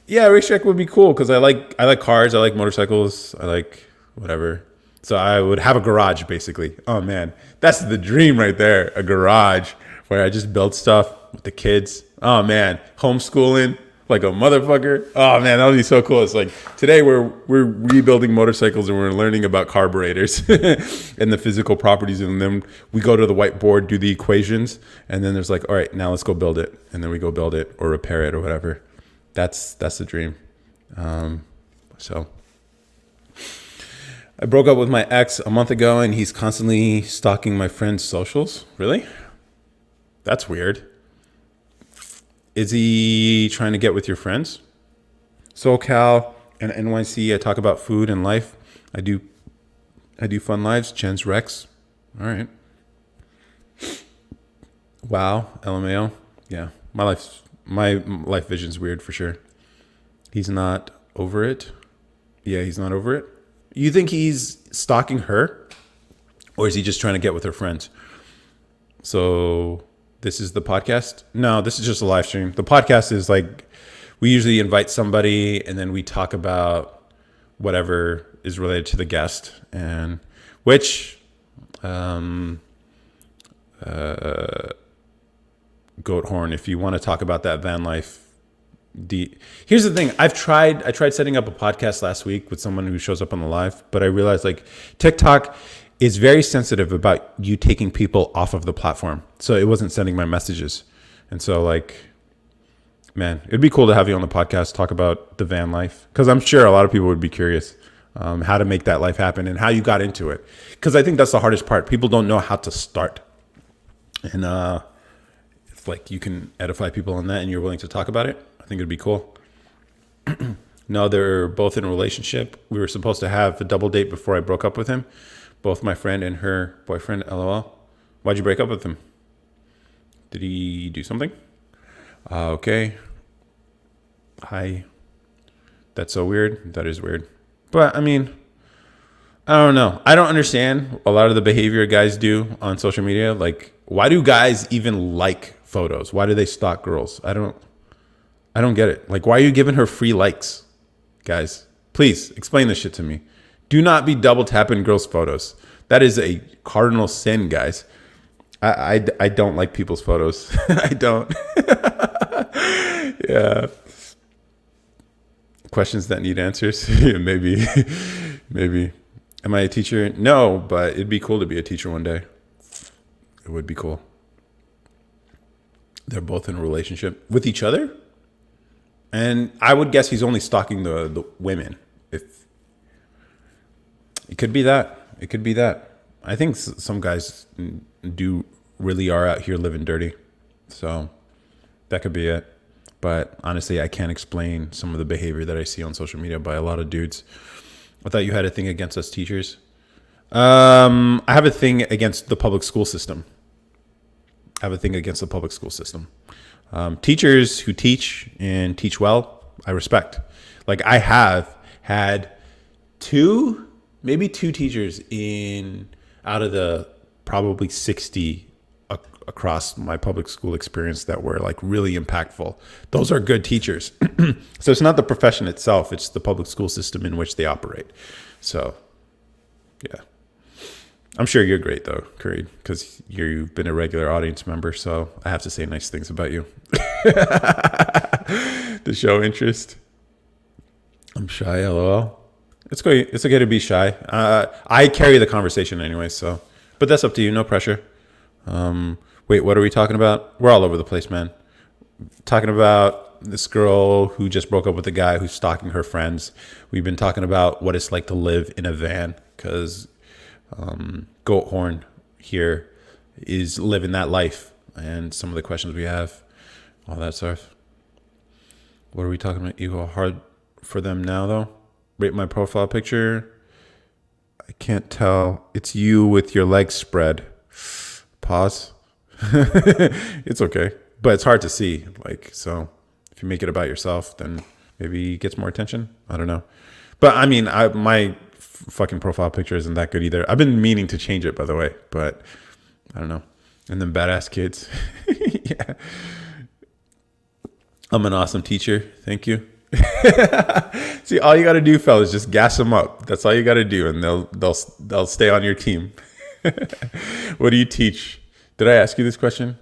S1: Yeah, racetrack would be cool because I like cars. I like motorcycles. I like whatever. So I would have a garage basically. Oh man, that's the dream right there. A garage where I just build stuff with the kids. Oh man, homeschooling like a motherfucker. Oh man, that would be so cool. It's like today we're rebuilding motorcycles and we're learning about carburetors and the physical properties, and then we go to the whiteboard, do the equations, and then there's like, all right, now let's go build it, and then we go build it or repair it or whatever. That's the dream. So I broke up with my ex a month ago, and he's constantly stalking my friends' socials. Really? That's weird. Is he trying to get with your friends? SoCal and NYC, I talk about food and life. I do fun lives. Jen's Rex. All right. Wow. LMAO. Yeah. My life vision's weird for sure. He's not over it. Yeah, he's not over it. You think he's stalking her? Or is he just trying to get with her friends? So this is the podcast? No, this is just a live stream. The podcast is like, we usually invite somebody and then we talk about whatever is related to the guest, and which goat horn, if you want to talk about that van life. Here's the thing. I tried setting up a podcast last week with someone who shows up on the live, but I realized like TikTok is very sensitive about you taking people off of the platform. So it wasn't sending my messages. And so like, man, it'd be cool to have you on the podcast, talk about the van life. Cause I'm sure a lot of people would be curious how to make that life happen and how you got into it. Cause I think that's the hardest part. People don't know how to start. And if like you can edify people on that and you're willing to talk about it, I think it'd be cool. No, they're both in a relationship. We were supposed to have a double date before I broke up with him. Both my friend and her boyfriend, LOL. Why'd you break up with him? Did he do something? Okay. Hi. That's so weird. That is weird. But I mean, I don't know. I don't understand a lot of the behavior guys do on social media. Like, why do guys even like photos? Why do they stalk girls? I don't get it. Like, why are you giving her free likes? Guys, please explain this shit to me. Do not be double tapping girls' photos. That is a cardinal sin, guys. I don't like people's photos. I don't. Yeah. Questions that need answers. Yeah, maybe. Maybe. Am I a teacher? No, but it'd be cool to be a teacher one day. It would be cool. They're both in a relationship with each other. And I would guess he's only stalking the women. If it could be that. It could be that. I think some guys do really are out here living dirty. So that could be it. But honestly, I can't explain some of the behavior that I see on social media by a lot of dudes. I thought you had a thing against us teachers. I have a thing against the public school system. Teachers who teach and teach well, I respect. Like I have had maybe two teachers out of the probably 60 across my public school experience that were like really impactful. Those are good teachers. So it's not the profession itself, it's the public school system in which they operate. So yeah. I'm sure you're great though, Curry, because you've been a regular audience member, so I have to say nice things about you. To show interest. I'm shy, lol. It's okay to be shy. I carry the conversation anyway, so but that's up to you, no pressure. Wait, what are we talking about? We're all over the place, man. Talking about this girl who just broke up with a guy who's stalking her friends. We've been talking about what it's like to live in a van because Goat Horn here is living that life, and some of the questions we have, all that stuff. What are we talking about? You go hard for them now, though. Rate my profile picture. I can't tell. It's you with your legs spread. Pause. It's okay, but it's hard to see. Like, so if you make it about yourself, then maybe it gets more attention. I don't know. But I mean, my fucking profile picture isn't that good either. I've been meaning to change it, by the way, but I don't know. And then badass kids. Yeah. I'm an awesome teacher. Thank you. See, all you got to do, fellas, just gas them up. That's all you got to do, and they'll stay on your team. What do you teach? Did I ask you this question?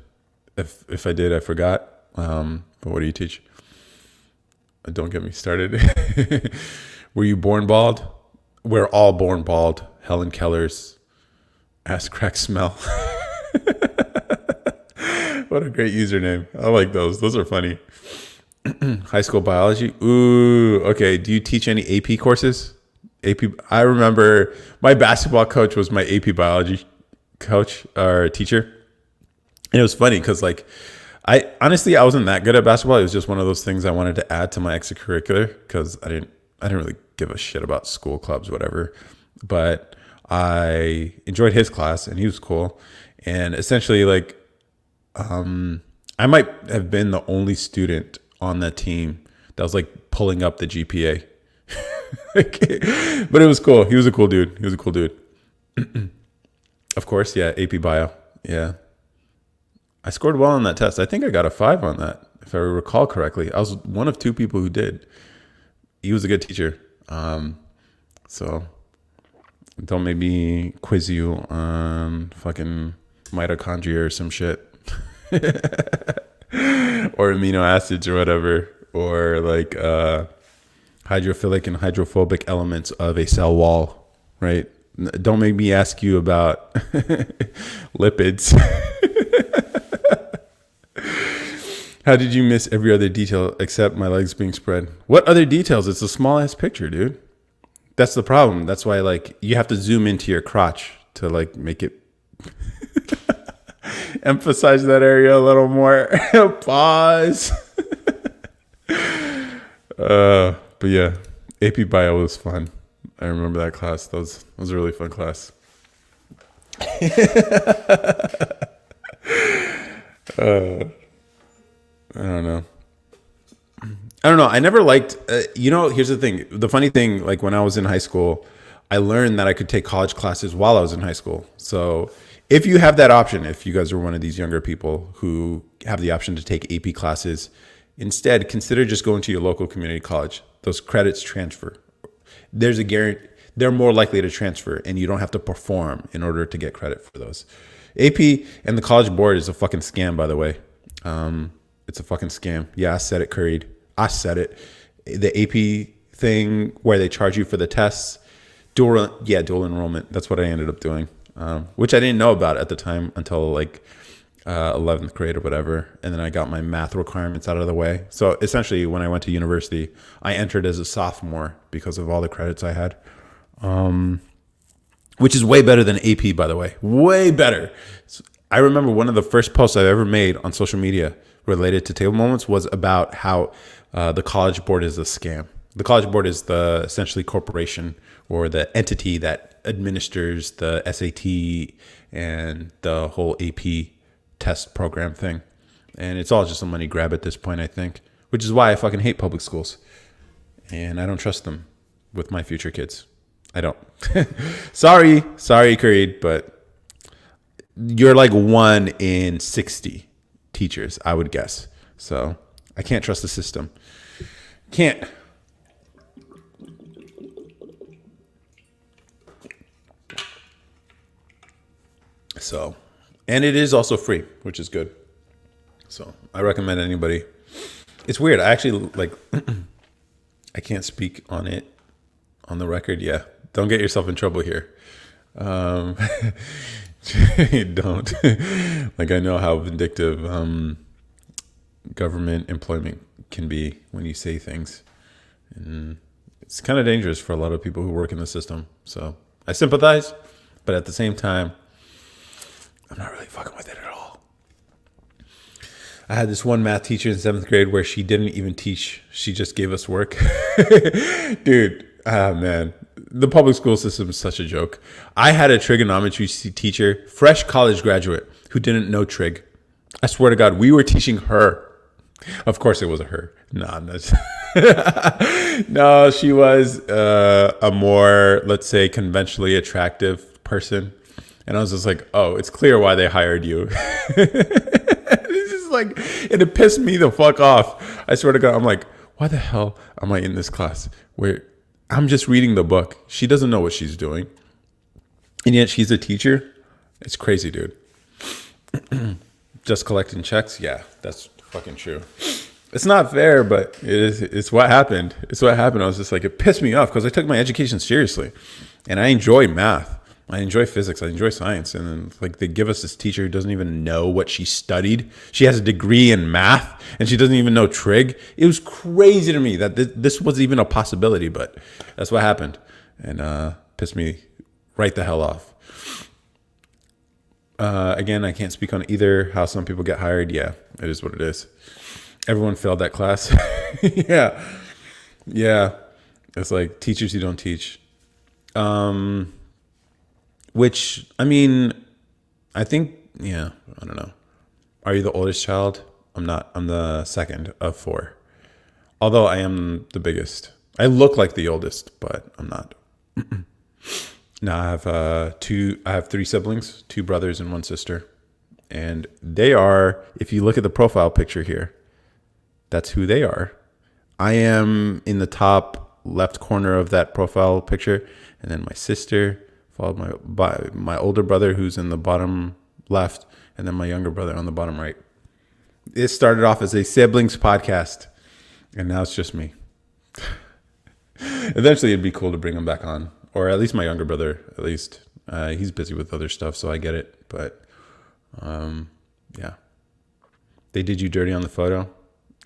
S1: If I did, I forgot. But what do you teach? Don't get me started. Were you born bald? We're all born bald. Helen Keller's ass crack smell. What a great username. I like those. Those are funny. High school biology. Ooh, okay. Do you teach any AP courses? I remember my basketball coach was my AP biology coach or teacher. And it was funny because like I wasn't that good at basketball. It was just one of those things I wanted to add to my extracurricular because I didn't really give a shit about school clubs, whatever. But I enjoyed his class and he was cool. And essentially like I might have been the only student on that team that was like pulling up the GPA. But it was cool. He was a cool dude. Of course, yeah, AP Bio. Yeah. I scored well on that test. I think I got a 5 on that, if I recall correctly. I was one of 2 people who did. He was a good teacher. So don't make me quiz you on fucking mitochondria or some shit. Or amino acids or whatever. Or like hydrophilic and hydrophobic elements of a cell wall, right? Don't make me ask you about lipids. How did you miss every other detail except my legs being spread? What other details? It's a small ass picture, dude. That's the problem. That's why like you have to zoom into your crotch to like make it. Emphasize that area a little more. Pause. But yeah, AP Bio was fun. I remember that class. That was a really fun class. I don't know. I don't know. I never liked, here's the thing. The funny thing, like when I was in high school, I learned that I could take college classes while I was in high school. So if you have that option, if you guys are one of these younger people who have the option to take AP classes, instead consider just going to your local community college. Those credits transfer. There's a guarantee they're more likely to transfer, and you don't have to perform in order to get credit for those. AP and the College Board is a fucking scam, by the way. It's a fucking scam. Yeah, I said it, Curried. I said it. The AP thing where they charge you for the tests, dual enrollment. That's what I ended up doing, which I didn't know about at the time until like 11th grade or whatever. And then I got my math requirements out of the way. So essentially, when I went to university, I entered as a sophomore because of all the credits I had, which is way better than AP, by the way. Way better. I remember one of the first posts I ever made on social media related to Table Moments was about how the College Board is a scam. The College Board is the essentially corporation or the entity that administers the SAT and the whole AP test program thing. And it's all just a money grab at this point, I think, which is why I fucking hate public schools. And I don't trust them with my future kids. I don't. Sorry, Creed, but you're like 1 in 60 teachers, I would guess. So I can't trust the system. Can't. So, and it is also free, which is good. So I recommend anybody. It's weird. I actually like, I can't speak on it on the record. Yeah. Don't get yourself in trouble here. Don't. Like, I know how vindictive government employment can be when you say things. And it's kind of dangerous for a lot of people who work in the system. So I sympathize, but at the same time, I'm not really fucking with it at all. I had this one math teacher in 7th grade where she didn't even teach. She just gave us work. Dude, man. The public school system is such a joke. I had a trigonometry teacher, fresh college graduate, who didn't know trig. I swear to God, we were teaching her. Of course it wasn't her. No, no, she was a more, let's say, conventionally attractive person. And I was just like, oh, it's clear why they hired you. It's just like, and it pissed me the fuck off. I swear to God, I'm like, why the hell am I in this class where I'm just reading the book? She doesn't know what she's doing. And yet she's a teacher. It's crazy, dude. Just collecting checks? Yeah, that's fucking true. It's not fair, but it's what happened. It's what happened. I was just like, it pissed me off because I took my education seriously. And I enjoy math. I enjoy physics. I enjoy science. And then like they give us this teacher who doesn't even know what she studied. She has a degree in math and she doesn't even know trig. It was crazy to me that this was even a possibility, but that's what happened. And pissed me right the hell off. Again, I can't speak on either how some people get hired. Yeah, it is what it is. Everyone failed that class. Yeah. It's like teachers who don't teach. Which, I mean, I think, yeah, I don't know. Are you the oldest child? I'm not. I'm the second of 4. Although I am the biggest. I look like the oldest, but I'm not. Now I have 3 siblings, 2 brothers and 1 sister. And they are, if you look at the profile picture here, that's who they are. I am in the top left corner of that profile picture. And then my sister, followed by my older brother, who's in the bottom left, and then my younger brother on the bottom right. It started off as a siblings podcast, and now it's just me. Eventually, it'd be cool to bring him back on, or at least my younger brother. At least he's busy with other stuff, so I get it. But yeah, they did you dirty on the photo.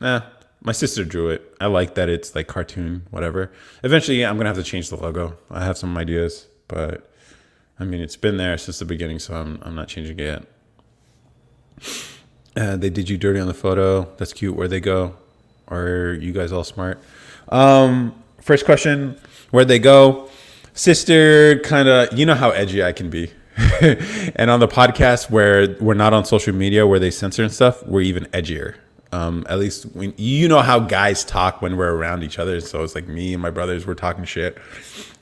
S1: My sister drew it. I like that it's like cartoon, whatever. Eventually, I'm gonna have to change the logo. I have some ideas, but I mean, it's been there since the beginning, so I'm not changing it yet. They did you dirty on the photo. That's cute. Where'd they go? Are you guys all smart? First question, where'd they go? Sister, kind of, you know how edgy I can be. And on the podcast where we're not on social media, where they censor and stuff, we're even edgier. At least when you know how guys talk when we're around each other. So it's like me and my brothers, we're talking shit,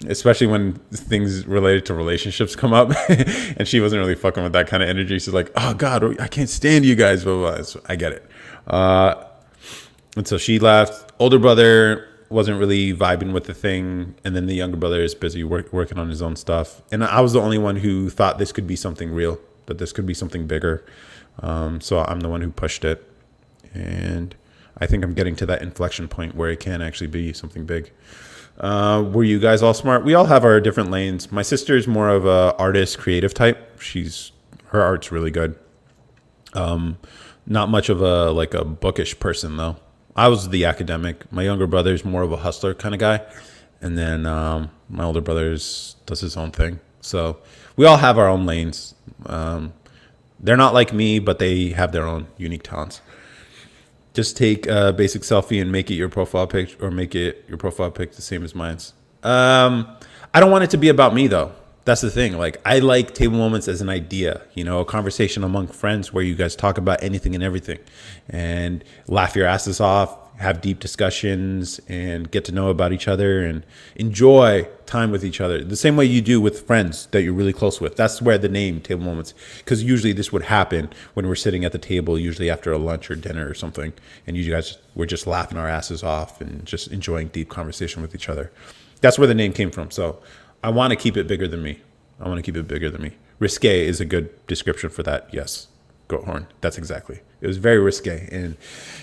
S1: especially when things related to relationships come up. And she wasn't really fucking with that kind of energy. She's like, oh God, I can't stand you guys. Blah, blah, blah. So I get it. And so she left. Older brother wasn't really vibing with the thing. And then the younger brother is busy working on his own stuff. And I was the only one who thought this could be something real, that this could be something bigger. So I'm the one who pushed it. And I think I'm getting to that inflection point where it can actually be something big. Were you guys all smart? We all have our different lanes. My sister's more of a artist, creative type. Her art's really good. Not much of a bookish person though. I was the academic. My younger brother's more of a hustler kind of guy. And then my older brother's does his own thing. So we all have our own lanes. They're not like me, but they have their own unique talents. Just take a basic selfie and make it your profile pic, or make it your profile pic the same as mine's. I don't want it to be about me though. That's the thing. Like, I like table moments as an idea, a conversation among friends where you guys talk about anything and everything and laugh your asses off, have deep discussions and get to know about each other and enjoy time with each other. The same way you do with friends that you're really close with. That's where the name table moments, because usually this would happen when we're sitting at the table, usually after a lunch or dinner or something. And you guys were just laughing our asses off and just enjoying deep conversation with each other. That's where the name came from. So I want to keep it bigger than me. Risque is a good description for that. Yes. Goat horn. That's exactly. It was very risque, and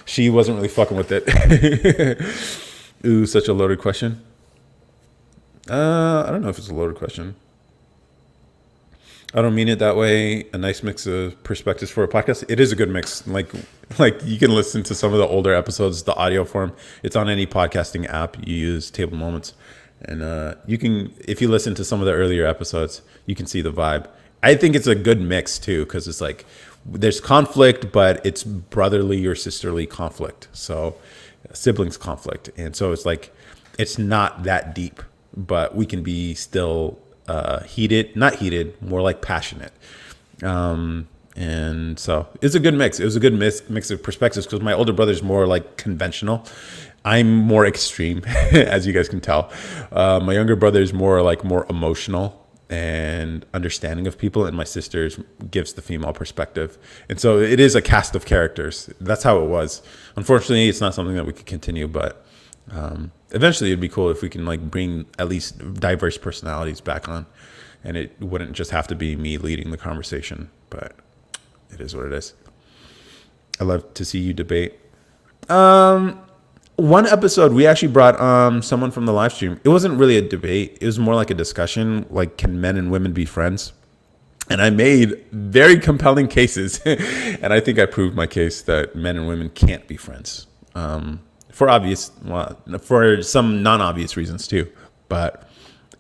S1: she wasn't really fucking with it. Ooh, such a loaded question. I don't know if it's a loaded question. I don't mean it that way. A nice mix of perspectives for a podcast. It is a good mix. Like you can listen to some of the older episodes, the audio form. It's on any podcasting app you use. Table Moments, and you can, if you listen to some of the earlier episodes, you can see the vibe. I think it's a good mix too, because it's like there's conflict, but it's brotherly or sisterly conflict. So siblings conflict. And so it's like, it's not that deep, but we can be still not heated, more like passionate. And so it's a good mix. It was a good mix of perspectives, because my older brother's more like conventional. I'm more extreme, as you guys can tell. My younger brother is more emotional and understanding of people, and my sister's gives the female perspective. And so it is a cast of characters. That's how it was. Unfortunately, it's not something that we could continue, but eventually it'd be cool if we can bring at least diverse personalities back on, and it wouldn't just have to be me leading the conversation, but it is what it is. I love to see you debate. One episode, we actually brought someone from the live stream. It wasn't really a debate. It was more like a discussion, like, can men and women be friends? And I made very compelling cases. And I think I proved my case that men and women can't be friends. For some non-obvious reasons too. But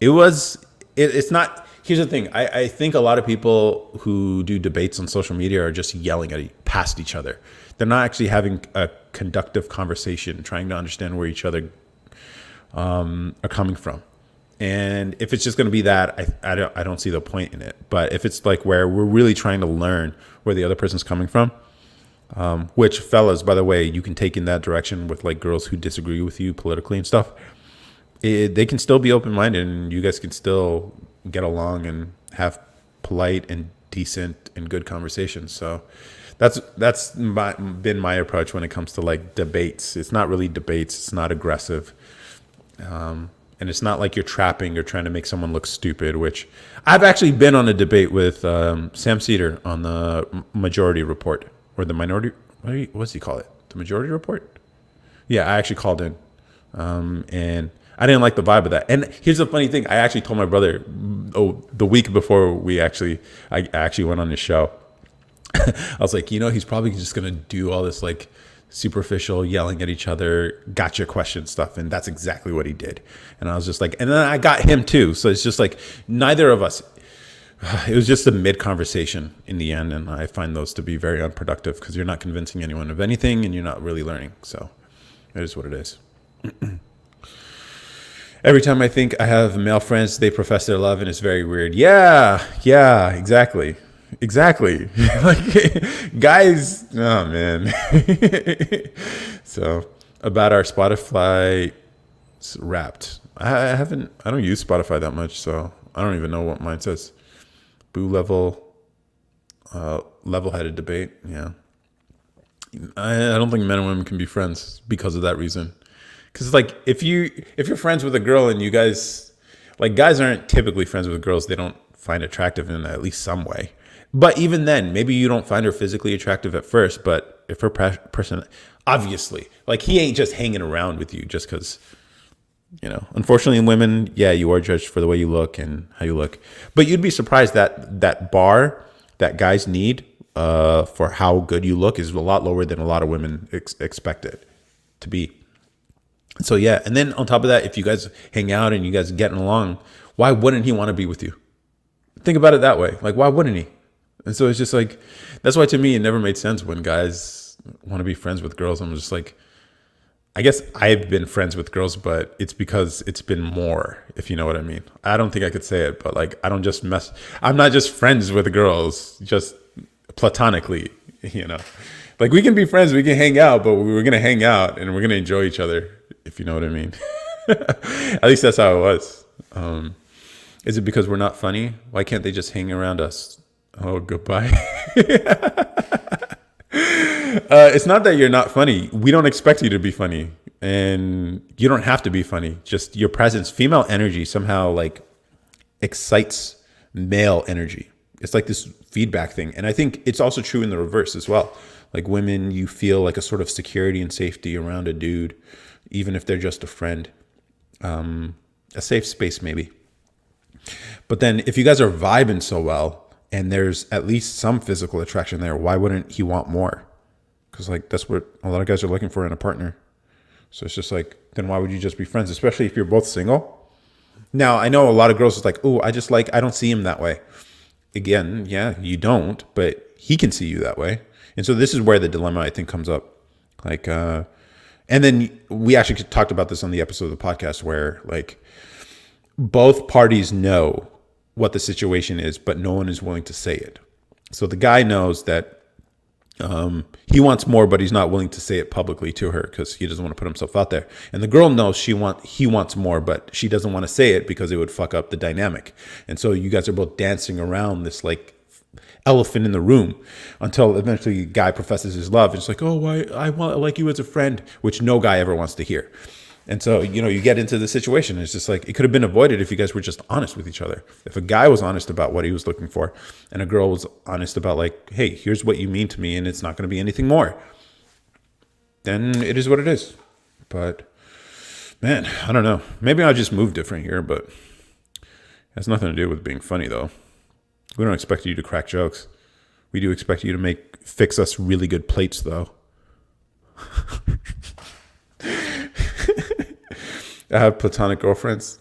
S1: it's not, here's the thing. I think a lot of people who do debates on social media are just yelling past each other. They're not actually having a conductive conversation, trying to understand where each other are coming from. And if it's just going to be that, I don't see the point in it. But if it's like where we're really trying to learn where the other person's coming from, which, fellas, by the way, you can take in that direction with like girls who disagree with you politically and stuff. They can still be open-minded, and you guys can still get along and have polite and decent and good conversations. So that's been my approach when it comes to like debates. It's not really debates. It's not aggressive. And it's not like you're trapping or trying to make someone look stupid, which I've actually been on a debate with Sam Cedar on the Majority Report, or the Minority, what's he call it? The Majority Report? Yeah, I actually called in. And I didn't like the vibe of that. And here's the funny thing. I actually told my brother, the week before I actually went on his show, I was like, he's probably just going to do all this like superficial yelling at each other, gotcha question stuff. And that's exactly what he did. And I was just like, and then I got him too. So it's just like, neither of us, it was just a mid conversation in the end. And I find those to be very unproductive because you're not convincing anyone of anything and you're not really learning. So it is what it is. Every time I think I have male friends, they profess their love and it's very weird. Yeah, exactly. Exactly. Like guys, oh man. So about our Spotify Wrapped. I don't use Spotify that much, so I don't even know what mine says. Boo level, level-headed debate. Yeah. I don't think men and women can be friends because of that reason. Because like if you're friends with a girl and you guys, like guys aren't typically friends with girls they don't find attractive in at least some way. But even then, maybe you don't find her physically attractive at first, but if her person, obviously, like he ain't just hanging around with you just because, unfortunately women, yeah, you are judged for the way you look and how you look. But you'd be surprised that that bar that guys need for how good you look is a lot lower than a lot of women expect it to be. So yeah, and then on top of that, if you guys hang out and you guys are getting along, why wouldn't he want to be with you? Think about it that way. Like, why wouldn't he? And so it's just like, that's why to me it never made sense when guys want to be friends with girls. I'm just like, I guess I've been friends with girls, but it's because it's been more, if you know what I mean. I don't think I could say it, but like, I'm not just friends with girls, just platonically, Like we can be friends, we can hang out, but we're going to hang out and we're going to enjoy each other, if you know what I mean. At least that's how it was. Is it because we're not funny? Why can't they just hang around us? Oh, goodbye. It's not that you're not funny. We don't expect you to be funny. And you don't have to be funny. Just your presence, female energy somehow like excites male energy. It's like this feedback thing. And I think it's also true in the reverse as well. Like women, you feel like a sort of security and safety around a dude, even if they're just a friend. A safe space maybe. But then if you guys are vibing so well and there's at least some physical attraction there, why wouldn't he want more? Because like that's what a lot of guys are looking for in a partner. So it's just like, then why would you just be friends, especially if you're both single? Now, I know a lot of girls is like, oh, I don't see him that way. Again, yeah, you don't, but he can see you that way. And so this is where the dilemma, I think, comes up. Like, and then we actually talked about this on the episode of the podcast where like both parties know what the situation is, but no one is willing to say it. So the guy knows that he wants more, but he's not willing to say it publicly to her because he doesn't want to put himself out there. And the girl knows he wants more, but she doesn't want to say it because it would fuck up the dynamic. And so you guys are both dancing around this like elephant in the room until eventually the guy professes his love. It's like, oh, I like you as a friend, which no guy ever wants to hear. And so, you get into the situation. It's just like, it could have been avoided if you guys were just honest with each other. If a guy was honest about what he was looking for and a girl was honest about like, hey, here's what you mean to me and it's not going to be anything more, then it is what it is. But man, I don't know. Maybe I'll just move different here, but it has nothing to do with being funny though. We don't expect you to crack jokes. We do expect you to fix us really good plates though. I have platonic girlfriends.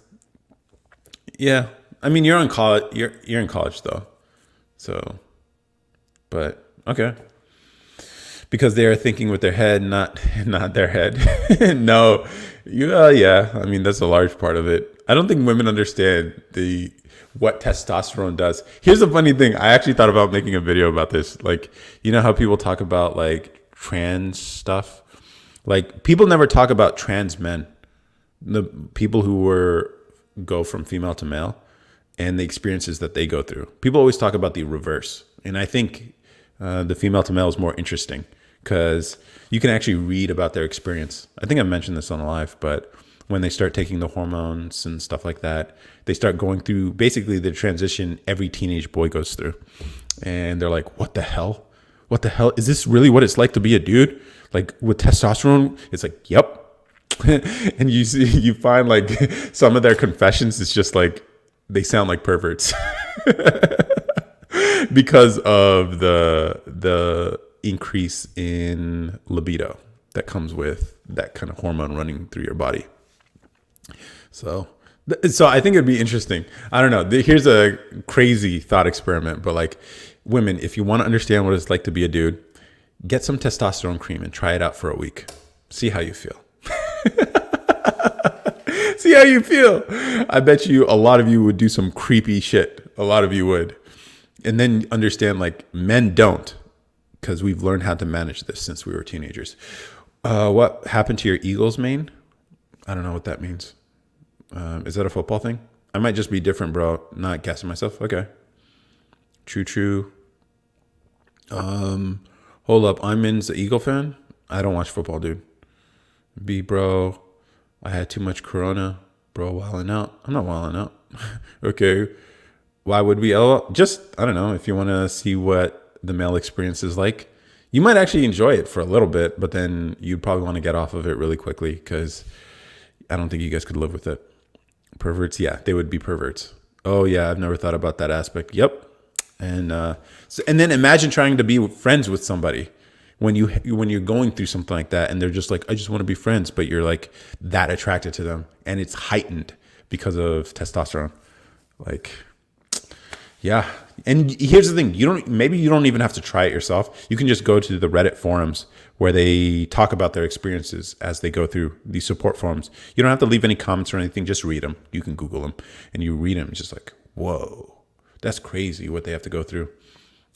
S1: Yeah, I mean you're in college. You're in college though, so. But okay, because they are thinking with their head, not their head. No, yeah. I mean that's a large part of it. I don't think women understand what testosterone does. Here's the funny thing. I actually thought about making a video about this. Like, how people talk about like trans stuff. Like people never talk about trans men. The people who go from female to male and the experiences that they go through. People always talk about the reverse. And I think the female to male is more interesting because you can actually read about their experience. I think I mentioned this on the live, but when they start taking the hormones and stuff like that, they start going through basically the transition every teenage boy goes through. And they're like, what the hell? What the hell? Is this really what it's like to be a dude? Like with testosterone? It's like, yep. And you find like some of their confessions, it's just like they sound like perverts because of the increase in libido that comes with that kind of hormone running through your body. So So I think it'd be interesting. I don't know. Here's a crazy thought experiment, but like women, if you want to understand what it's like to be a dude, get some testosterone cream and try it out for a week. See how you feel. See how you feel. I bet you a lot of you would do some creepy shit. A lot of you would. And then understand like men don't, because we've learned how to manage this since we were teenagers. What happened to your Eagles mane? I don't know what that means. Is that a football thing? I might just be different, bro. Not guessing myself. Okay. True, true. Hold up. Ayman's an Eagle fan? I don't watch football, dude. B, bro. I had too much Corona. Bro, wilding out. I'm not wilding out. Okay. Why would we? Oh, just, I don't know. If you want to see what the male experience is like, you might actually enjoy it for a little bit, but then you'd probably want to get off of it really quickly because I don't think you guys could live with it. Perverts, yeah, they would be perverts. Oh yeah, I've never thought about that aspect. Yep. And then imagine trying to be friends with somebody when you're going through something like that, and they're just like, I just want to be friends, but you're like that attracted to them, and it's heightened because of testosterone. Like, yeah. And here's the thing, maybe you don't even have to try it yourself. You can just go to the Reddit forums where they talk about their experiences as they go through these support forums. You don't have to leave any comments or anything, just read them. You can Google them and you read them. It's just like, whoa, that's crazy what they have to go through.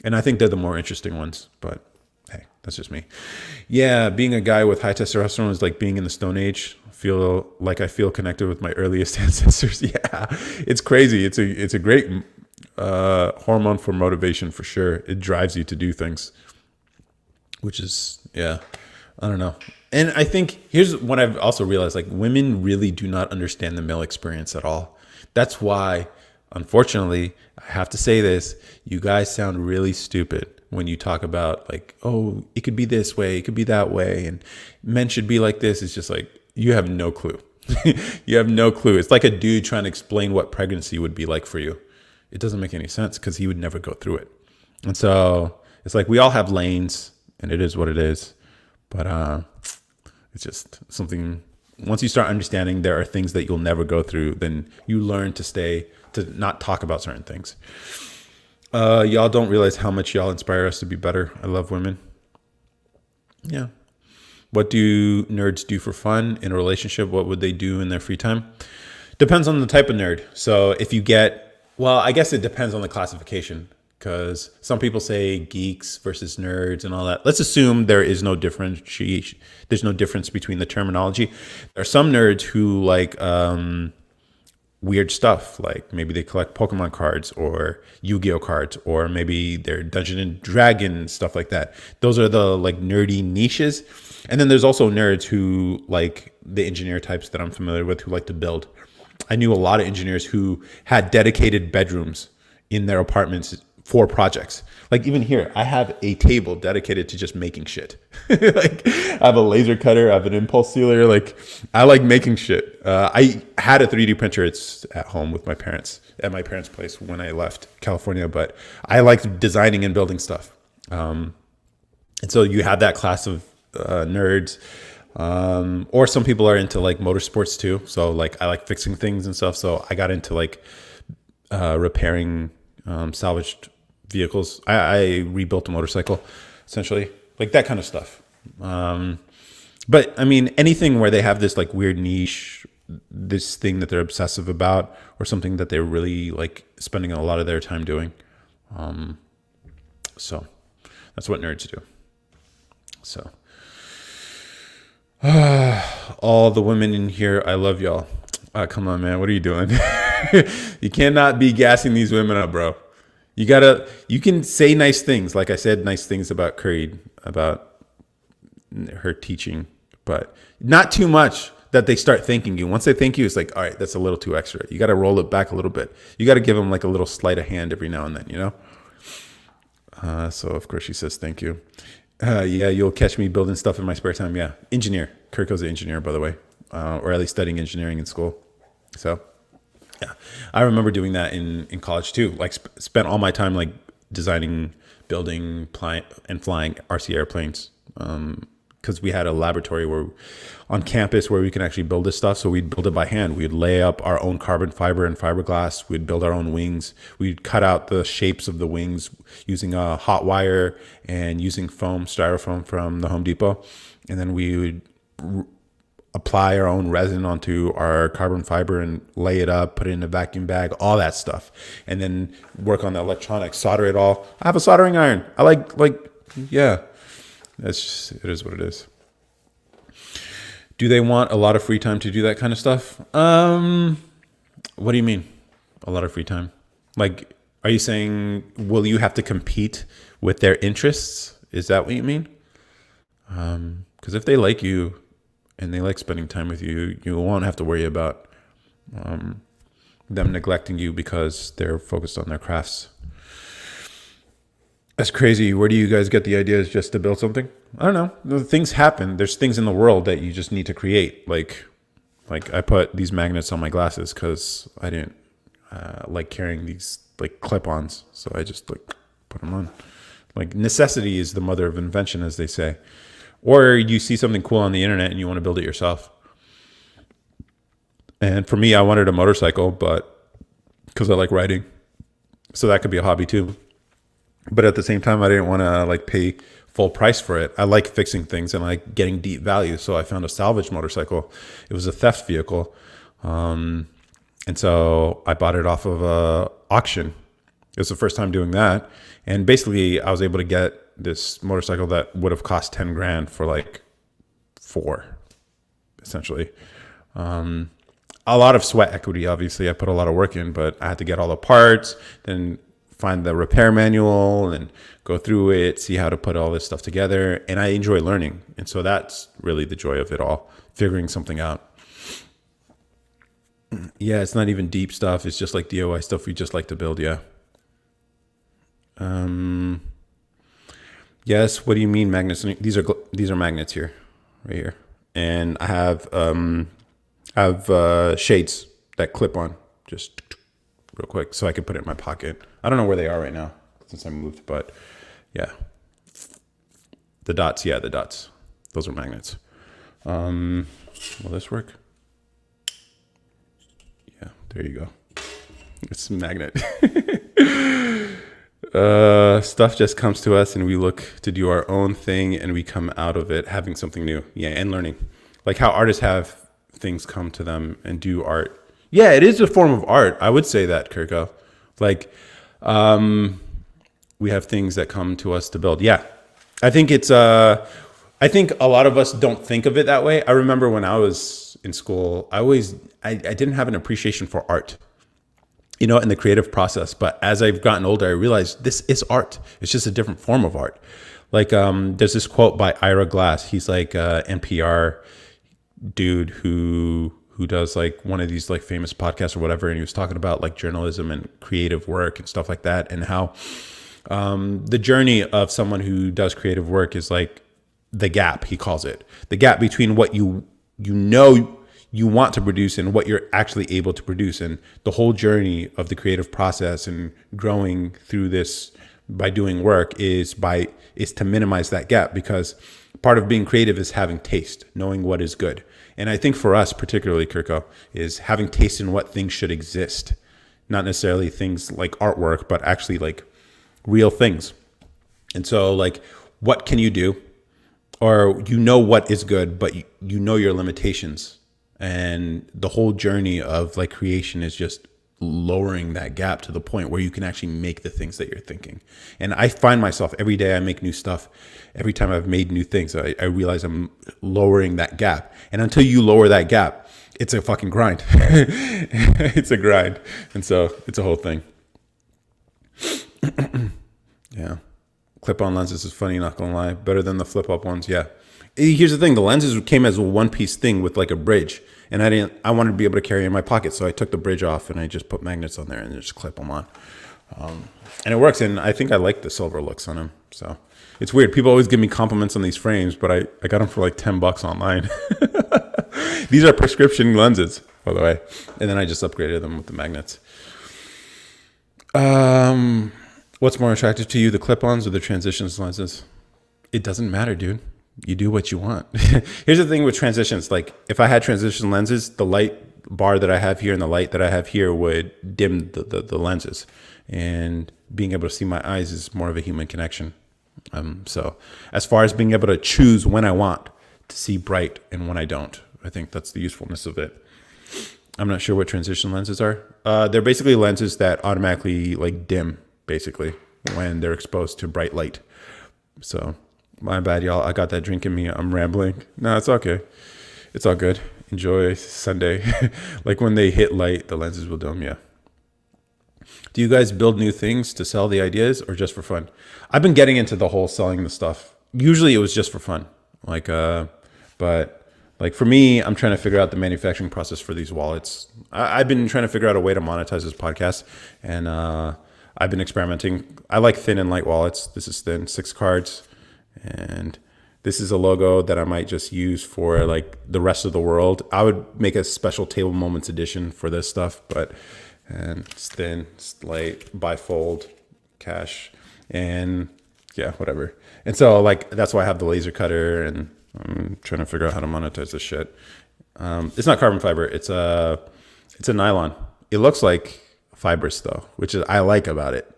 S1: And I think they're the more interesting ones, but hey, that's just me. Yeah, being a guy with high testosterone is like being in the Stone Age. I feel connected with my earliest ancestors. Yeah, it's crazy. It's a great hormone for motivation for sure. It drives you to do things, which is, yeah, I don't know. And I think here's what I've also realized, like women really do not understand the male experience at all. That's why, unfortunately, I have to say this, you guys sound really stupid when you talk about like, oh, it could be this way, it could be that way, and men should be like this. It's just like, you have no clue. You have no clue. It's like a dude trying to explain what pregnancy would be like for you. It doesn't make any sense because he would never go through it. And so it's like we all have lanes, and it is what it is. But it's just something, once you start understanding there are things that you'll never go through, then you learn to not talk about certain things. Y'all don't realize how much y'all inspire us to be better. I love women. Yeah. What do nerds do for fun in a relationship? What would they do in their free time? Depends on the type of nerd. So if you well, I guess it depends on the classification, because some people say geeks versus nerds and all that. Let's assume there is no differentiation. There's no difference between the terminology. There are some nerds who like weird stuff, like maybe they collect Pokemon cards or Yu-Gi-Oh cards, or maybe they're Dungeon and Dragon, stuff like that. Those are the like nerdy niches. And then there's also nerds who like the engineer types that I'm familiar with, who like to build. I knew a lot of engineers who had dedicated bedrooms in their apartments for projects. Like even here, I have a table dedicated to just making shit. Like I have a laser cutter, I have an impulse sealer. Like I like making shit. I had a 3D printer. It's at home with my parents, at my parents' place when I left California, but I like designing and building stuff. And so you have that class of nerds. Or some people are into like motorsports too. So like I like fixing things and stuff. So I got into like repairing salvaged vehicles. I rebuilt a motorcycle, essentially, like that kind of stuff. But I mean, anything where they have this like weird niche, this thing that they're obsessive about, or something that they're really like spending a lot of their time doing. So that's what nerds do. So all the women in here, I love y'all. Come on, man. What are you doing? You cannot be gassing these women up, bro. You can say nice things. Like I said, nice things about Creed, about her teaching, but not too much that they start thanking you. Once they thank you, it's like, all right, that's a little too extra. You got to roll it back a little bit. You got to give them like a little sleight of hand every now and then, you know? So of course she says, thank you. Yeah, you'll catch me building stuff in my spare time. Yeah. Engineer. Kirko's an engineer, by the way, or at least studying engineering in school. So yeah, I remember doing that in college too. Like spent all my time like designing, building, and flying RC airplanes. because we had a laboratory where on campus where we can actually build this stuff. So we'd build it by hand. We'd lay up our own carbon fiber and fiberglass. We'd build our own wings. We'd cut out the shapes of the wings using a hot wire and using styrofoam from the Home Depot. And then we would apply our own resin onto our carbon fiber and lay it up, put it in a vacuum bag, all that stuff. And then work on the electronics, solder it all. I have a soldering iron. Yeah, that's just, it is what it is. Do they want a lot of free time to do that kind of stuff? What do you mean? A lot of free time? Like, are you saying, will you have to compete with their interests? Is that what you mean? Because if they like you and they like spending time with you, you won't have to worry about them neglecting you because they're focused on their crafts. That's crazy. Where do you guys get the ideas just to build something? I don't know. Things happen. There's things in the world that you just need to create. Like I put these magnets on my glasses because I didn't like carrying these like clip-ons. So I just like put them on. Like necessity is the mother of invention, as they say. Or you see something cool on the internet and you want to build it yourself. And for me, I wanted a motorcycle, but because I like riding. So that could be a hobby too. But at the same time, I didn't want to like pay full price for it. I like fixing things and I like getting deep value. So I found a salvage motorcycle. It was a theft vehicle. And so I bought it off of a auction. It was the first time doing that. And basically I was able to get this motorcycle that would have cost 10 grand for like 4, essentially. A lot of sweat equity, obviously. I put a lot of work in, but I had to get all the parts, then find the repair manual and go through it, see how to put all this stuff together. And I enjoy learning. And so that's really the joy of it all, figuring something out. Yeah, it's not even deep stuff. It's just like DIY stuff we just like to build, yeah. Yes, what do you mean magnets? These are magnets here, right here. And I have shades that clip on just real quick so I can put it in my pocket. I don't know where they are right now since I moved, but yeah. The dots. Those are magnets. Will this work? Yeah, there you go. It's a magnet. Stuff just comes to us and we look to do our own thing and we come out of it having something new. Yeah, and learning. Like how artists have things come to them and do art. Yeah, it is a form of art. I would say that, Kirko. Like, we have things that come to us to build. Yeah, I think it's, I think a lot of us don't think of it that way. I remember when I was in school, I didn't have an appreciation for art, you know, in the creative process. But as I've gotten older, I realized this is art. It's just a different form of art. Like, there's this quote by Ira Glass. He's like a NPR dude who does like one of these like famous podcasts or whatever. And he was talking about like journalism and creative work and stuff like that. And how the journey of someone who does creative work is like the gap, he calls it. The gap between what you know you want to produce and what you're actually able to produce. And the whole journey of the creative process and growing through this by doing work is to minimize that gap, because part of being creative is having taste, knowing what is good. And I think for us, particularly, Kirko, is having taste in what things should exist. Not necessarily things like artwork, but actually like real things. And so like, what can you do? Or you know what is good, but you know your limitations. And the whole journey of like creation is just lowering that gap to the point where you can actually make the things that you're thinking. And I find myself every day I make new stuff. Every time I've made new things, I realize I'm lowering that gap. And until you lower that gap, it's a fucking grind. It's a grind. And so it's a whole thing. Yeah. Clip-on lenses is funny, not gonna lie. Better than the flip-up ones, yeah. Here's the thing, the lenses came as a one-piece thing with like a bridge. And I wanted to be able to carry it in my pocket. So I took the bridge off and I just put magnets on there and just clip them on. And it works. And I think I like the silver looks on them. So it's weird. People always give me compliments on these frames, but I got them for like $10 online. These are prescription lenses, by the way. And then I just upgraded them with the magnets. What's more attractive to you, the clip-ons or the transitions lenses? It doesn't matter, dude. you do what you want. Here's the thing with transitions. Like if I had transition lenses, the light bar that I have here and the light that I have here would dim the lenses. And being able to see my eyes is more of a human connection. So as far as being able to choose when I want to see bright and when I don't, I think that's the usefulness of it. I'm not sure what transition lenses are. They're basically lenses that automatically like dim basically when they're exposed to bright light. So my bad, y'all. I got that drink in me. I'm rambling. No, it's okay. It's all good. Enjoy Sunday. Like when they hit light, the lenses will dim. Yeah. Do you guys build new things to sell the ideas or just for fun? I've been getting into the whole selling the stuff. Usually it was just for fun. But like for me, I'm trying to figure out the manufacturing process for these wallets. I've been trying to figure out a way to monetize this podcast, and I've been experimenting. I like thin and light wallets. This is thin, 6 cards, and this is a logo that I might just use for like the rest of the world. I would make a special Table Moments edition for this stuff, and it's thin, it's light, bifold, cash, and yeah, whatever. And so like that's why I have the laser cutter, and I'm trying to figure out how to monetize this shit. It's not carbon fiber. It's a nylon. It looks like fibrous though, which is I like about it.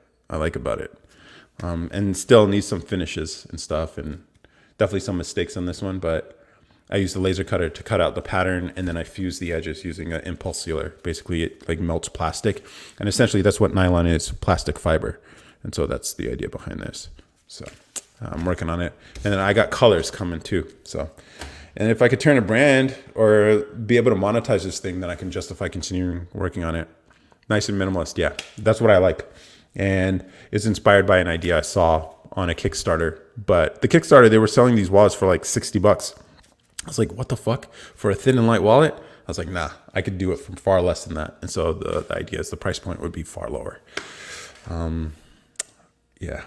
S1: And still needs some finishes and stuff, and definitely some mistakes on this one. But I use the laser cutter to cut out the pattern, and then I fuse the edges using an impulse sealer. Basically, it like melts plastic, and essentially that's what nylon is: plastic fiber. And so that's the idea behind this. So I'm working on it, and then I got colors coming too. So, and if I could turn a brand or be able to monetize this thing, then I can justify continuing working on it. Nice and minimalist, yeah, that's what I like, and it's inspired by an idea I saw on a Kickstarter. But the Kickstarter, they were selling these wallets for like $60. I was like, what the fuck for a thin and light wallet? I was like, nah, I could do it for far less than that. And so the idea is the price point would be far lower. Yeah.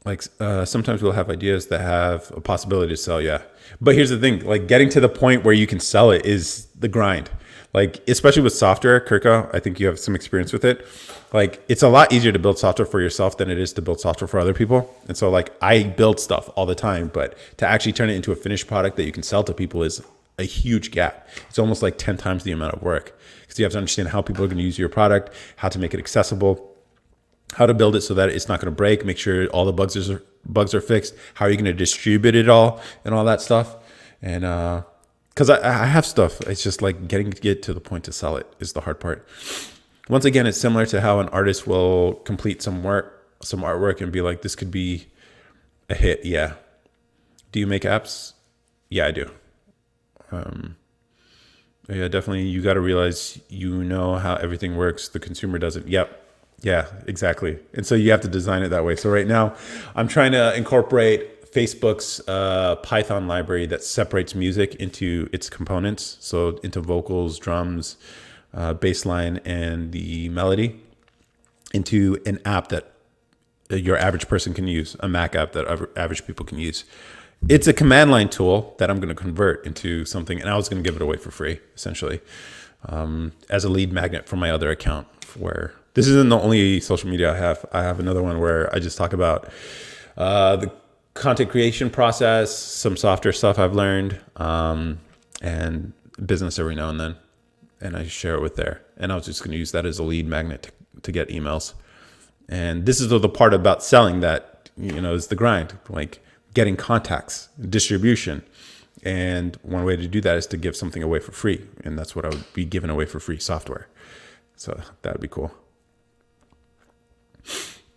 S1: Like sometimes we'll have ideas that have a possibility to sell, yeah. But here's the thing, like getting to the point where you can sell it is the grind. Like especially with software, Kirka, I think you have some experience with it. Like it's a lot easier to build software for yourself than it is to build software for other people. And so like I build stuff all the time, but to actually turn it into a finished product that you can sell to people is a huge gap. It's almost like 10 times the amount of work, because you have to understand how people are going to use your product, how to make it accessible, how to build it so that it's not going to break, make sure all the bugs are fixed, how are you going to distribute it all and all that stuff. And because I have stuff, it's just like get to the point to sell it is the hard part. Once again, it's similar to how an artist will complete some artwork and be like, this could be a hit. Yeah. Do you make apps? Yeah, I do. Yeah, definitely. You got to realize, how everything works. The consumer doesn't. Yep. Yeah, exactly. And so you have to design it that way. So right now I'm trying to incorporate Facebook's Python library that separates music into its components. So into vocals, drums, bass line, and the melody, into an app that your average person can use, a Mac app that average people can use. It's a command line tool that I'm going to convert into something, and I was going to give it away for free, essentially, as a lead magnet for my other account. Where this isn't the only social media I have. I have another one where I just talk about the content creation process, some software stuff I've learned, and business every now and then. And I share it with there. And I was just going to use that as a lead magnet to get emails. And this is the part about selling that, is the grind, like getting contacts, distribution. And one way to do that is to give something away for free. And that's what I would be giving away for free, software. So that would be cool.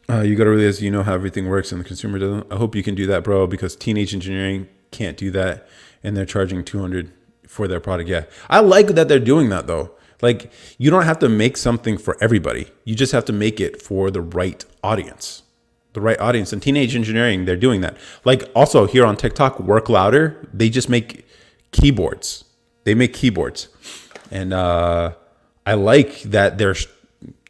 S1: You got to realize how everything works and the consumer doesn't. I hope you can do that, bro, because teenage engineering can't do that. And they're charging $200 for their product. Yeah. I like that they're doing that though. Like you don't have to make something for everybody. You just have to make it for the right audience. And teenage engineering, they're doing that. Like also here on TikTok, Work Louder, they just make keyboards. And I like that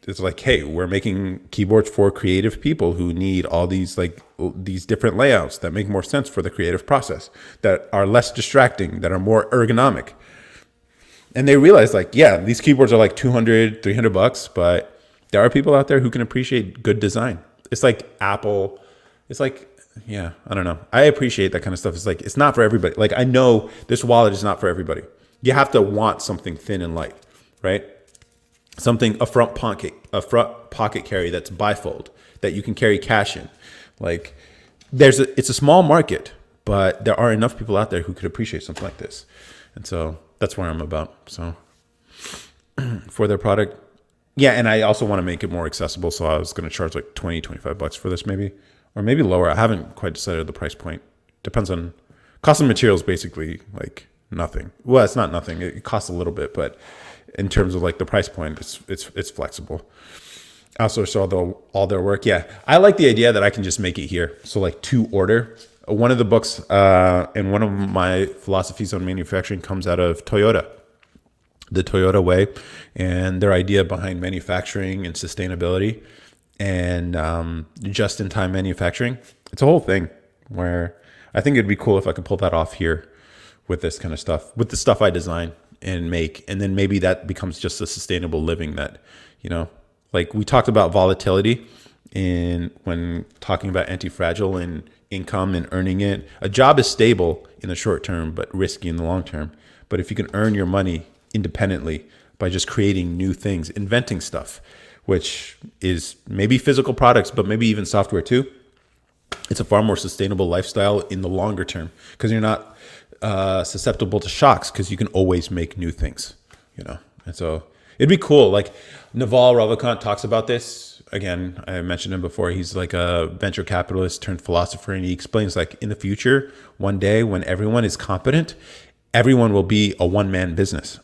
S1: it's like, hey, we're making keyboards for creative people who need all these different layouts that make more sense for the creative process, that are less distracting, that are more ergonomic. And they realize these keyboards are like $200, $300, but there are people out there who can appreciate good design. It's like Apple. It's like yeah, I don't know. I appreciate that kind of stuff. It's like, it's not for everybody. Like, I know this wallet is not for everybody. You have to want something thin and light, right? Something, a front pocket carry that's bifold that you can carry cash in. Like, it's a small market, but there are enough people out there who could appreciate something like this. And so that's where I'm about. So for their product, yeah, and I also want to make it more accessible. So I was going to charge like 20, $25 for this maybe, or maybe lower. I haven't quite decided the price point. Depends on cost of materials, basically like nothing. Well, it's not nothing. It costs a little bit, but in terms of like the price point, it's flexible. I also saw all their work. Yeah, I like the idea that I can just make it here. So like to order. One of the books and one of my philosophies on manufacturing comes out of Toyota, the Toyota way, and their idea behind manufacturing and sustainability and just-in-time manufacturing. It's a whole thing where I think it'd be cool if I could pull that off here with this kind of stuff, with the stuff I design and make. And then maybe that becomes just a sustainable living that, like we talked about volatility when talking about anti-fragile and income and earning it. A job is stable in the short term, but risky in the long term. But if you can earn your money independently by just creating new things, inventing stuff, which is maybe physical products, but maybe even software too, it's a far more sustainable lifestyle in the longer term because you're not susceptible to shocks because you can always make new things, And so it'd be cool. Like Naval Ravikant talks about this. Again, I mentioned him before. He's like a venture capitalist turned philosopher, and he explains like in the future, one day when everyone is competent, everyone will be a one-man business.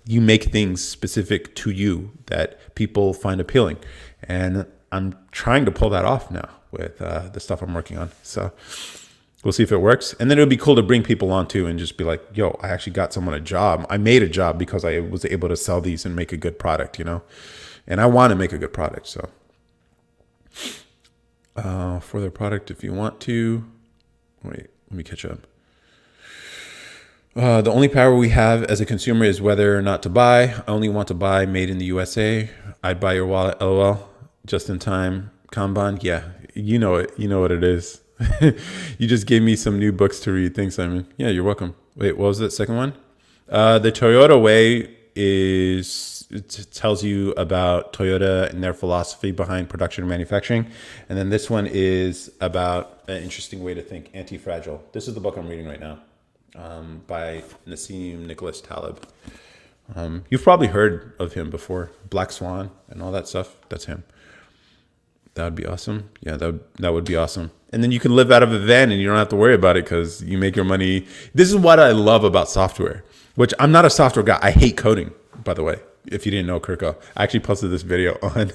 S1: You make things specific to you that people find appealing. And I'm trying to pull that off now with the stuff I'm working on. So we'll see if it works. And then it would be cool to bring people on too and just be like, yo, I actually got someone a job. I made a job because I was able to sell these and make a good product, And I want to make a good product. So for their product, if you want to, wait, let me catch up. The only power we have as a consumer is whether or not to buy. I only want to buy made in the USA. I'd buy your wallet, LOL. Just in time. Kanban. Yeah, you know it. You know what it is. You just gave me some new books to read. Thanks, Simon. Yeah, you're welcome. Wait, what was that second one? The Toyota way it tells you about Toyota and their philosophy behind production and manufacturing. And then this one is about an interesting way to think, anti-fragile. This is the book I'm reading right now. By Nassim Nicholas Taleb. You've probably heard of him before, Black Swan and all that stuff. That's him. That would be awesome. Yeah, that would be awesome. And then you can live out of a van and you don't have to worry about it because you make your money. This is what I love about software, which I'm not a software guy. I hate coding, by the way. If you didn't know, Kirko, I actually posted this video on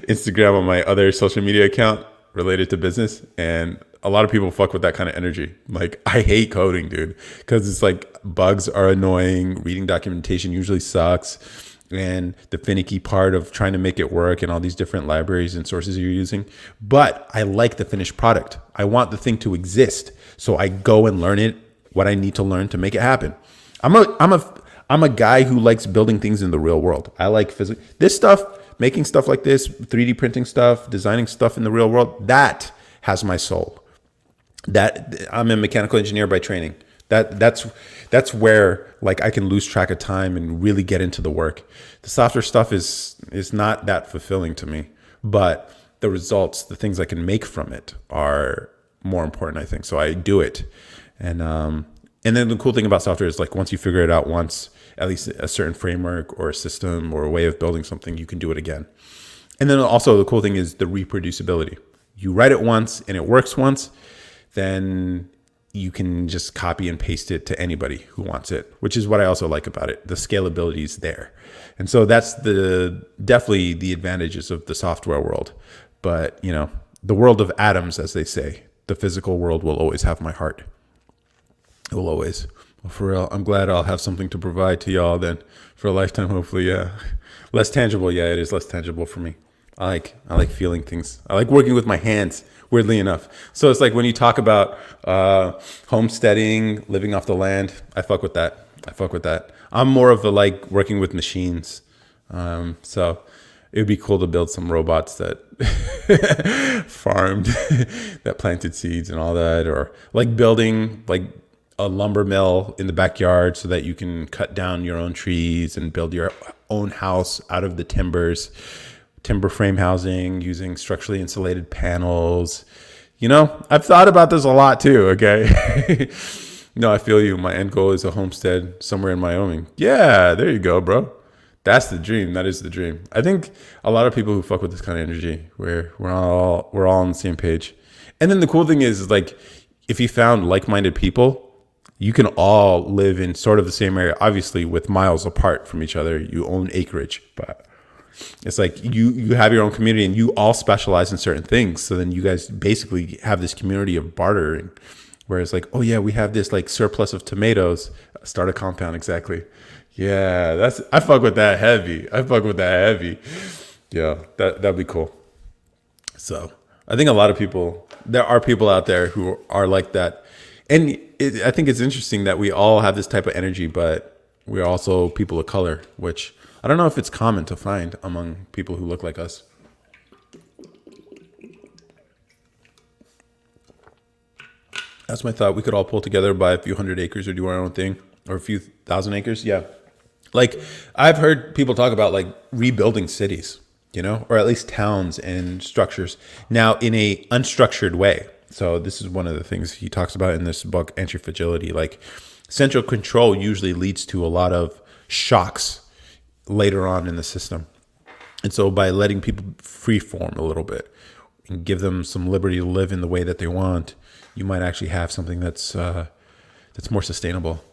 S1: Instagram on my other social media account related to business, and a lot of people fuck with that kind of energy. Like, I hate coding, dude, because it's like bugs are annoying. Reading documentation usually sucks. And the finicky part of trying to make it work and all these different libraries and sources you're using. But I like the finished product. I want the thing to exist. So I go and learn it, what I need to learn to make it happen. I'm a guy who likes building things in the real world. I like this stuff, making stuff like this, 3D printing stuff, designing stuff in the real world. That has my soul. That I'm a mechanical engineer by training. That's where like I can lose track of time and really get into the work. The software stuff is not that fulfilling to me, but the results, the things I can make from it are more important, I think. So I do it. And then the cool thing about software is like once you figure it out once, at least a certain framework or a system or a way of building something, you can do it again. And then also the cool thing is the reproducibility. You write it once and it works once, then you can just copy and paste it to anybody who wants it, which is what I also like about it. The scalability is there. And so that's definitely the advantages of the software world. But, the world of atoms, as they say, the physical world will always have my heart. It will always. Well, for real, I'm glad I'll have something to provide to y'all then for a lifetime, hopefully. Yeah. Less tangible. Yeah, it is less tangible for me. I like feeling things. I like working with my hands, weirdly enough. So it's like when you talk about homesteading, living off the land, I fuck with that. I'm more of a like working with machines. So it would be cool to build some robots that farmed, that planted seeds and all that, or like building like a lumber mill in the backyard so that you can cut down your own trees and build your own house out of the timber frame housing using structurally insulated panels. I've thought about this a lot too. Okay. No, I feel you. My end goal is a homestead somewhere in Wyoming. Yeah, there you go, bro. That's the dream. That is the dream. I think a lot of people who fuck with this kind of energy, where we're all on the same page. And then the cool thing is like, if you found like-minded people, you can all live in sort of the same area, obviously with miles apart from each other. You own acreage, but it's like you have your own community and you all specialize in certain things. So then you guys basically have this community of bartering, where it's like, oh yeah, we have this like surplus of tomatoes. Start a compound, exactly. Yeah, I fuck with that heavy. Yeah, that'd be cool. So I think a lot of people, there are people out there who are like that. And I think it's interesting that we all have this type of energy, but we're also people of color, which I don't know if it's common to find among people who look like us. That's my thought. We could all pull together, buy a few hundred acres or do our own thing, or a few thousand acres. Yeah. Like I've heard people talk about like rebuilding cities, or at least towns and structures now in a unstructured way. So this is one of the things he talks about in this book, Anti-Fragility. Like central control usually leads to a lot of shocks later on in the system. And so by letting people free form a little bit and give them some liberty to live in the way that they want, you might actually have something that's more sustainable.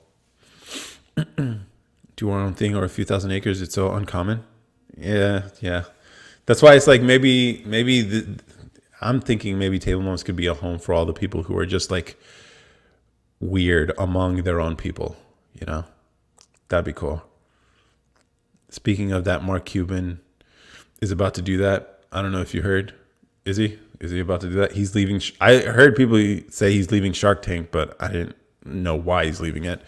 S1: Do our own thing or a few thousand acres. It's so uncommon. Yeah. That's why it's like I'm thinking maybe Table Moms could be a home for all the people who are just like weird among their own people. That'd be cool. Speaking of that, Mark Cuban is about to do that. I don't know if you heard. Is he about to do that? He's leaving. I heard people say he's leaving Shark Tank, but I didn't know why he's leaving it.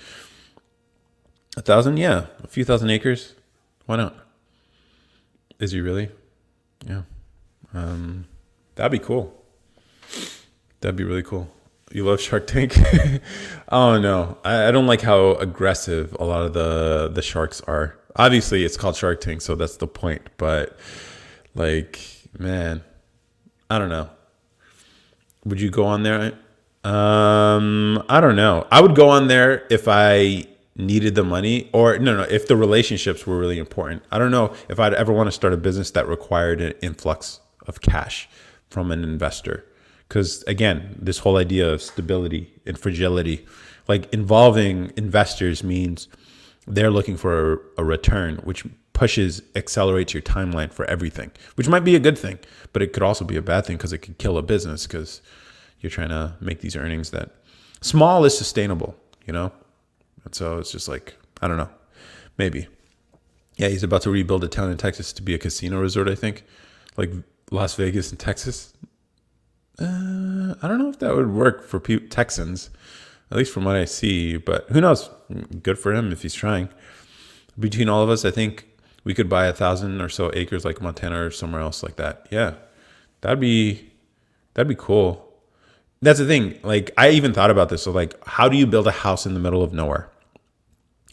S1: 1,000? Yeah. A few thousand acres. Why not? Is he really? Yeah. That'd be cool. That'd be really cool. You love Shark Tank? Oh no. I don't like how aggressive a lot of the sharks are. Obviously it's called Shark Tank, so that's the point. But like, man, I don't know. Would you go on there? I don't know. I would go on there if I needed the money, or no, if the relationships were really important. I don't know if I'd ever want to start a business that required an influx of cash from an investor. Because again, this whole idea of stability and fragility, like involving investors means they're looking for a return, which accelerates your timeline for everything, which might be a good thing, but it could also be a bad thing because it could kill a business because you're trying to make these earnings that small is sustainable, And so it's just like, I don't know, maybe. Yeah, he's about to rebuild a town in Texas to be a casino resort, I think, like Las Vegas in Texas. I don't know if that would work for Texans, at least from what I see, but who knows? Good for him if he's trying. Between all of us, I think we could buy 1,000 or so acres like Montana or somewhere else like that. Yeah, that'd be cool. That's the thing. Like, I even thought about this. So like, how do you build a house in the middle of nowhere?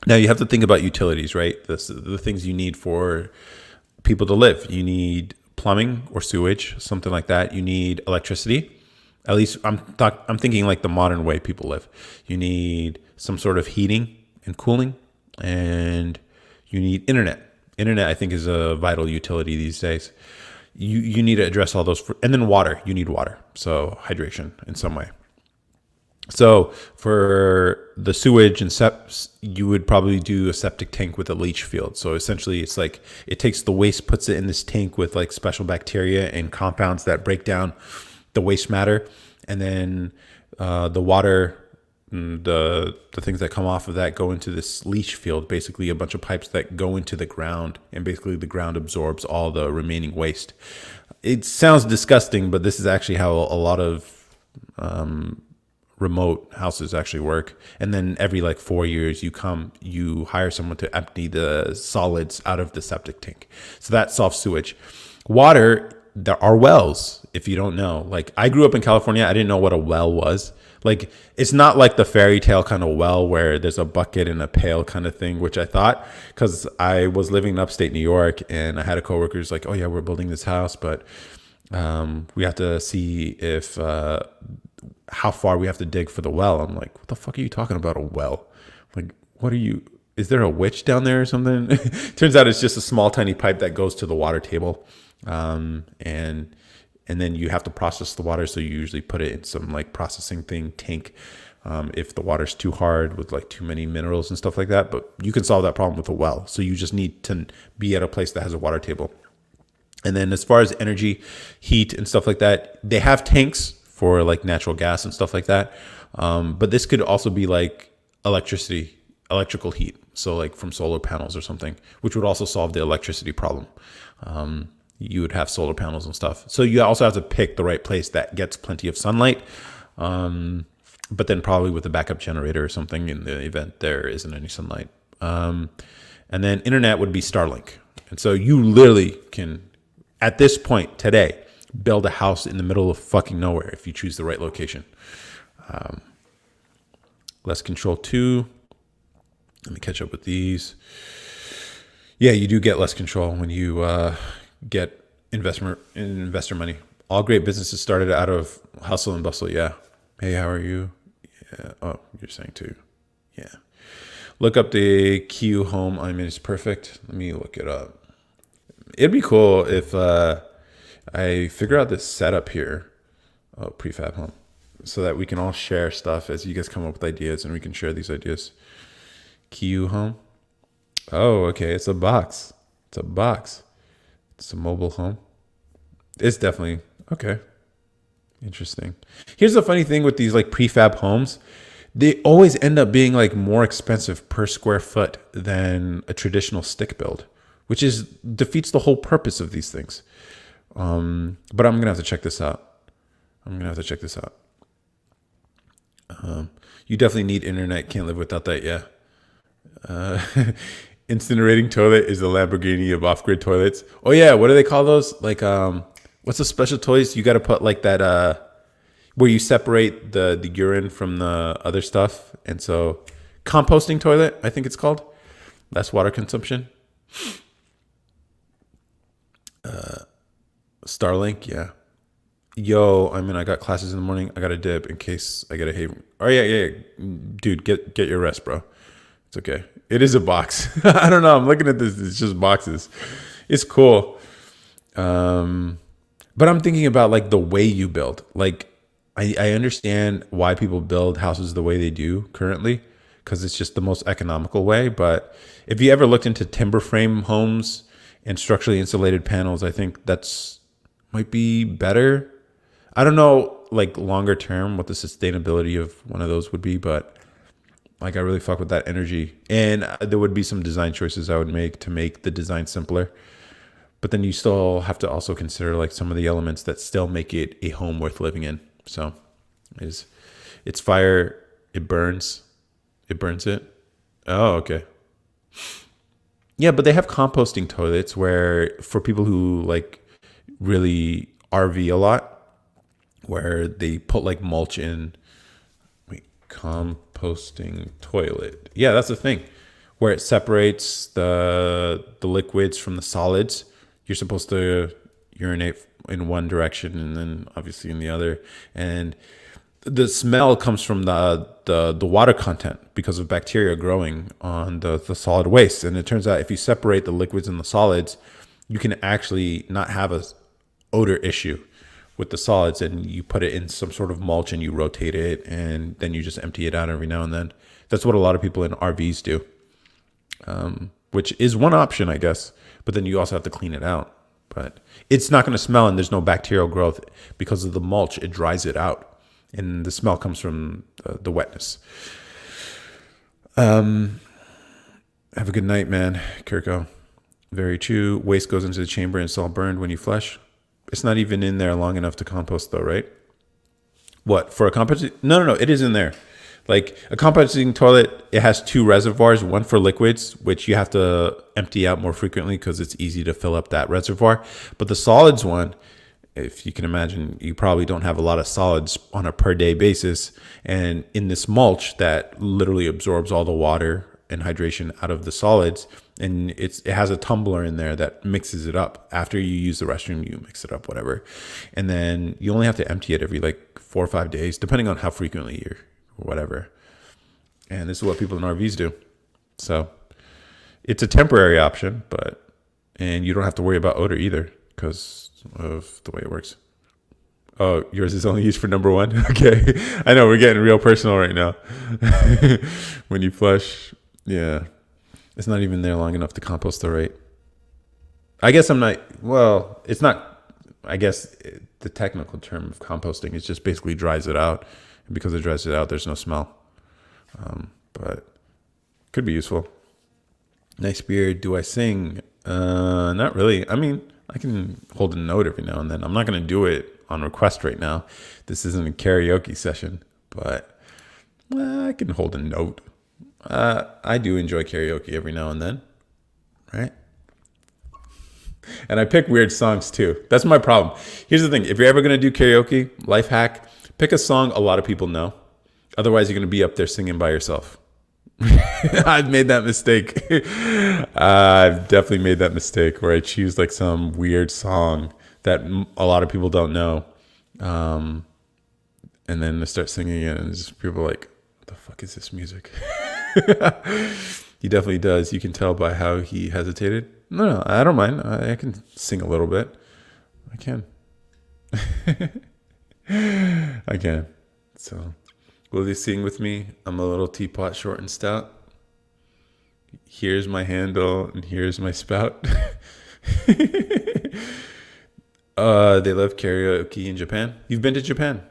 S1: Now you have to think about utilities, right? The things you need for people to live. You need plumbing or sewage, something like that. You need electricity. At least I'm thinking like the modern way people live. You need some sort of heating and cooling, and you need internet. Internet, I think, is a vital utility these days. You need to address all those, and then water. You need water, so hydration in some way. So for the sewage and you would probably do a septic tank with a leach field. So essentially it's like it takes the waste, puts it in this tank with like special bacteria and compounds that break down the waste matter. And then the water, the things that come off of that go into this leach field, basically a bunch of pipes that go into the ground, and basically the ground absorbs all the remaining waste. It sounds disgusting, but this is actually how a lot of remote houses actually work. And then every like 4 years, you hire someone to empty the solids out of the septic tank. So that solves sewage. Water, there are wells, if you don't know. Like, I grew up in California. I didn't know what a well was. Like, it's not like the fairy tale kind of well where there's a bucket and a pail kind of thing, which I thought, because I was living in upstate New York and I had a coworker who's like, oh yeah, we're building this house, but we have to see if how far we have to dig for the well. I'm like, what the fuck are you talking about, a well? Like, what are you, is there a witch down there or something? Turns out it's just a small tiny pipe that goes to the water table. And then you have to process the water. So you usually put it in some like processing tank, if the water's too hard with like too many minerals and stuff like that. But you can solve that problem with a well. So you just need to be at a place that has a water table. And then as far as energy, heat and stuff like that, they have tanks for like natural gas and stuff like that. But this could also be like electrical heat. So like from solar panels or something, which would also solve the electricity problem. You would have solar panels and stuff. So you also have to pick the right place that gets plenty of sunlight. But then probably with a backup generator or something in the event there isn't any sunlight. And then internet would be Starlink. And so you literally can, at this point today, build a house in the middle of fucking nowhere if you choose the right location. Less control too. Let me catch up with these. Yeah, you do get less control when you get investor money. All great businesses started out of hustle and bustle. Yeah. Hey, how are you? Yeah. Oh, you're saying too. Yeah. Look up the Q home. I mean, it's perfect. Let me look it up. It'd be cool if I figure out this setup here. Oh, prefab home. So that we can all share stuff as you guys come up with ideas and we can share these ideas. Q home. Oh, okay. It's a box. It's a box. It's a mobile home. It's definitely okay. Interesting. Here's the funny thing with these like prefab homes. They always end up being like more expensive per square foot than a traditional stick build, which is defeats the whole purpose of these things. But I'm going to have to check this out. You definitely need internet. Can't live without that. Yeah. Incinerating toilet is the Lamborghini of off-grid toilets. Oh yeah, what do they call those? Like, what's the special toilets? You got to put like that, where you separate the urine from the other stuff. And so, composting toilet, I think it's called. Less water consumption. Starlink, yeah. Yo, I mean, I got classes in the morning. I got to dip in case I get a haven. Oh yeah. Dude, get your rest, bro. It's okay. It is a box. I don't know. I'm looking at this. It's just boxes. It's cool. But I'm thinking about like the way you build. Like, I understand why people build houses the way they do currently, because it's just the most economical way. But if you ever looked into timber frame homes and structurally insulated panels, I think that's might be better. I don't know, like longer term, what the sustainability of one of those would be, but like I really fuck with that energy. And there would be some design choices I would make to make the design simpler. But then you still have to also consider like some of the elements that still make it a home worth living in. So it's fire, it burns it. Oh, okay. Yeah, but they have composting toilets where for people who like really RV a lot, where they put like mulch in. Wait, composting toilet. Yeah, that's the thing. Where it separates the liquids from the solids. You're supposed to urinate in one direction and then obviously in the other. And the smell comes from the water content because of bacteria growing on the solid waste. And it turns out if you separate the liquids and the solids, you can actually not have a odor issue with the solids, and you put it in some sort of mulch and you rotate it and then you just empty it out every now and then. That's what a lot of people in RVs do, which is one option, I guess. But then you also have to clean it out. But it's not going to smell and there's no bacterial growth because of the mulch. It dries it out. And the smell comes from the wetness. Have a good night, man. Kirko. Very true. Waste goes into the chamber and it's all burned when you flush. It's not even in there long enough to compost though, right? What for a composting? No, no, no. It is in there. Like a composting toilet, it has two reservoirs. One for liquids, which you have to empty out more frequently because it's easy to fill up that reservoir. But the solids one, if you can imagine, you probably don't have a lot of solids on a per day basis. And in this mulch that literally absorbs all the water and hydration out of the solids, and it has a tumbler in there that mixes it up. After you use the restroom, you mix it up, whatever. And then you only have to empty it every like 4 or 5 days, depending on how frequently you're or whatever. And this is what people in RVs do. So it's a temporary option, and you don't have to worry about odor either because of the way it works. Oh, yours is only used for number one? Okay. I know we're getting real personal right now. When you flush, yeah. It's not even there long enough to compost the right. I guess it's not, I guess the technical term of composting is just basically dries it out. And because it dries it out, there's no smell. But could be useful. Nice beard. Do I sing? Not really. I mean, I can hold a note every now and then. I'm not going to do it on request right now. This isn't a karaoke session, but I can hold a note. I do enjoy karaoke every now and then, right? And I pick weird songs too. That's my problem. Here's the thing. If you're ever going to do karaoke, life hack, pick a song a lot of people know. Otherwise, you're going to be up there singing by yourself. I've made that mistake. I've definitely made that mistake where I choose like some weird song that a lot of people don't know. And then I start singing it and just people are like, what the fuck is this music? He definitely does. You can tell by how he hesitated. No, I don't mind. I can sing a little bit. I can. I can. So, will you sing with me? I'm a little teapot, short and stout. Here's my handle and here's my spout. They love karaoke in Japan. You've been to Japan?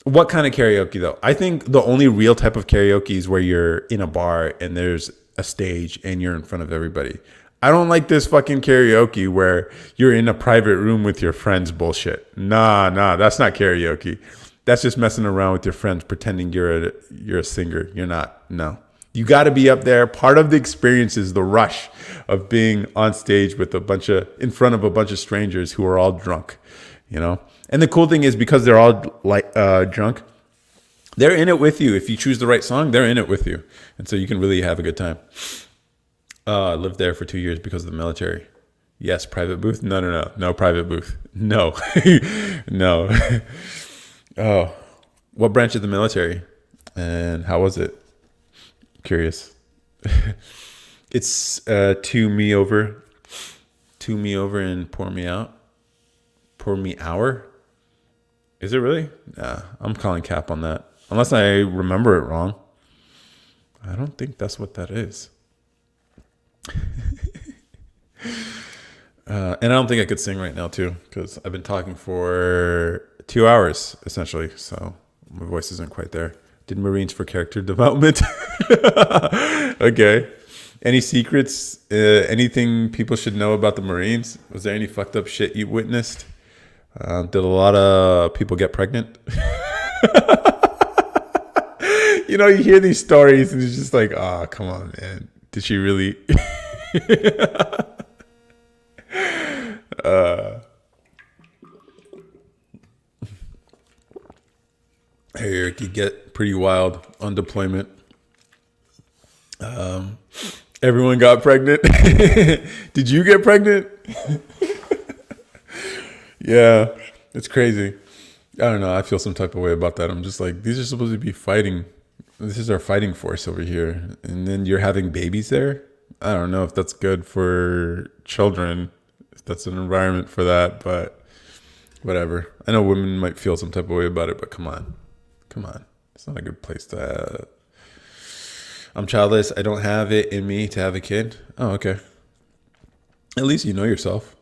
S1: What kind of karaoke though? I think the only real type of karaoke is where you're in a bar and there's a stage and you're in front of everybody. I don't like this fucking karaoke where you're in a private room with your friends bullshit. Nah, that's not karaoke. That's just messing around with your friends pretending you're a singer. You're not. No. You got to be up there. Part of the experience is the rush of being on stage with in front of a bunch of strangers who are all drunk, you know? And the cool thing is because they're all like drunk, they're in it with you. If you choose the right song, they're in it with you. And so you can really have a good time. I lived there for 2 years because of the military. Yes, private booth? No private booth. No. No. Oh, what branch of the military? And how was it? Curious. It's two me over and pour me out. Pour me hour? Is it really? Nah, I'm calling cap on that. Unless I remember it wrong. I don't think that's what that is. And I don't think I could sing right now too, because I've been talking for 2 hours essentially, so my voice isn't quite there. Did Marines for character development? Okay. Any secrets? Anything people should know about the Marines? Was there any fucked up shit you witnessed? Did a lot of people get pregnant? You know, you hear these stories and it's just like, oh, come on, man. Did she really? Hey, it could get pretty wild on deployment. Everyone got pregnant. Did you get pregnant? Yeah, it's crazy. I don't know. I feel some type of way about that. I'm just like, these are supposed to be fighting. This is our fighting force over here. And then you're having babies there. I don't know if that's good for children, if that's an environment for that, but whatever. I know women might feel some type of way about it, but come on. It's not a good place to I'm childless. I don't have it in me to have a kid. Oh, okay. At least you know yourself.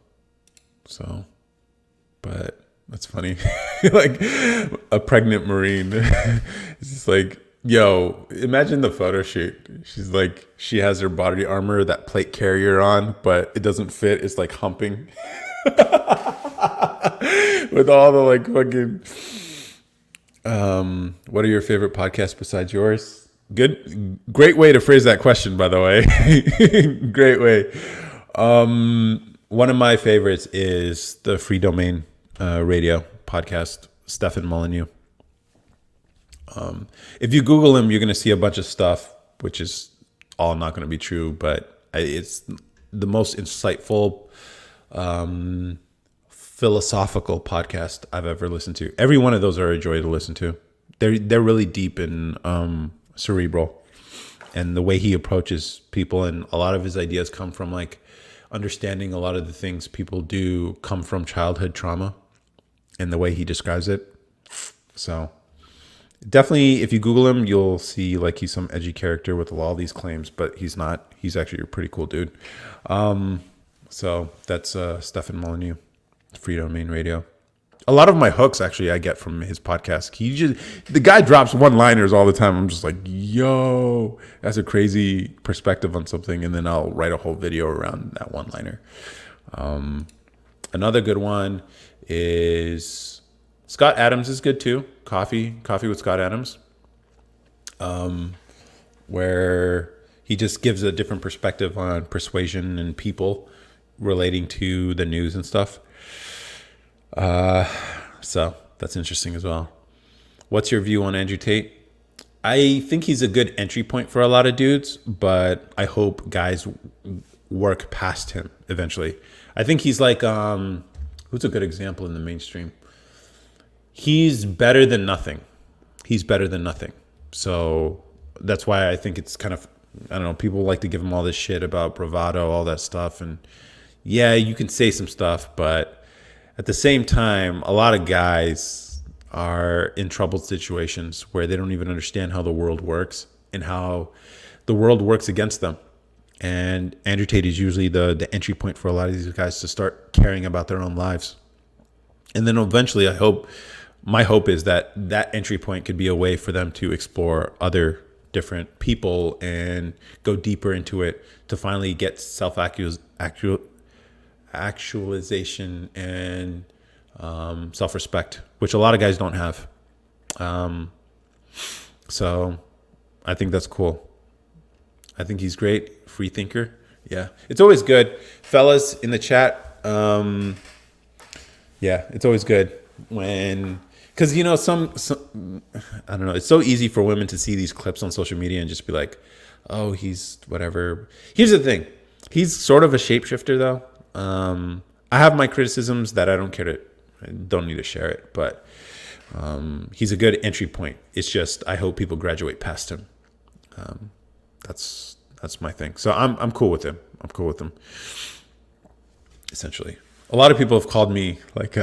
S1: So, but that's funny. Like a pregnant Marine. It's just like, yo, imagine the photo shoot. She's like, she has her body armor, that plate carrier on, but it doesn't fit. It's like humping. with all the like fucking. What are your favorite podcasts besides yours? Great way to phrase that question, by the way. Great way. One of my favorites is the Free Domain Radio podcast, Stefan Molyneux. If you Google him, you're going to see a bunch of stuff, which is all not going to be true, but it's the most insightful, philosophical podcast I've ever listened to. Every one of those are a joy to listen to. They're really deep and cerebral, and the way he approaches people, and a lot of his ideas come from like understanding a lot of the things people do come from childhood trauma, and the way he describes it. So definitely, if you Google him, you'll see like he's some edgy character with all these claims, but he's not. He's actually a pretty cool dude. So that's Stefan Molyneux, Free Domain Radio. A lot of my hooks actually I get from his podcast. The guy drops one-liners all the time. I'm just like, yo, that's a crazy perspective on something, and then I'll write a whole video around that one-liner. Another good one is Scott Adams is good too. Coffee with Scott Adams, where he just gives a different perspective on persuasion and people relating to the news and stuff. So that's interesting as well. What's your view on Andrew Tate? I think he's a good entry point for a lot of dudes, but I hope guys work past him eventually. I think he's like, who's a good example in the mainstream? He's better than nothing. So that's why I think it's kind of, I don't know, people like to give him all this shit about bravado, all that stuff. And yeah, you can say some stuff, but at the same time, a lot of guys are in troubled situations where they don't even understand how the world works and how the world works against them. And Andrew Tate is usually the entry point for a lot of these guys to start caring about their own lives. And then eventually, my hope is that entry point could be a way for them to explore other different people and go deeper into it to finally get actualization and self-respect, which a lot of guys don't have. So I think that's cool. I think he's great. Free thinker. Yeah. It's always good. Fellas in the chat. Yeah, it's always good when, because, you know, some, I don't know, it's so easy for women to see these clips on social media and just be like, oh, he's whatever. Here's the thing. He's sort of a shapeshifter though. I have my criticisms that I don't need to share it, but he's a good entry point. It's just I hope people graduate past him. That's my thing. So I'm cool with him. Essentially, a lot of people have called me like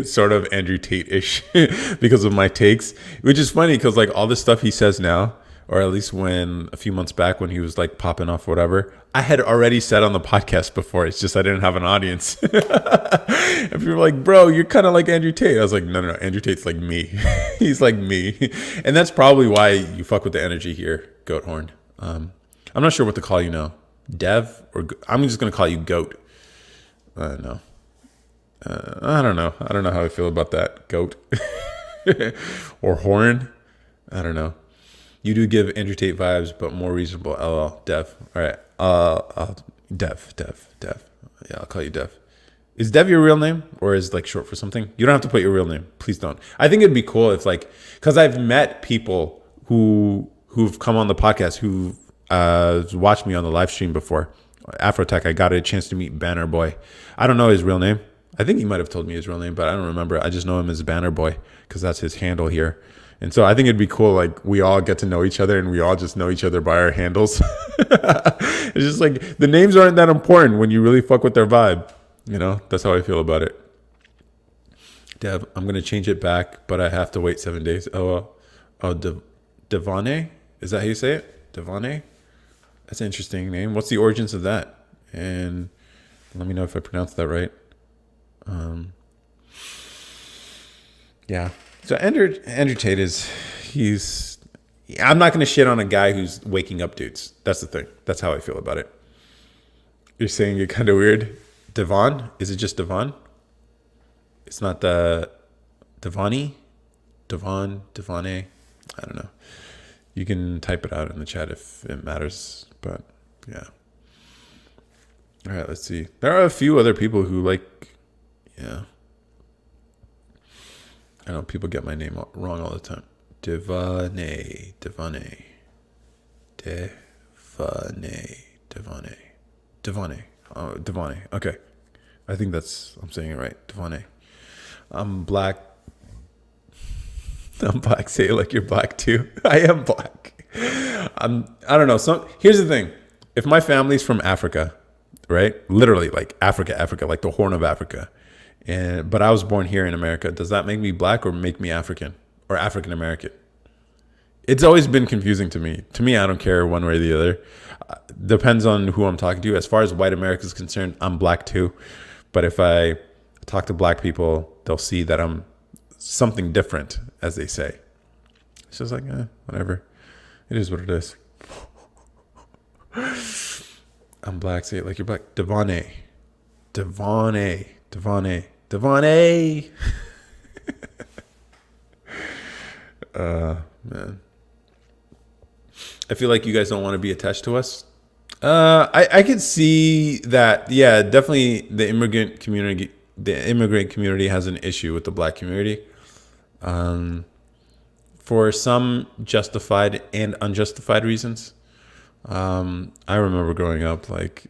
S1: sort of Andrew Tate-ish because of my takes, which is funny because like all this stuff he says now, or at least when a few months back when he was like popping off whatever, I had already said on the podcast before. It's just I didn't have an audience. And people were like, bro, you're kind of like Andrew Tate. I was like, no, Andrew Tate's like me. He's like me. And that's probably why you fuck with the energy here, Goat Horn. I'm not sure what to call you now. Dev? Or I'm just going to call you Goat. No. I don't know. I don't know how I feel about that. Goat. Or Horn. I don't know. You do give Andrew Tate vibes, but more reasonable. LL. Dev. All right. Dev. Yeah, I'll call you Dev. Is Dev your real name, or is like short for something? You don't have to put your real name. Please don't. I think it'd be cool if like, because I've met people who've come on the podcast who've watched me on the live stream before. Afrotech, I got a chance to meet Banner Boy. I don't know his real name. I think he might have told me his real name, but I don't remember. I just know him as Banner Boy because that's his handle here. And so I think it'd be cool, like, we all get to know each other and we all just know each other by our handles. It's just like, the names aren't that important when you really fuck with their vibe. You know, that's how I feel about it. Dev, I'm going to change it back, but I have to wait 7 days. Devane? Is that how you say it? Devane? That's an interesting name. What's the origins of that? And let me know if I pronounced that right. Yeah. So Andrew Tate I'm not going to shit on a guy who's waking up dudes. That's the thing. That's how I feel about it. You're saying you're kind of weird. Devon? Is it just Devon? It's not the Devani, Devane. I don't know. You can type it out in the chat if it matters. But yeah. All right, let's see. There are a few other people who like, yeah. I know people get my name wrong all the time. Devane. Devane. Okay. I think I'm saying it right. Devane. I'm black. I'm black. Say it like you're black too. I am black. I don't know. Here's the thing. If my family's from Africa, right? Literally like Africa, like the Horn of Africa. But I was born here in America. Does that make me black or make me African or African American? It's always been confusing to me. To me, I don't care one way or the other. Depends on who I'm talking to. As far as white America is concerned, I'm black too. But if I talk to black people, they'll see that I'm something different, as they say. It's just like, whatever. It is what it is. I'm black. Say it like you're black. Devane. Man. I feel like you guys don't want to be attached to us. I could see that. Yeah, definitely the immigrant community has an issue with the black community. For some justified and unjustified reasons. I remember growing up like,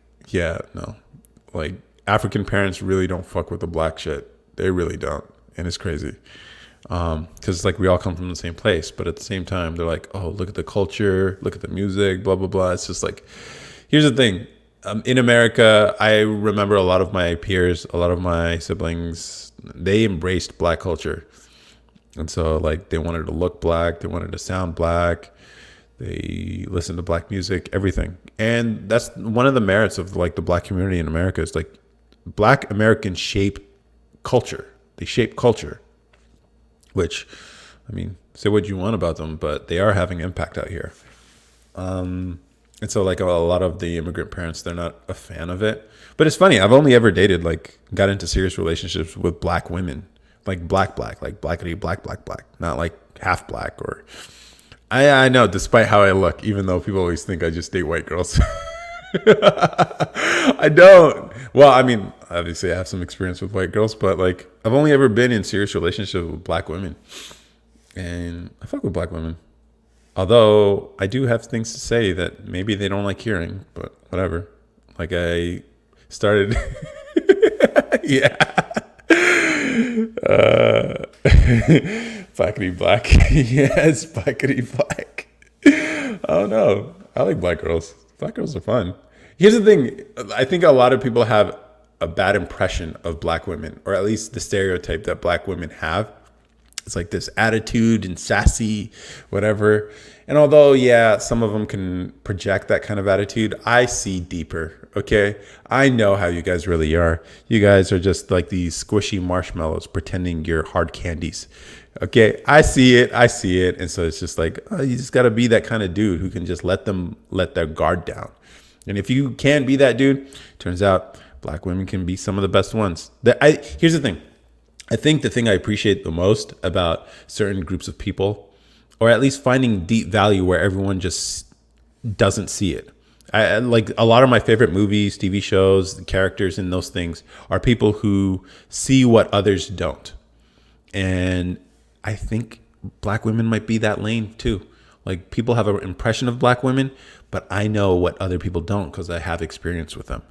S1: like African parents really don't fuck with the black shit. They really don't. And it's crazy. Because like we all come from the same place, but at the same time, they're like, oh, look at the culture, look at the music, blah, blah, blah. It's just like, here's the thing. In America, I remember a lot of my peers, a lot of my siblings, they embraced black culture. And so like they wanted to look black, they wanted to sound black, they listened to black music, everything. And that's one of the merits of like the black community in America is like black Americans shape culture. They shape culture, which, I mean, say what you want about them, but they are having impact out here. And so like a lot of the immigrant parents, they're not a fan of it. But it's funny. I've only ever dated, like got into serious relationships with black women, like black, like blackity, black, not like half black or I know, despite how I look, even though people always think I just date white girls. I don't. Well, I mean, obviously I have some experience with white girls, but like I've only ever been in serious relationships with black women. And I fuck with black women. Although I do have things to say that maybe they don't like hearing, but whatever. Like I started, yeah. Blackity black. Yes, blackity black. Oh no. I like black girls. Black girls are fun. Here's the thing. I think a lot of people have a bad impression of black women, or at least the stereotype that black women have. It's like this attitude and sassy, whatever. And although, yeah, some of them can project that kind of attitude, I see deeper, okay? I know how you guys really are. You guys are just like these squishy marshmallows pretending you're hard candies, okay? I see it. And so it's just like, oh, you just got to be that kind of dude who can just let their guard down. And if you can be that dude, turns out black women can be some of the best ones. Here's the thing. I think the thing I appreciate the most about certain groups of people, or at least finding deep value where everyone just doesn't see it. I like a lot of my favorite movies, TV shows, the characters in those things are people who see what others don't. And I think black women might be that lane too. Like people have an impression of black women, but I know what other people don't because I have experience with them.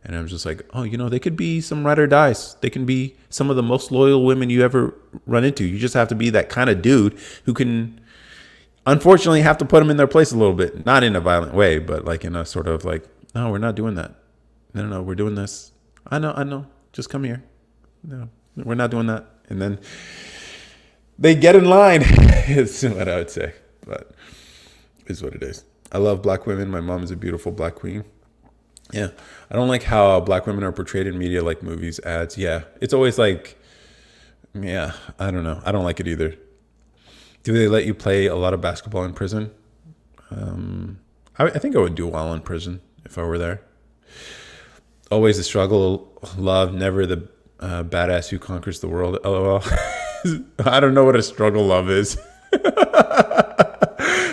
S1: And I'm just like, oh, they could be some ride or dies. They can be some of the most loyal women you ever run into. You just have to be that kind of dude who can, unfortunately, have to put them in their place a little bit. Not in a violent way, but like in a sort of like, no, we're not doing that. No, we're doing this. I know. Just come here. No, we're not doing that. And then they get in line. It's what I would say, but it's what it is. I love black women. My mom is a beautiful black queen. Yeah. I don't like how black women are portrayed in media, like movies, ads. Yeah. It's always like, yeah, I don't know. I don't like it either. Do they let you play a lot of basketball in prison? I think I would do well in prison if I were there. Always the struggle, love, never the Badass who conquers the world. LOL. I don't know what a struggle love is.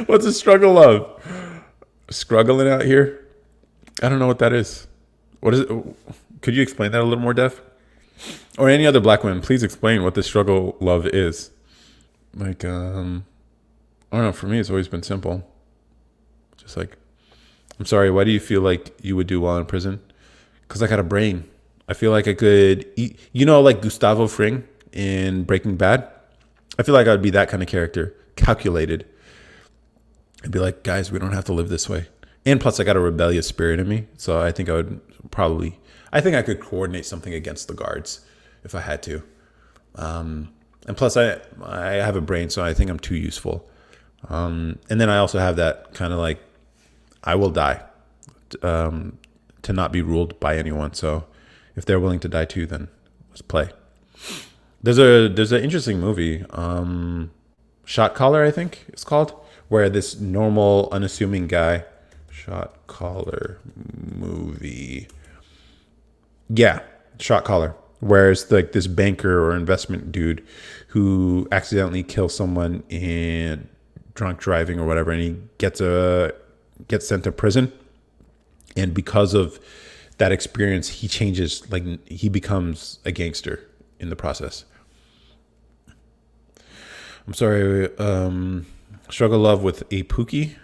S1: What's a struggle love? Struggling out here? I don't know what that is. What is it? Could you explain that a little more, Dev? Or any other black women, please explain what the struggle love is. Like, I don't know. For me, it's always been simple. Just like, I'm sorry, why do you feel like you would do well in prison? Because I got a brain. I feel like I could eat, like Gustavo Fring in Breaking Bad. I feel like I would be that kind of character, calculated. I'd be like, guys, we don't have to live this way. And plus, I got a rebellious spirit in me. So I think I could coordinate something against the guards if I had to. And plus, I have a brain, so I think I'm too useful. And then I also have that kind of like, I will die to not be ruled by anyone. So if they're willing to die too, then let's play. There's an interesting movie, Shot Caller, I think it's called, where this normal, unassuming guy, Shot Caller movie. Yeah, Shot Caller. Where it's like this banker or investment dude who accidentally kills someone in drunk driving or whatever, and he gets sent to prison. And because of that experience, he changes, like he becomes a gangster in the process. I'm sorry, struggle love with a Pookie.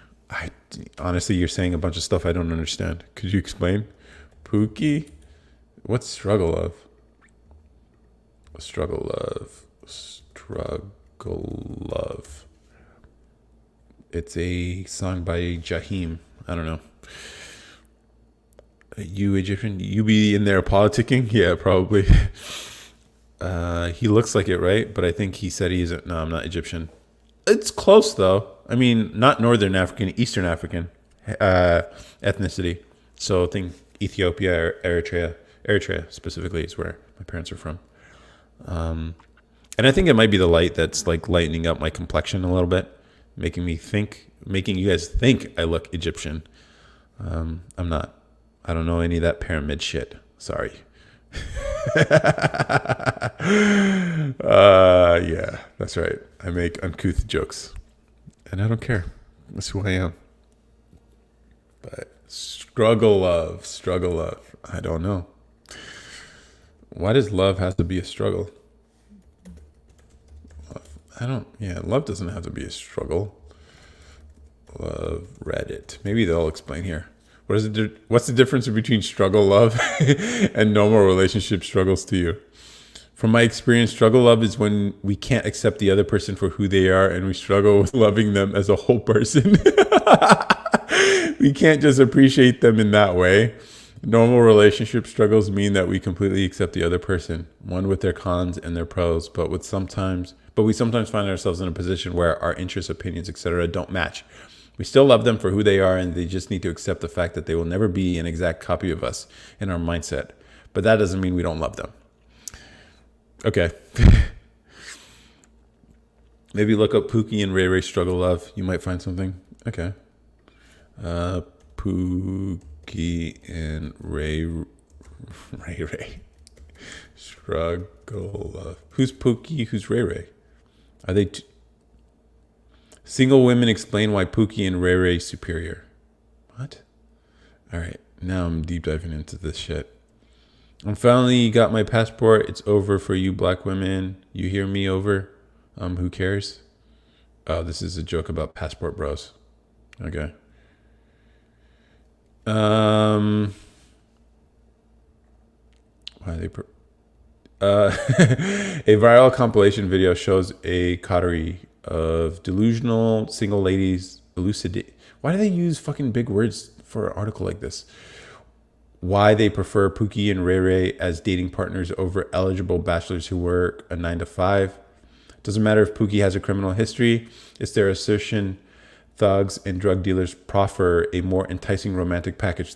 S1: Honestly, you're saying a bunch of stuff I don't understand. Could you explain? Pookie? What's struggle love? Struggle love. It's a song by Jaheim. I don't know. You Egyptian? You be in there politicking? Yeah, probably. He looks like it, right? But I think he said he isn't. No, I'm not Egyptian. It's close though. I mean, not Northern African, Eastern African ethnicity. So I think Ethiopia or Eritrea. Eritrea specifically is where my parents are from. And I think it might be the light that's like lightening up my complexion a little bit, making you guys think I look Egyptian. I'm not. I don't know any of that pyramid shit. Sorry. Yeah, that's right. I make uncouth jokes, and I don't care. That's who I am. But struggle love. I don't know. Why does love have to be a struggle? Love doesn't have to be a struggle. Love Reddit. Maybe they'll explain here. What's the difference between struggle love and normal relationship struggles to you? From my experience, struggle love is when we can't accept the other person for who they are and we struggle with loving them as a whole person. We can't just appreciate them in that way. Normal relationship struggles mean that we completely accept the other person, one with their cons and their pros, but we sometimes find ourselves in a position where our interests, opinions, etc. don't match. We still love them for who they are, and they just need to accept the fact that they will never be an exact copy of us in our mindset. But that doesn't mean we don't love them. Okay. Maybe look up Pookie and Ray Ray struggle love. You might find something. Okay. Pookie and Ray struggle love. Who's Pookie? Who's Ray Ray? Are they single women explain why Pookie and Ray Ray superior? What? All right, now I'm deep diving into this shit. I finally got my passport. It's over for you black women. You hear me over? Who cares? Oh, this is a joke about passport bros. Okay. Why they a viral compilation video shows a coterie of delusional single ladies elucidate. Why do they use fucking big words for an article like this? Why they prefer Pookie and Ray Ray as dating partners over eligible bachelors who work a 9 to 5. Doesn't matter if Pookie has a criminal history. It's their assertion thugs and drug dealers proffer a more enticing romantic package.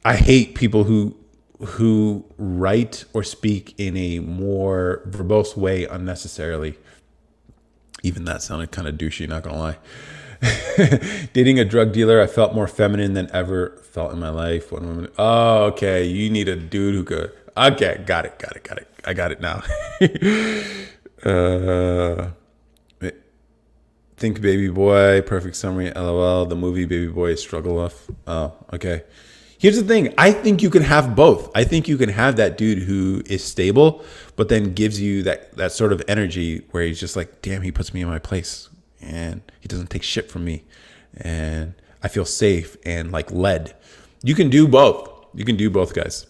S1: I hate people who write or speak in a more verbose way unnecessarily. Even that sounded kind of douchey, not gonna lie. Dating a drug dealer, I felt more feminine than ever felt in my life. One woman. Oh, okay. You need a dude who could. Okay, got it. I got it now. uh, think Baby Boy, perfect summary, LOL. The movie Baby Boy is struggle off. Oh, okay. Here's the thing. I think you can have both. I think you can have that dude who is stable, but then gives you that sort of energy where he's just like, damn, he puts me in my place and he doesn't take shit from me. And I feel safe and like led. You can do both. You can do both, guys.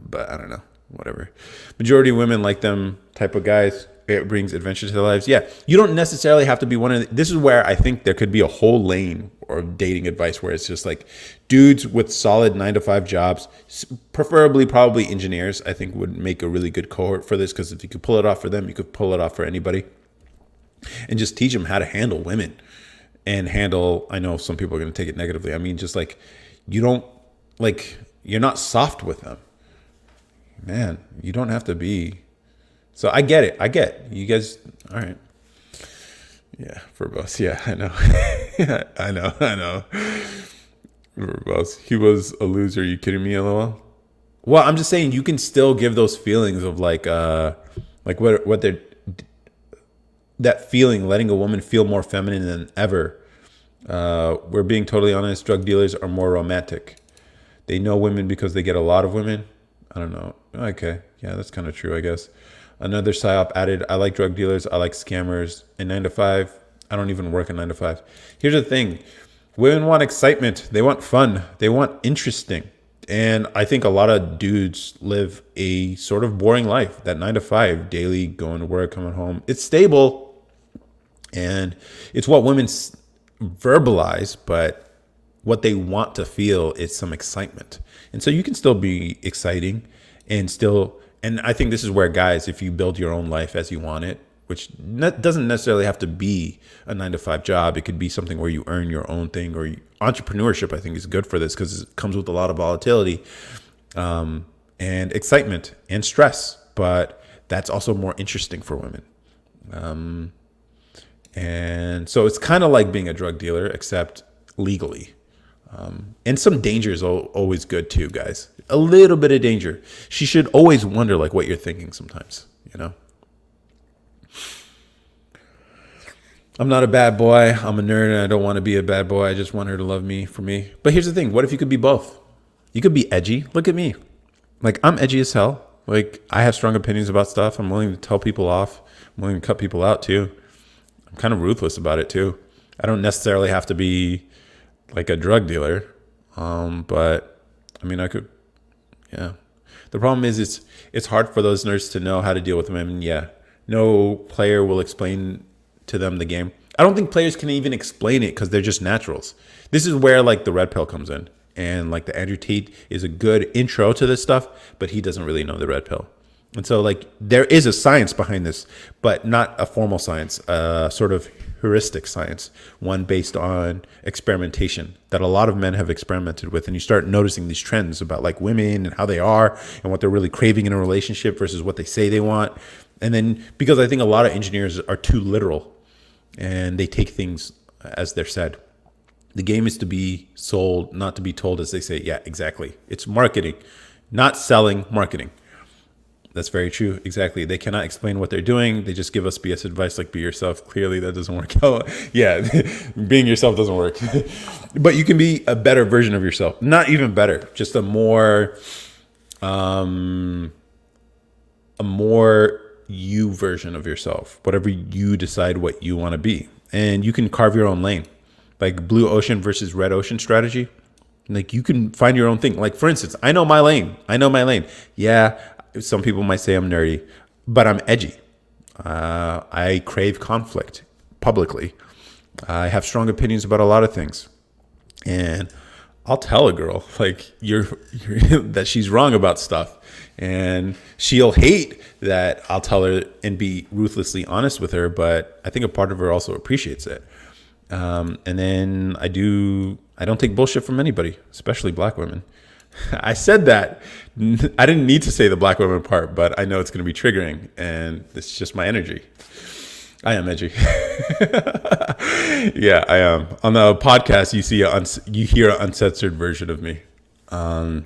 S1: But I don't know. Whatever. Majority of women like them type of guys. It brings adventure to their lives. Yeah, you don't necessarily have to be one of this is where I think there could be a whole lane or dating advice where it's just like dudes with solid 9 to 5 jobs, preferably probably engineers, I think would make a really good cohort for this, because if you could pull it off for them, you could pull it off for anybody. And just teach them how to handle women and handle, I know some people are going to take it negatively. I mean, just like you're not soft with them. Man, you don't have to be. So I get it. I get you guys. All right. Yeah, for both. Yeah, I know. Yeah, I know. For both. He was a loser. Are you kidding me, LOL? Well, I'm just saying you can still give those feelings of like what they're, that feeling, letting a woman feel more feminine than ever. We're being totally honest. Drug dealers are more romantic. They know women because they get a lot of women. I don't know. Okay. Yeah, that's kind of true, I guess. Another psyop added, I like drug dealers, I like scammers. In 9 to 5, I don't even work in 9 to 5. Here's the thing. Women want excitement. They want fun. They want interesting. And I think a lot of dudes live a sort of boring life. That 9 to 5, daily, going to work, coming home. It's stable. And it's what women verbalize, but what they want to feel is some excitement. And so you can still be exciting and still, and I think this is where guys, if you build your own life as you want it, which doesn't necessarily have to be a 9 to 5 job. It could be something where you earn your own thing, or entrepreneurship, I think, is good for this because it comes with a lot of volatility and excitement and stress. But that's also more interesting for women. And so it's kind of like being a drug dealer, except legally. And some danger is always good too, guys. A little bit of danger. She should always wonder like what you're thinking sometimes, you know? I'm not a bad boy. I'm a nerd and I don't want to be a bad boy. I just want her to love me for me. But here's the thing. What if you could be both? You could be edgy. Look at me. Like, I'm edgy as hell. Like, I have strong opinions about stuff. I'm willing to tell people off. I'm willing to cut people out too. I'm kind of ruthless about it too. I don't necessarily have to be like a drug dealer. But I mean, I could, yeah. The problem is it's hard for those nerds to know how to deal with women. Yeah. No player will explain to them the game. I don't think players can even explain it because they're just naturals. This is where like the red pill comes in. And like the Andrew Tate is a good intro to this stuff, but he doesn't really know the red pill. And so like there is a science behind this, but not a formal science, sort of heuristic science, one based on experimentation that a lot of men have experimented with. And you start noticing these trends about like women and how they are and what they're really craving in a relationship versus what they say they want. And then because I think a lot of engineers are too literal and they take things as they're said. The game is to be sold, not to be told, as they say. Yeah, exactly. It's marketing, not selling, marketing. That's very true. Exactly. They cannot explain what they're doing. They just give us BS advice like be yourself. Clearly, that doesn't work out. Yeah, being yourself doesn't work. But you can be a better version of yourself. Not even better, just a more you version of yourself. Whatever you decide what you want to be. And you can carve your own lane. Like blue ocean versus red ocean strategy. Like you can find your own thing. Like for instance, I know my lane. Yeah, some people might say I'm nerdy, but I'm edgy. I crave conflict publicly. I have strong opinions about a lot of things. And I'll tell a girl like you're that she's wrong about stuff. And she'll hate that I'll tell her and be ruthlessly honest with her. But I think a part of her also appreciates it. And then I don't take bullshit from anybody, especially black women. I said that. I didn't need to say the black women part, but I know it's going to be triggering, and it's just my energy. I am edgy. Yeah, I am. On the podcast, you hear an uncensored version of me. And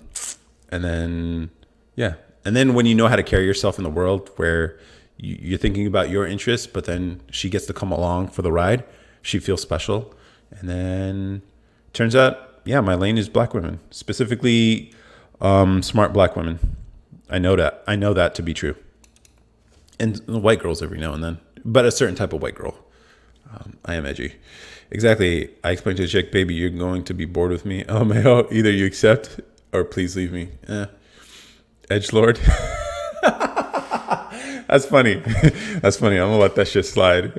S1: then, yeah, And then when you know how to carry yourself in the world where you're thinking about your interests, but then she gets to come along for the ride, she feels special. And then turns out, yeah, my lane is black women, specifically smart black women. I know that. I know that to be true. And white girls every now and then, but a certain type of white girl. I am edgy. Exactly. I explained to the chick, baby, you're going to be bored with me. Oh, my, either you accept or please leave me. Edgelord. That's funny. That's funny. I'm going to let that shit slide.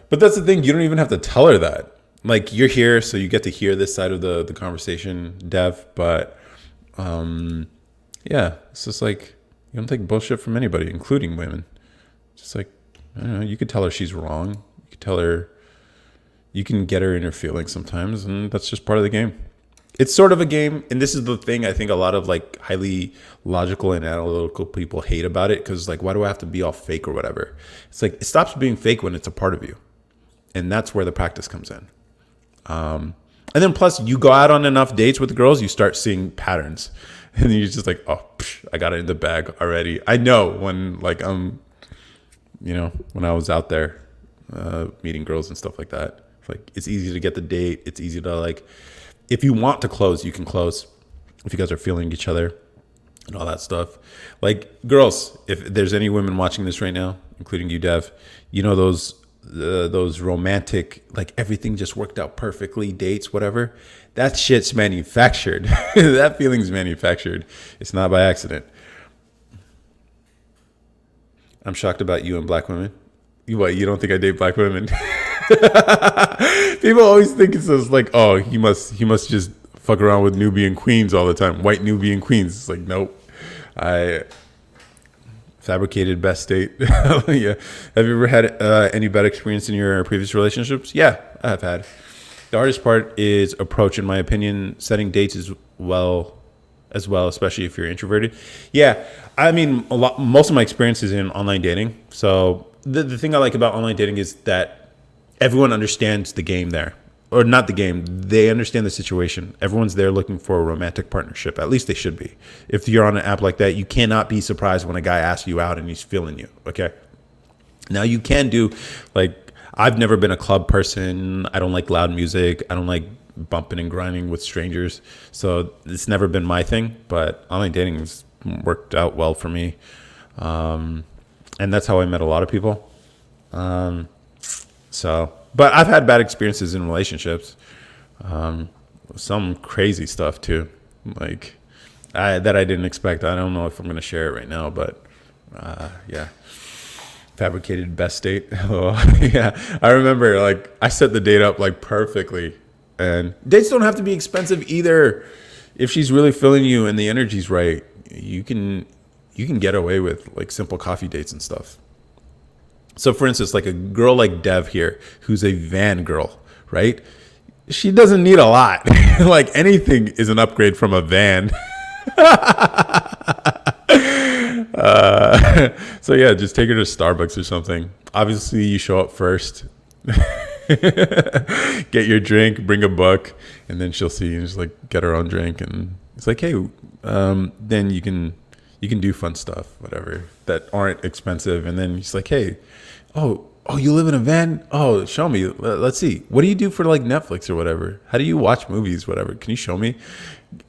S1: But that's the thing. You don't even have to tell her that. Like, you're here, so you get to hear this side of the conversation, Dev. But, yeah, it's just like, you don't take bullshit from anybody, including women. Just like, I don't know, you could tell her she's wrong. You could tell her, you can get her in her feelings sometimes, and that's just part of the game. It's sort of a game, and this is the thing I think a lot of like highly logical and analytical people hate about it, because like, why do I have to be all fake or whatever? It's like, it stops being fake when it's a part of you, and that's where the practice comes in. And then plus, you go out on enough dates with girls, you start seeing patterns, and you're just like, oh, I got it in the bag already. I know when like when I was out there meeting girls and stuff like that, like it's easy to get the date. It's easy to like, if you want to close, you can close. If you guys are feeling each other and all that stuff. Like girls, if there's any women watching this right now, including you, Dev, you know those romantic, like everything just worked out perfectly, dates, whatever. That shit's manufactured. That feeling's manufactured. It's not by accident. I'm shocked about you and black women. You don't think I date black women? People always think it's just like, oh, he must just fuck around with Nubian queens all the time. White Nubian queens. It's like, nope. I fabricated best date. Yeah. Have you ever had any bad experience in your previous relationships? Yeah, I have had. The hardest part is approach, in my opinion. Setting dates as well, especially if you're introverted. Yeah, I mean, most of my experience is in online dating. So the thing I like about online dating is that everyone understands the game there. Or not the game, they understand the situation. Everyone's there looking for a romantic partnership. At least they should be. If you're on an app like that, you cannot be surprised when a guy asks you out and he's feeling you, okay? Now you can do, like, I've never been a club person. I don't like loud music. I don't like bumping and grinding with strangers. So it's never been my thing, but online dating has worked out well for me. And that's how I met a lot of people. But I've had bad experiences in relationships. Some crazy stuff too, like that I didn't expect. I don't know if I'm going to share it right now, but yeah. Fabricated best date. Yeah, I remember like I set the date up like perfectly, and dates don't have to be expensive either. If she's really feeling you and the energy's right, you can get away with like simple coffee dates and stuff. So for instance, like a girl like Dev here, who's a van girl, right? She doesn't need a lot. Like anything is an upgrade from a van. So yeah, just take her to Starbucks or something. Obviously, you show up first. Get your drink, bring a buck, and then she'll see you and just like get her own drink. And it's like, hey, then you can do fun stuff, whatever, that aren't expensive. And then she's like, hey, oh, you live in a van? Oh, show me. Let's see. What do you do for like Netflix or whatever? How do you watch movies, whatever? Can you show me?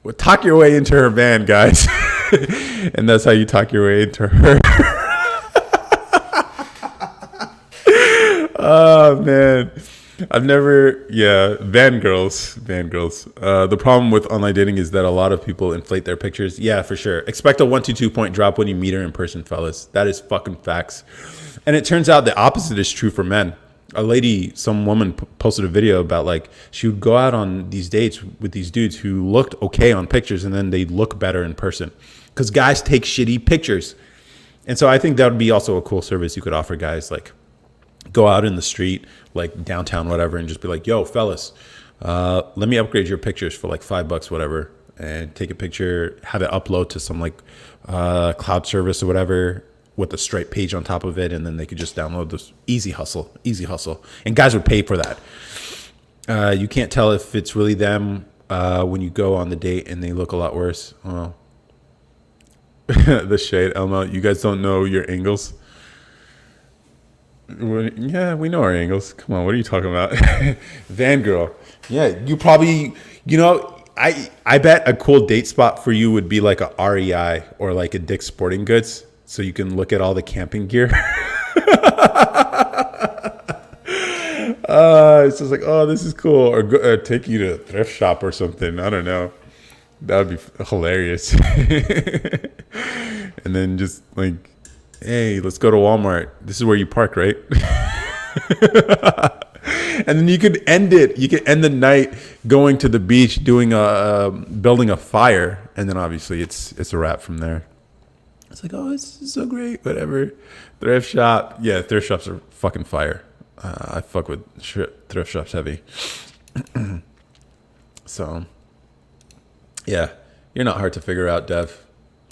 S1: Well, talk your way into her van, guys. And that's how you talk your way into her. Oh, man. Van girls. The problem with online dating is that a lot of people inflate their pictures. Yeah, for sure. Expect a 1 to 2 point drop when you meet her in person, fellas. That is fucking facts. And it turns out the opposite is true for men. Some woman posted a video about like she would go out on these dates with these dudes who looked okay on pictures, and then they look better in person because guys take shitty pictures. And so I think that would be also a cool service you could offer guys, like go out in the street, like downtown, whatever, and just be like, yo, fellas, let me upgrade your pictures for like $5, whatever, and take a picture, have it upload to some like cloud service or whatever with a Stripe page on top of it, and then they could just download this. Easy hustle. And guys would pay for that. You can't tell if it's really them when you go on the date and they look a lot worse. Well, the shade, Elmo. You guys don't know your angles. Yeah, we know our angles. Come on, what are you talking about? Van girl. Yeah, you probably, I bet a cool date spot for you would be like a REI or like a Dick's Sporting Goods, so you can look at all the camping gear. It's just like, oh, this is cool, or take you to a thrift shop or something. I don't know. That would be hilarious. And then just like, hey, let's go to Walmart. This is where you park, right? And then you could end it. You could end the night going to the beach, doing building a fire, and then obviously it's a wrap from there. It's like, oh, this is so great. Whatever. Thrift shop. Yeah, thrift shops are fucking fire. I fuck with thrift shops heavy. So, yeah, you're not hard to figure out, Dev.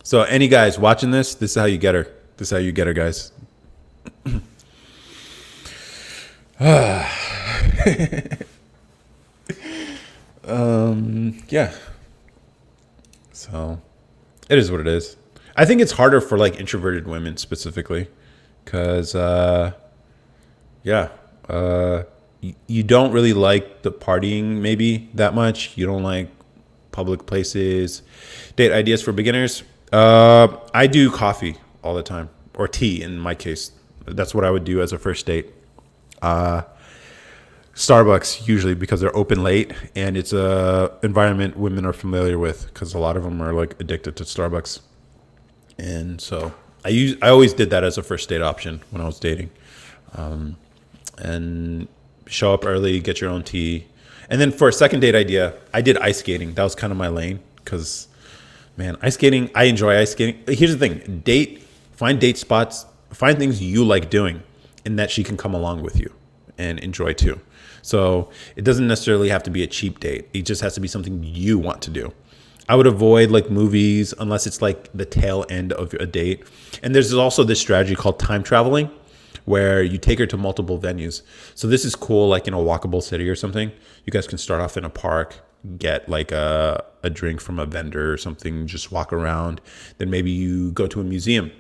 S1: So, any guys watching this, this is how you get her. This is how you get her, guys. Yeah. So, it is what it is. I think it's harder for like introverted women specifically, because yeah, you don't really like the partying maybe that much. You don't like public places. Date ideas for beginners. I do coffee all the time, or tea in my case. That's what I would do as a first date. Starbucks usually, because they're open late and it's a environment women are familiar with, because a lot of them are like addicted to Starbucks. And so I always did that as a first date option when I was dating. And show up early, get your own tea. And then for a second date idea, I did ice skating. That was kind of my lane, because, man, ice skating, I enjoy ice skating. Here's the thing, find date spots, find things you like doing and that she can come along with you and enjoy too. So it doesn't necessarily have to be a cheap date. It just has to be something you want to do. I would avoid like movies unless it's like the tail end of a date. And there's also this strategy called time traveling, where you take her to multiple venues. So this is cool, like in a walkable city or something. You guys can start off in a park, get like a drink from a vendor or something, just walk around. Then maybe you go to a museum,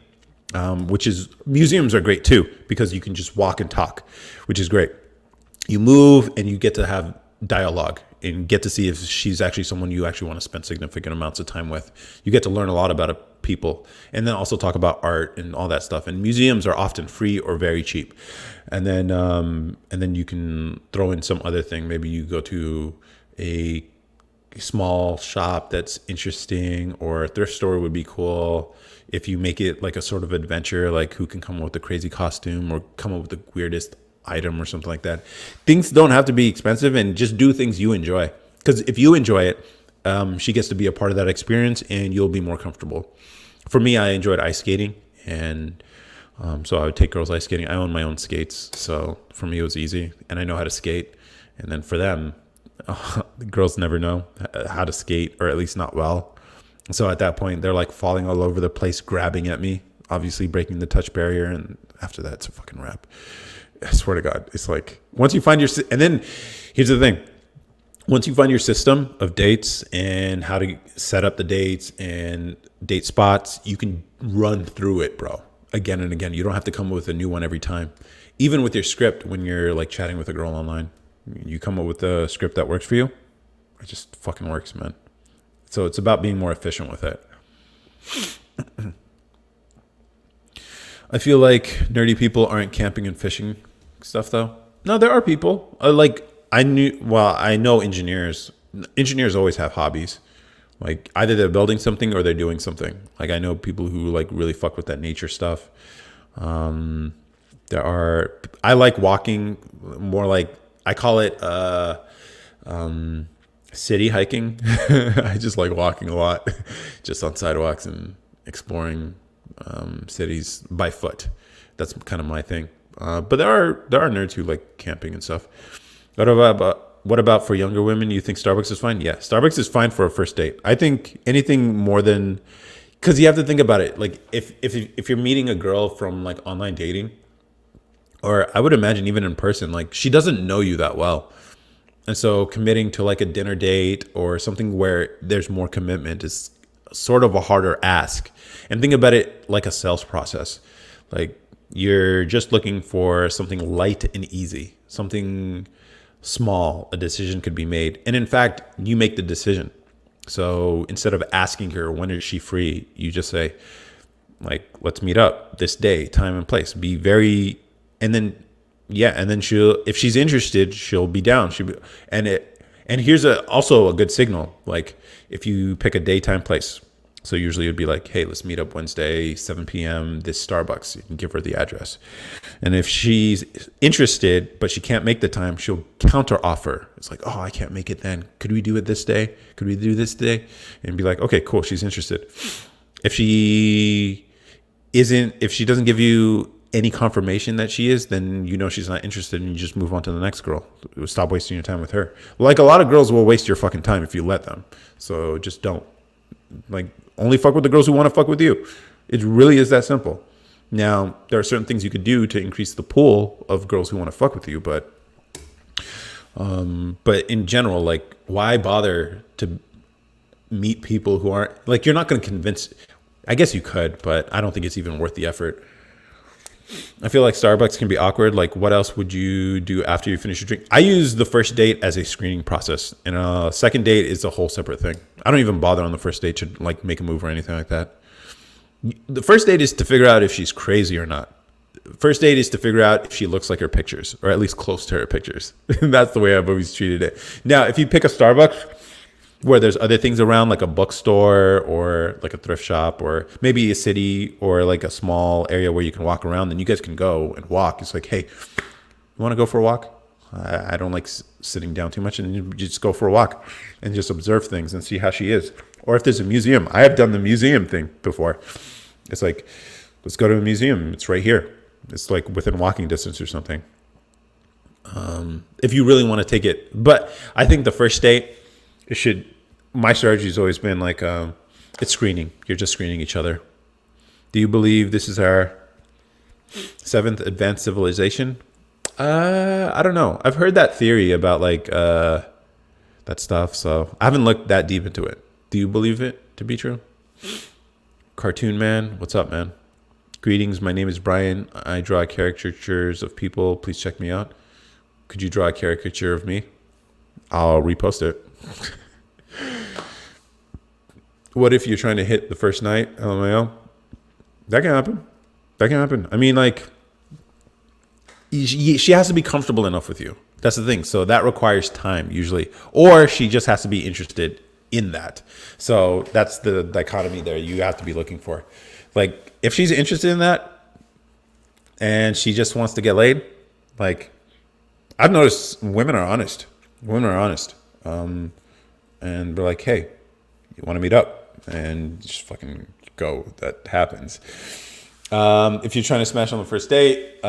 S1: museums are great too, because you can just walk and talk, which is great. You move and you get to have dialogue and get to see if she's actually someone you actually want to spend significant amounts of time with. You get to learn a lot about people, and then also talk about art and all that stuff. And museums are often free or very cheap. And then you can throw in some other thing. Maybe you go to a small shop that's interesting, or a thrift store would be cool. If you make it like a sort of adventure, like who can come up with a crazy costume or come up with the weirdest item or something like that. Things don't have to be expensive, and just do things you enjoy. Because if you enjoy it, she gets to be a part of that experience, and you'll be more comfortable. For me, I enjoyed ice skating, and so I would take girls ice skating. I own my own skates, so for me it was easy, and I know how to skate. And then for them, the girls never know how to skate, or at least not well. So at that point, they're like falling all over the place, grabbing at me, obviously breaking the touch barrier, and after that, it's a fucking wrap. I swear to God, it's like once you find and then here's the thing. Once you find your system of dates and how to set up the dates and date spots, you can run through it, bro, again and again. You don't have to come up with a new one every time. Even with your script, when you're like chatting with a girl online, you come up with a script that works for you. It just fucking works, man. So it's about being more efficient with it. I feel like nerdy people aren't camping and fishing stuff, though. No, there are people. I know engineers. Engineers always have hobbies. Like either they're building something or they're doing something. Like I know people who like really fuck with that nature stuff. I like walking more, like I call it city hiking. I just like walking a lot, just on sidewalks and exploring cities by foot. That's kind of my thing. But there are nerds who like camping and stuff. What about for younger women? You think Starbucks is fine? Yeah, Starbucks is fine for a first date. I think anything more than, because you have to think about it. Like if you're meeting a girl from like online dating, or I would imagine even in person, like she doesn't know you that well. And so committing to like a dinner date or something where there's more commitment is sort of a harder ask. And think about it like a sales process. Like you're just looking for something light and easy, something small, a decision could be made. And in fact, you make the decision. So instead of asking her when is she free, you just say, like, let's meet up this day, time and place. Be very, and then yeah, and then she'll, if she's interested, she'll be down. And here's also a good signal. Like if you pick a daytime place, so usually it'd be like, hey, let's meet up Wednesday, 7 p.m. this Starbucks. You can give her the address. And if she's interested, but she can't make the time, she'll counter offer. It's like, oh, I can't make it then. Could we do it this day? Could we do this day? And be like, okay, cool. She's interested. If she if she doesn't give you any confirmation that she is, then you know she's not interested and you just move on to the next girl. Stop wasting your time with her. Like a lot of girls will waste your fucking time if you let them. So just don't. Like only fuck with the girls who want to fuck with you. It really is that simple. Now, there are certain things you could do to increase the pool of girls who want to fuck with you, but in general, like why bother to meet people who aren't like, you're not going to convince. I guess you could, but I don't think it's even worth the effort. I feel like Starbucks can be awkward. Like, what else would you do after you finish your drink? I use the first date as a screening process, and a second date is a whole separate thing. I don't even bother on the first date to like make a move or anything like that. The first date is to figure out if she's crazy or not. First date is to figure out if she looks like her pictures, or at least close to her pictures. That's the way I've always treated it. Now, if you pick a Starbucks where there's other things around, like a bookstore or like a thrift shop or maybe a city or like a small area where you can walk around, then you guys can go and walk. It's like, hey, you want to go for a walk? I don't like sitting down too much, and you just go for a walk and just observe things and see how she is. Or if there's a museum, I have done the museum thing before. It's like, let's go to a museum. It's right here. It's like within walking distance or something. If you really want to take it. But I think the first date, my strategy has always been like, it's screening. You're just screening each other. Do you believe this is our seventh advanced civilization? I don't know. I've heard that theory about like that stuff, so I haven't looked that deep into it. Do you believe it to be true? Cartoon Man, what's up, man? Greetings, my name is Brian. I draw caricatures of people. Please check me out. Could you draw a caricature of me? I'll repost it. What if you're trying to hit the first night? LMAO. That can happen. That can happen. I mean, like, she has to be comfortable enough with you. That's the thing. So that requires time usually, or she just has to be interested in that. So that's the dichotomy there you have to be looking for. Like if she's interested in that and she just wants to get laid, like I've noticed women are honest. Women are honest. And they're like, hey, you want to meet up? And just fucking go. That happens. If you're trying to smash on the first date,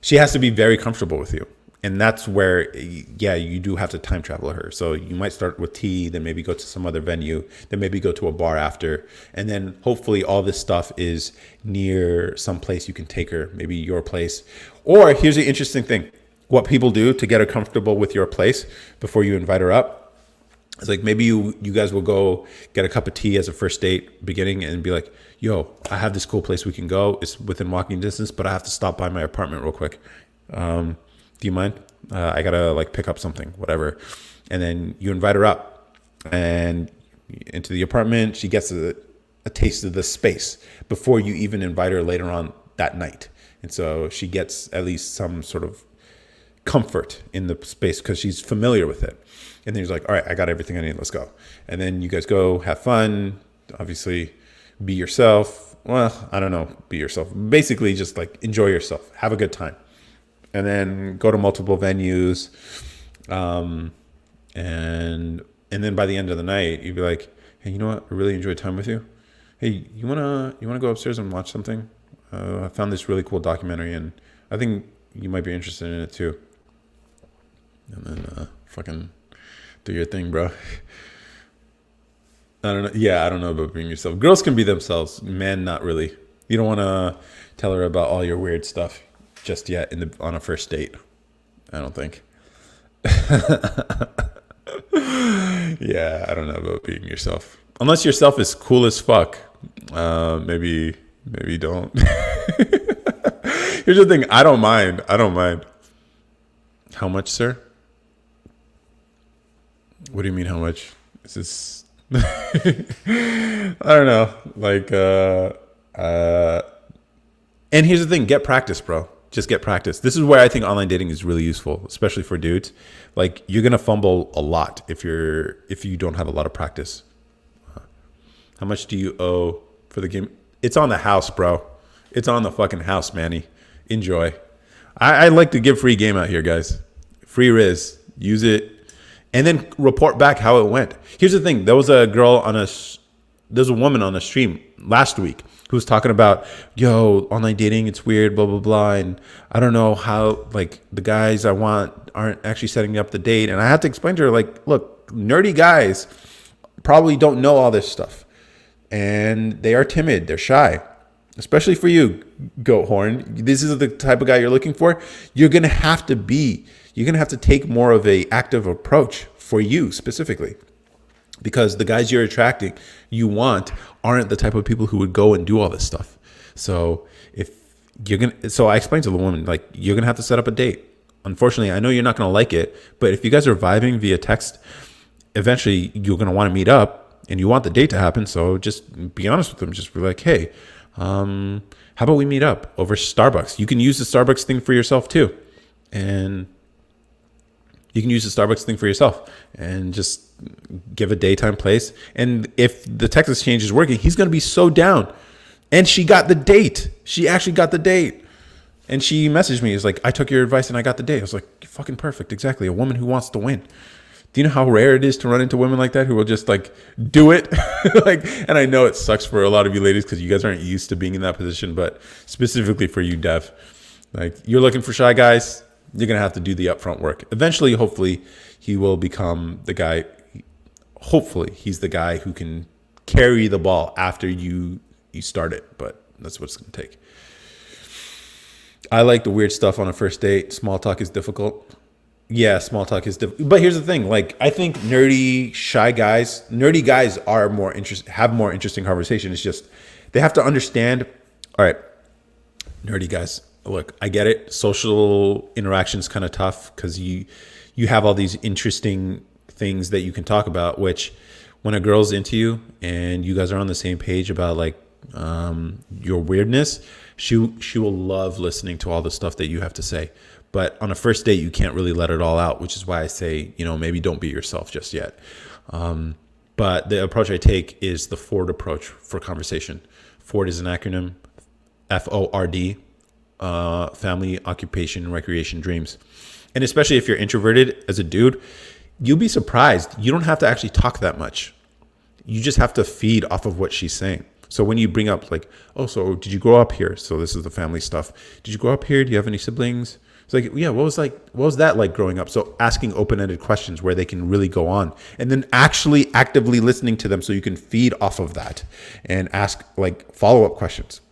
S1: she has to be very comfortable with you. And that's where, yeah, you do have to time travel her. So you might start with tea, then maybe go to some other venue, then maybe go to a bar after. And then hopefully all this stuff is near some place you can take her, maybe your place. Or here's the interesting thing. What people do to get her comfortable with your place before you invite her up. It's like maybe you guys will go get a cup of tea as a first date beginning and be like, yo, I have this cool place we can go. It's within walking distance, but I have to stop by my apartment real quick. Do you mind? I gotta like pick up something, whatever. And then you invite her up and into the apartment. She gets a taste of the space before you even invite her later on that night. And so she gets at least some sort of comfort in the space because she's familiar with it. And then he's like, all right, I got everything I need. Let's go. And then you guys go have fun. Obviously, be yourself. Well, I don't know. Be yourself. Basically, just like enjoy yourself. Have a good time. And then go to multiple venues. And then by the end of the night, you'd be like, hey, you know what? I really enjoyed time with you. Hey, you wanna go upstairs and watch something? I found this really cool documentary, and I think you might be interested in it too. And then fucking do your thing, bro. I don't know. Yeah, I don't know about being yourself. Girls can be themselves. Men, not really. You don't want to tell her about all your weird stuff just yet on a first date. I don't think. Yeah, I don't know about being yourself. Unless yourself is cool as fuck. Maybe don't. Here's the thing. I don't mind. I don't mind. How much, sir? What do you mean? How much? Is this? I don't know. Like, uh, and here's the thing: get practice, bro. Just get practice. This is where I think online dating is really useful, especially for dudes. Like, you're gonna fumble a lot if you don't have a lot of practice. How much do you owe for the game? It's on the house, bro. It's on the fucking house, Manny. Enjoy. I like to give free game out here, guys. Free Riz. Use it. And then report back how it went. Here's the thing. There was a woman on a stream last week who was talking about, yo, online dating, it's weird, blah, blah, blah. And I don't know how, like, the guys I want aren't actually setting up the date. And I had to explain to her, like, look, nerdy guys probably don't know all this stuff. And they are timid. They're shy. Especially for you, Goat Horn. This is the type of guy you're looking for. You're going to have to take more of a active approach for you specifically. Because the guys you're attracting, you want, aren't the type of people who would go and do all this stuff. So so I explained to the woman, like, you're going to have to set up a date. Unfortunately, I know you're not going to like it, but if you guys are vibing via text, eventually you're going to want to meet up and you want the date to happen. So just be honest with them. Just be like, hey, how about we meet up over Starbucks? You can use the Starbucks thing for yourself too. And you can use the Starbucks thing for yourself and just give a daytime place. And if the text exchange is working, he's going to be so down. And she got the date. She actually got the date. And she messaged me. It's like, I took your advice and I got the date. I was like, fucking perfect. Exactly. A woman who wants to win. Do you know how rare it is to run into women like that who will just like do it? Like, and I know it sucks for a lot of you ladies because you guys aren't used to being in that position, but specifically for you, Dev, like, you're looking for shy guys. You're going to have to do the upfront work. Eventually, hopefully, he will become the guy. Hopefully, he's the guy who can carry the ball after you start it. But that's what it's going to take. I like the weird stuff on a first date. Small talk is difficult. Yeah, small talk is difficult. But here's the thing. Like, I think nerdy guys are have more interesting conversation. It's just they have to understand. All right, nerdy guys. Look, I get it. Social interaction's kind of tough because you have all these interesting things that you can talk about, which when a girl's into you and you guys are on the same page about like your weirdness, she will love listening to all the stuff that you have to say. But on a first date, you can't really let it all out, which is why I say, maybe don't be yourself just yet. But the approach I take is the FORD approach for conversation. FORD is an acronym, FORD. Family, occupation, recreation, dreams. And especially if you're introverted as a dude, you'll be surprised. You don't have to actually talk that much. You just have to feed off of what she's saying. So when you bring up like, oh, so did you grow up here? So this is the family stuff. Did you grow up here? Do you have any siblings? It's like, yeah, what was that like growing up? So asking open-ended questions where they can really go on, and then actually actively listening to them so you can feed off of that and ask like follow-up questions.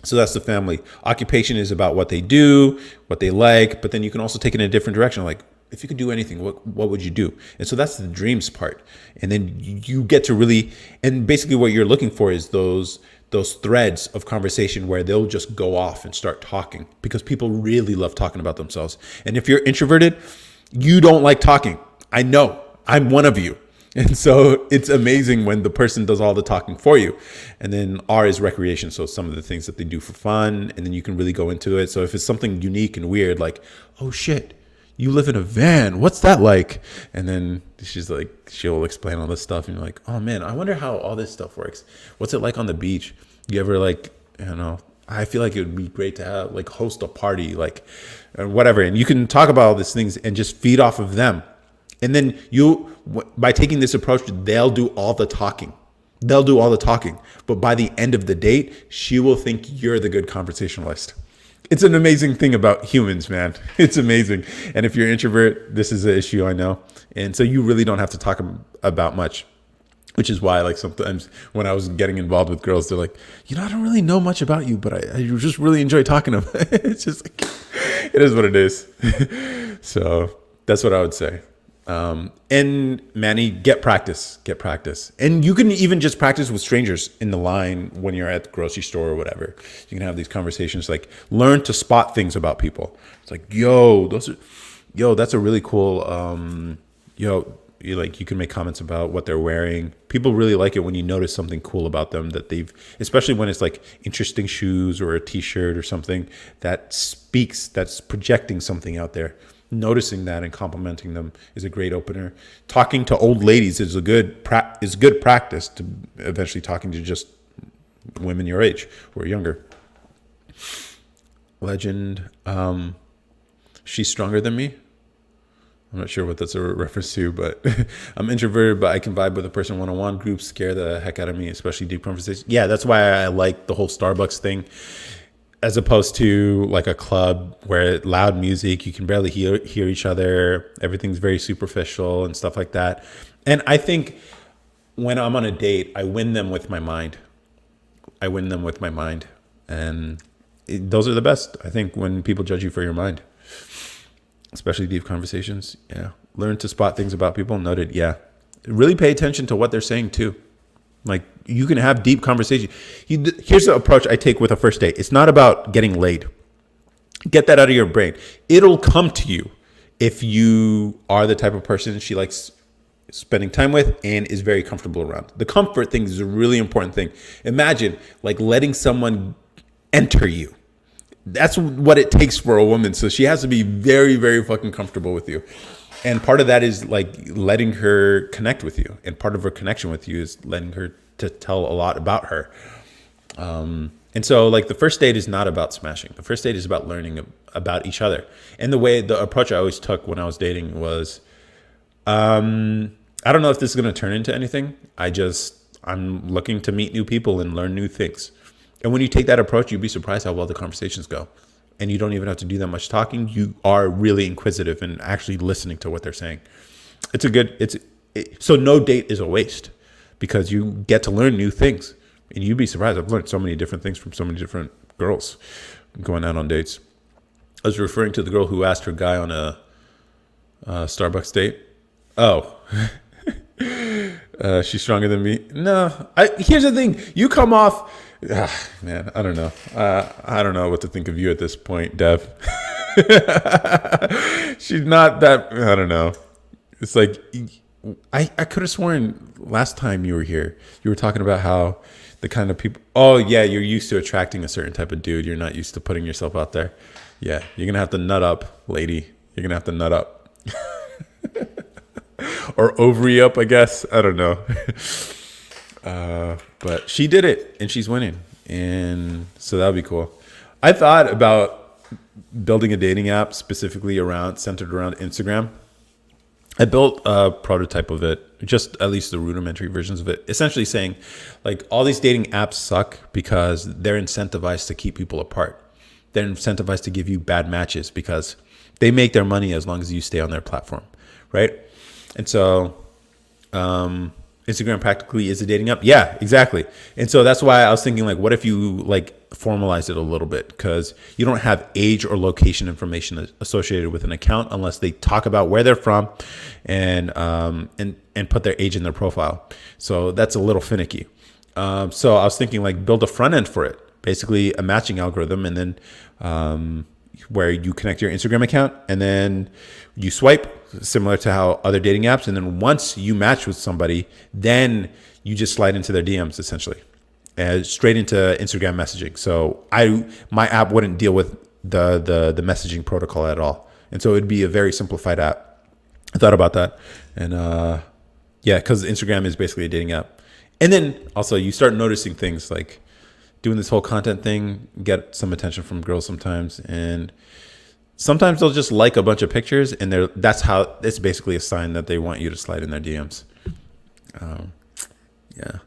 S1: So that's the family. Occupation is about what they do, what they like, but then you can also take it in a different direction. Like, if you could do anything, what would you do? And so that's the dreams part. And then you get to really, and basically what you're looking for is those threads of conversation where they'll just go off and start talking, because people really love talking about themselves. And if you're introverted, you don't like talking. I know. I'm one of you. And so it's amazing when the person does all the talking for you. And then R is recreation. So some of the things that they do for fun, and then you can really go into it. So if it's something unique and weird, like, oh shit, you live in a van. What's that like? And then she'll explain all this stuff. And you're like, oh man, I wonder how all this stuff works. What's it like on the beach? You ever I feel like it would be great to have host a party, whatever. And you can talk about all these things and just feed off of them. And then by taking this approach, they'll do all the talking. But by the end of the date, she will think you're the good conversationalist. It's an amazing thing about humans, man. It's amazing. And if you're an introvert, this is an issue, I know. And so you really don't have to talk about much, which is why sometimes when I was getting involved with girls, they're like, I don't really know much about you, but I just really enjoy talking to them. It's just it is what it is. So That's what I would say. And Manny, get practice, and you can even just practice with strangers in the line when you're at the grocery store or whatever. You can have these conversations, like learn to spot things about people. It's like, yo, that's a really cool, you can make comments about what they're wearing. People really like it when you notice something cool about them that they've, especially when it's like interesting shoes or a t-shirt or something that's projecting something out there. Noticing that and complimenting them is a great opener. Talking to old ladies is good practice to eventually talking to just women your age or younger. Legend. She's stronger than me. I'm not sure what that's a reference to, but I'm introverted, but I can vibe with a person one-on-one. Groups scare the heck out of me, especially deep conversations. Yeah, that's why I like the whole Starbucks thing, as opposed to like a club where loud music, you can barely hear each other. Everything's very superficial and stuff like that. And I think when I'm on a date, I win them with my mind. And those are the best, I think, when people judge you for your mind. Especially deep conversations. Yeah. Learn to spot things about people. Noted. Yeah. Really pay attention to what they're saying too. Like you can have deep conversation. Here's the approach I take with a first date. It's not about getting laid. Get that out of your brain. It'll come to you if you are the type of person she likes spending time with and is very comfortable around. The comfort thing is a really important thing. Imagine like letting someone enter you. That's what it takes for a woman. So she has to be very, very fucking comfortable with you. And part of that is like letting her connect with you. And part of her connection with you is letting her to tell a lot about her. And so like the first date is not about smashing. The first date is about learning about each other. And the approach I always took when I was dating was, I don't know if this is going to turn into anything. I'm looking to meet new people and learn new things. And when you take that approach, you'd be surprised how well the conversations go. And you don't even have to do that much talking. You are really inquisitive and actually listening to what they're saying. So no date is a waste because you get to learn new things. And you'd be surprised. I've learned so many different things from so many different girls going out on dates. I was referring to the girl who asked her guy on a Starbucks date. Oh, she's stronger than me. No, here's the thing. You come off... man, I don't know. I don't know what to think of you at this point, Dev. She's not that. I don't know. It's like I could have sworn last time you were here, you were talking about how the kind of people. Oh yeah, you're used to attracting a certain type of dude. You're not used to putting yourself out there. Yeah, you're gonna have to nut up, lady. You're gonna have to nut up, or ovary up, I guess. I don't know. But she did it and she's winning. And so that would be cool. I thought about building a dating app specifically centered around Instagram. I built a prototype of it, just at least the rudimentary versions of it, essentially saying like all these dating apps suck because they're incentivized to keep people apart. They're incentivized to give you bad matches because they make their money as long as you stay on their platform. Right. And so, Instagram practically is a dating app. Yeah, exactly. And so that's why I was thinking like, what if you like formalize it a little bit? Because you don't have age or location information associated with an account unless they talk about where they're from and put their age in their profile. So that's a little finicky. So I was thinking like build a front end for it, basically a matching algorithm, and then where you connect your Instagram account and then you swipe similar to how other dating apps. And then once you match with somebody, then you just slide into their DMs essentially straight into Instagram messaging. So my app wouldn't deal with the messaging protocol at all. And so it'd be a very simplified app. I thought about that. And yeah, because Instagram is basically a dating app. And then also you start noticing things like doing this whole content thing, get some attention from girls sometimes. And sometimes they'll just like a bunch of pictures and that's how it's basically a sign that they want you to slide in their DMs. Yeah.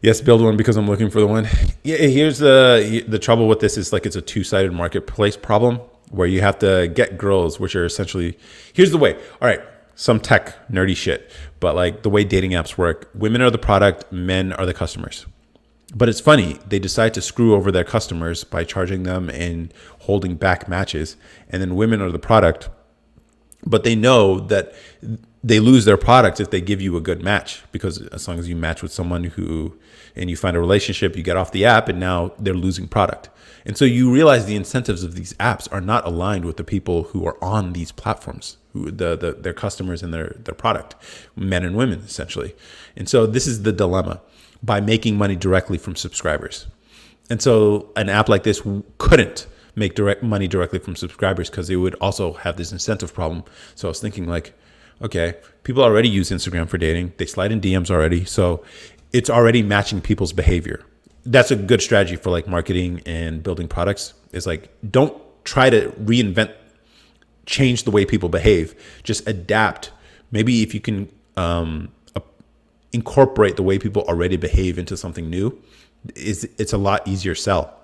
S1: Yes, build one because I'm looking for the one. Yeah, here's the trouble with this is like it's a two-sided marketplace problem where you have to get girls, which are essentially, here's the way. All right, some tech nerdy shit, but like the way dating apps work, women are the product, men are the customers. But it's funny, they decide to screw over their customers by charging them and holding back matches. And then women are the product but they know that they lose their product if they give you a good match, because as long as you match with someone who and you find a relationship, you get off the app and now they're losing product. And so you realize the incentives of these apps are not aligned with the people who are on these platforms, who their customers and their product, men and women essentially. And so this is the dilemma by making money directly from subscribers. And so an app like this couldn't make direct money directly from subscribers because they would also have this incentive problem. So I was thinking like, okay, people already use Instagram for dating. They slide in DMs already. So it's already matching people's behavior. That's a good strategy for like marketing and building products. Is like, don't try to reinvent, change the way people behave. Just adapt. Maybe if you can incorporate the way people already behave into something new, it's a lot easier sell.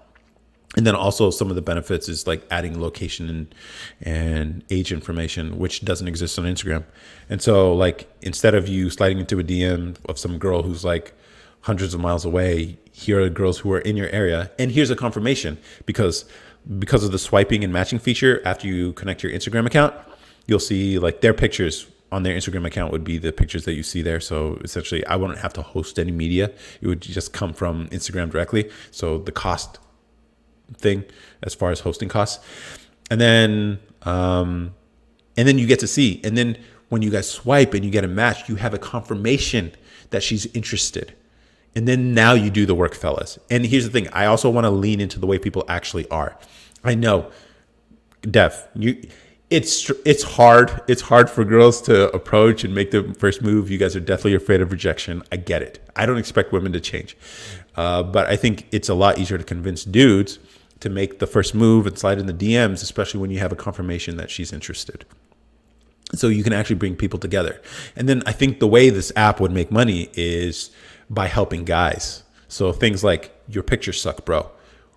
S1: And then also some of the benefits is like adding location and age information, which doesn't exist on Instagram. And so like, instead of you sliding into a DM of some girl who's like hundreds of miles away, here are girls who are in your area. And here's a confirmation because of the swiping and matching feature, after you connect your Instagram account, you'll see like their pictures on their Instagram account would be the pictures that you see there. So essentially I wouldn't have to host any media. It would just come from Instagram directly. So the cost thing as far as hosting costs, and then you get to see, and then when you guys swipe and you get a match, you have a confirmation that she's interested, and then now you do the work, fellas. And here's the thing, I also want to lean into the way people actually are. I know, Dev, it's hard for girls to approach and make the first move. You guys are definitely afraid of rejection. I get it. I don't expect women to change, but I think it's a lot easier to convince dudes to make the first move and slide in the DMs, especially when you have a confirmation that she's interested. So you can actually bring people together. And then I think the way this app would make money is by helping guys. So things like, your pictures suck, bro.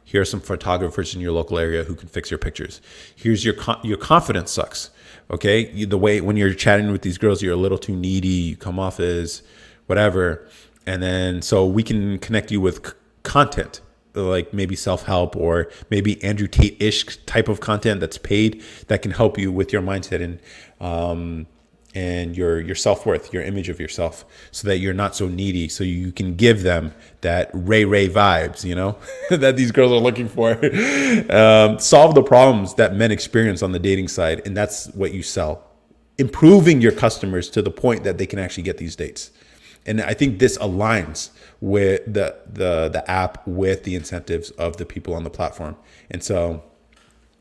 S1: Here are some photographers in your local area who can fix your pictures. Here's your confidence sucks. Okay, the way when you're chatting with these girls, you're a little too needy. You come off as whatever, and then so we can connect you with content, like maybe self-help or maybe Andrew Tate-ish type of content that's paid, that can help you with your mindset and your self-worth, your image of yourself, so that you're not so needy, so you can give them that Ray vibes, you know, that these girls are looking for. Solve the problems that men experience on the dating side, and that's what you sell. Improving your customers to the point that they can actually get these dates. And I think this aligns with the app with the incentives of the people on the platform. And so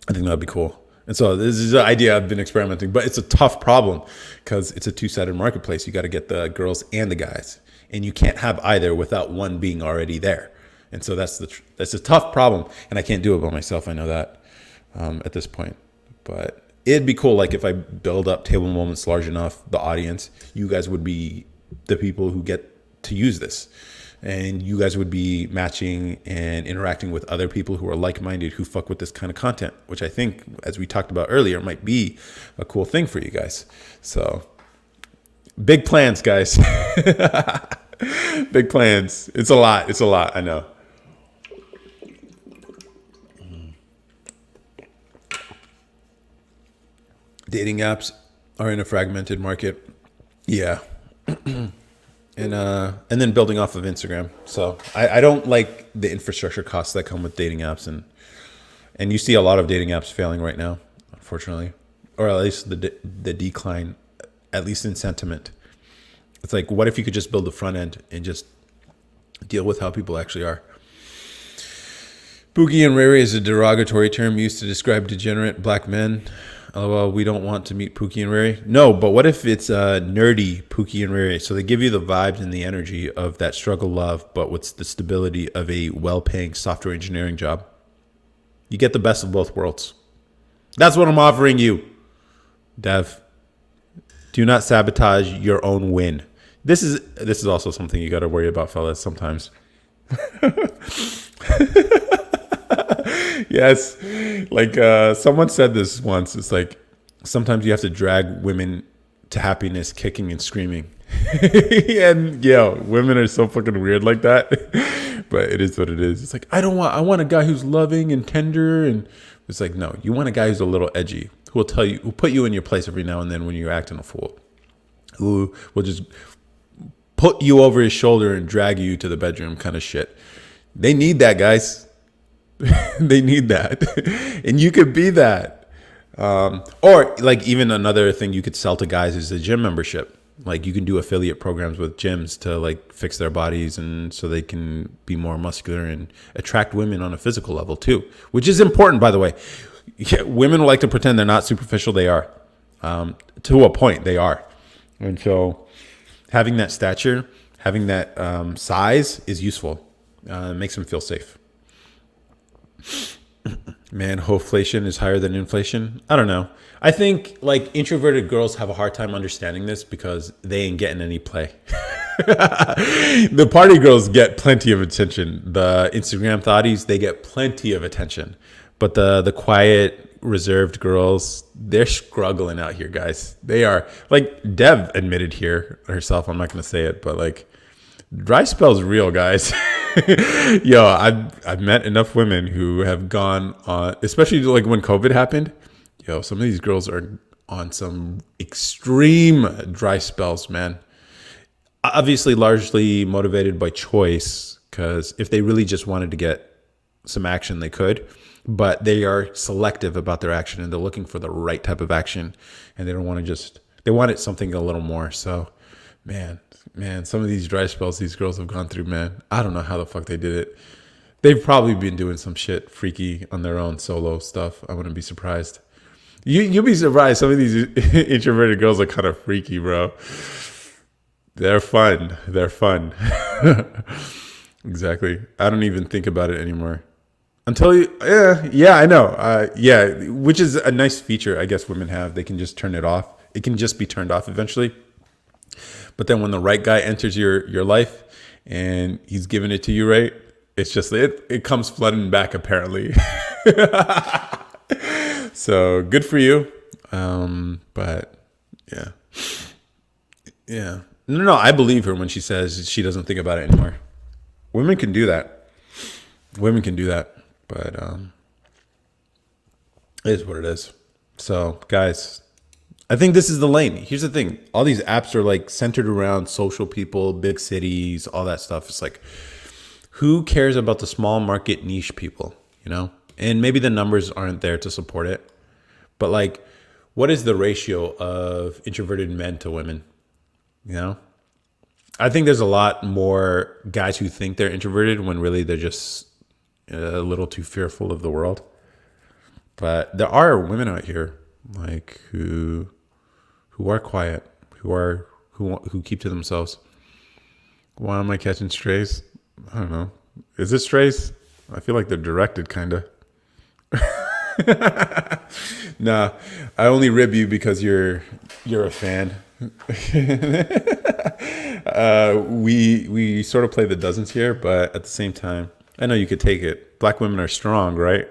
S1: I think that'd be cool. And so this is an idea I've been experimenting, but it's a tough problem because it's a two-sided marketplace. You got to get the girls and the guys, and you can't have either without one being already there. And so that's a tough problem, and I can't do it by myself. I know that at this point, but it'd be cool. Like if I build up Table Moments large enough, the audience, you guys would be the people who get to use this. And you guys would be matching and interacting with other people who are like-minded, who fuck with this kind of content, which I think, as we talked about earlier, might be a cool thing for you guys. So big plans, guys. Big plans. It's a lot. I know. Dating apps are in a fragmented market. Yeah. And then building off of Instagram. So I don't like the infrastructure costs that come with dating apps, and you see a lot of dating apps failing right now, unfortunately, or at least the decline, at least in sentiment. It's like, what if you could just build the front end and just deal with how people actually are? Pookie and Riri is a derogatory term used to describe degenerate black men. LOL, we don't want to meet Pookie and Riri. No, but what if it's nerdy Pookie and Riri? So they give you the vibes and the energy of that struggle love, but with the stability of a well-paying software engineering job. You get the best of both worlds. That's what I'm offering you, Dev. Do not sabotage your own win. This is also something you got to worry about, fellas, sometimes. Yes, like someone said this once. It's like, sometimes you have to drag women to happiness kicking and screaming. And women are so fucking weird like that. But it is what it is. It's like, I want a guy who's loving and tender, and it's like, no, you want a guy who's a little edgy. who will tell you, who put you in your place every now and then when you're acting a fool, who will just put you over his shoulder and drag you to the bedroom kind of shit. They need that, guys. They need that. And you could be that. Or like even another thing you could sell to guys is a gym membership. Like you can do affiliate programs with gyms to like fix their bodies and so they can be more muscular and attract women on a physical level too, which is important, by the way. Yeah, women like to pretend they're not superficial. They are. To a point, they are. And so having that stature, having that size is useful. It makes them feel safe. Man, hoflation is higher than inflation. I don't know. I think like introverted girls have a hard time understanding this because they ain't getting any play. The party girls get plenty of attention. The Instagram thotties, they get plenty of attention. But the quiet, reserved girls, they're struggling out here, guys. They are. Like Dev admitted here herself, I'm not going to say it, but like dry spell's real, guys. Yo, I've met enough women who have gone on, especially like when COVID happened. Yo, some of these girls are on some extreme dry spells, man. Obviously, largely motivated by choice, because if they really just wanted to get some action, they could. But they are selective about their action, and they're looking for the right type of action, and they don't want to just, they want it something a little more. So, man, some of these dry spells these girls have gone through, man, I don't know how the fuck they did it. They've probably been doing some shit freaky on their own solo stuff. I wouldn't be surprised. You'll be surprised. Some of these introverted girls are kind of freaky, bro. They're fun. They're fun. Exactly. I don't even think about it anymore. Until you, yeah, I know. Yeah, which is a nice feature I guess women have. They can just turn it off. It can just be turned off eventually. But then when the right guy enters your life and he's giving it to you right, it's just, it comes flooding back apparently. So good for you. But yeah. Yeah. No, I believe her when she says she doesn't think about it anymore. Women can do that. Women can do that. But it is what it is. So guys, I think this is the lane. Here's the thing. All these apps are like centered around social people, big cities, all that stuff. It's like, who cares about the small market niche people, you know? And maybe the numbers aren't there to support it. But like, what is the ratio of introverted men to women? You know? I think there's a lot more guys who think they're introverted when really they're just a little too fearful of the world. But there are women out here like who are quiet, who keep to themselves. Why am I catching strays? I don't know. Is it strays? I feel like they're directed, kind of. Nah, I only rib you because you're a fan. We sort of play the dozens here, but at the same time, I know you could take it. Black women are strong, right?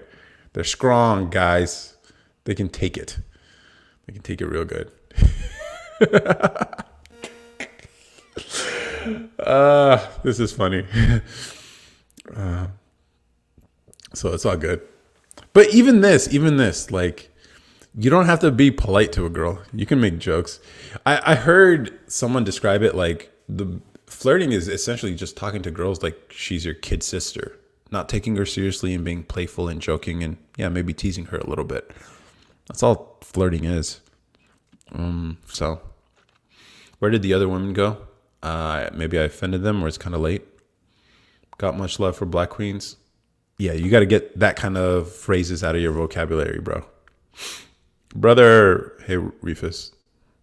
S1: They're strong, guys. They can take it. They can take it real good. This is funny. So it's all good. But even this, like, you don't have to be polite to a girl. You can make jokes. I heard someone describe it like the flirting is essentially just talking to girls like she's your kid sister, not taking her seriously and being playful and joking and yeah, maybe teasing her a little bit. That's all flirting is. So where did the other women go? Maybe I offended them or it's kind of late. Got much love for black queens. Yeah, you got to get that kind of phrases out of your vocabulary, bro. Brother, hey, Reefus.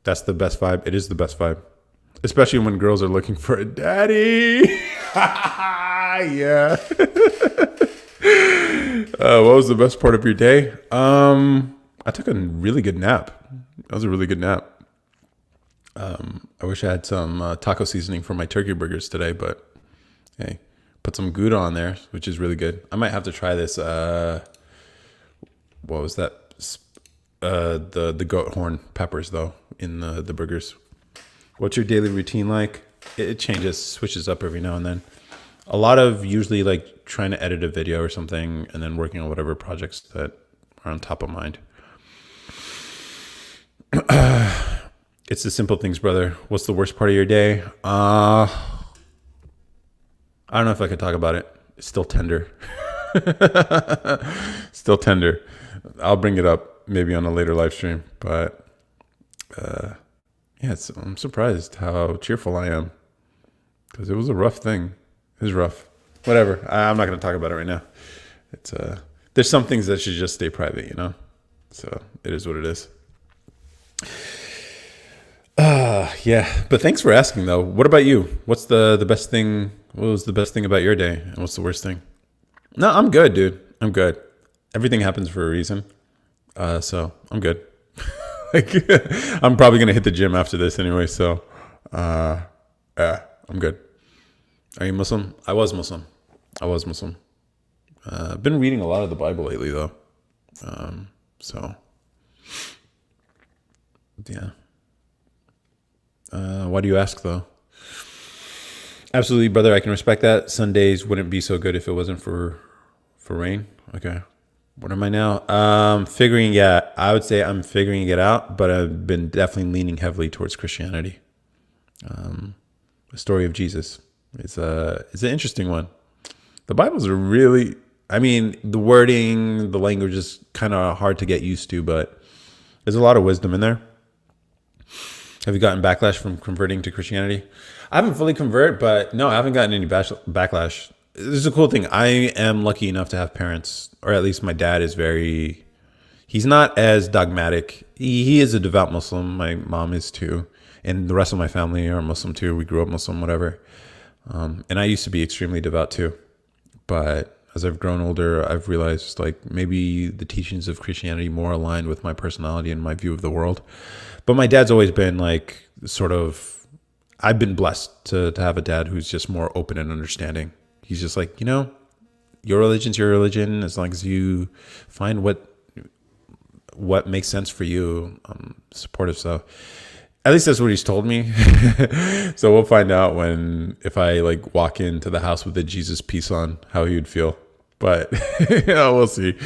S1: That's the best vibe. It is the best vibe. Especially when girls are looking for a daddy. Yeah. What was the best part of your day? I took a really good nap. That was a really good nap. I wish I had some taco seasoning for my turkey burgers today, but hey, put some Gouda on there, which is really good. I might have to try this. What was that? The goat horn peppers though in the burgers. What's your daily routine like? It changes, switches up every now and then. A lot of usually like trying to edit a video or something and then working on whatever projects that are on top of mind. It's the simple things, brother. What's the worst part of your day? I don't know if I could talk about it. It's still tender. Still tender. I'll bring it up maybe on a later live stream. But yeah, I'm surprised how cheerful I am because it was a rough thing. It was rough. Whatever. I'm not going to talk about it right now. It's there's some things that should just stay private, you know. So it is what it is. Yeah. But thanks for asking, though. What about you? What's the best thing? What was the best thing about your day, and what's the worst thing? No, I'm good, dude. I'm good. Everything happens for a reason. So I'm good. Like, I'm probably gonna hit the gym after this anyway. So, yeah, I'm good. Are you Muslim? I was Muslim. I was Muslim. I've been reading a lot of the Bible lately, though. So, yeah. Why do you ask, though? Absolutely, brother. I can respect that. Sundays wouldn't be so good if it wasn't for rain. Okay. What am I now? Figuring. Yeah, I would say I'm figuring it out, but I've been definitely leaning heavily towards Christianity. The story of Jesus is an interesting one. The Bible's a really. I mean, the wording, the language is kind of hard to get used to, but there's a lot of wisdom in there. Have you gotten backlash from converting to Christianity? I haven't fully converted, but no, I haven't gotten any backlash. This is a cool thing. I am lucky enough to have parents, or at least my dad is very, he's not as dogmatic. He is a devout Muslim. My mom is too. And the rest of my family are Muslim too. We grew up Muslim, whatever. And I used to be extremely devout too. But as I've grown older, I've realized like maybe the teachings of Christianity more aligned with my personality and my view of the world. But my dad's always been like sort of, I've been blessed to have a dad who's just more open and understanding. He's just like, you know, your religion's your religion. As long as you find what makes sense for you, I'm supportive. So at least that's what he's told me. So we'll find out if I like walk into the house with a Jesus piece on, how he would feel. But yeah, we'll see.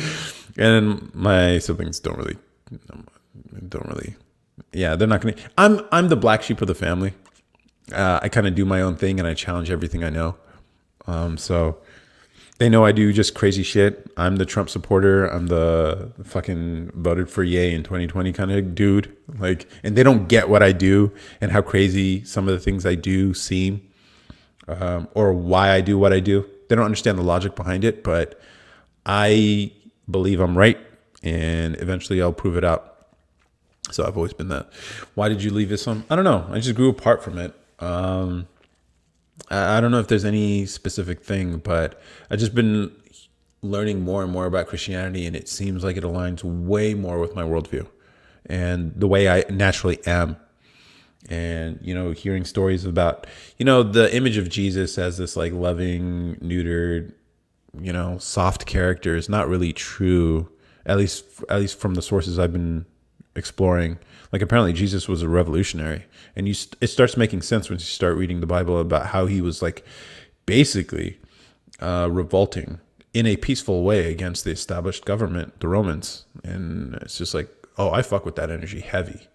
S1: And my siblings don't really. Yeah, they're not gonna. I'm the black sheep of the family. I kind of do my own thing and I challenge everything I know. So they know I do just crazy shit. I'm the Trump supporter. I'm the fucking voted for yay in 2020 kind of dude. Like, and they don't get what I do and how crazy some of the things I do seem, or why I do what I do. They don't understand the logic behind it, but I believe I'm right and eventually I'll prove it out. So I've always been that. Why did you leave Islam? I don't know. I just grew apart from it. I don't know if there's any specific thing, but I've just been learning more and more about Christianity, and it seems like it aligns way more with my worldview and the way I naturally am. And, you know, hearing stories about, you know, the image of Jesus as this like loving, neutered, you know, soft character is not really true, at least from the sources I've been exploring. Like apparently Jesus was a revolutionary, and it starts making sense when you start reading the Bible about how he was like basically revolting in a peaceful way against the established government, the Romans. And it's just like, oh, I fuck with that energy heavy.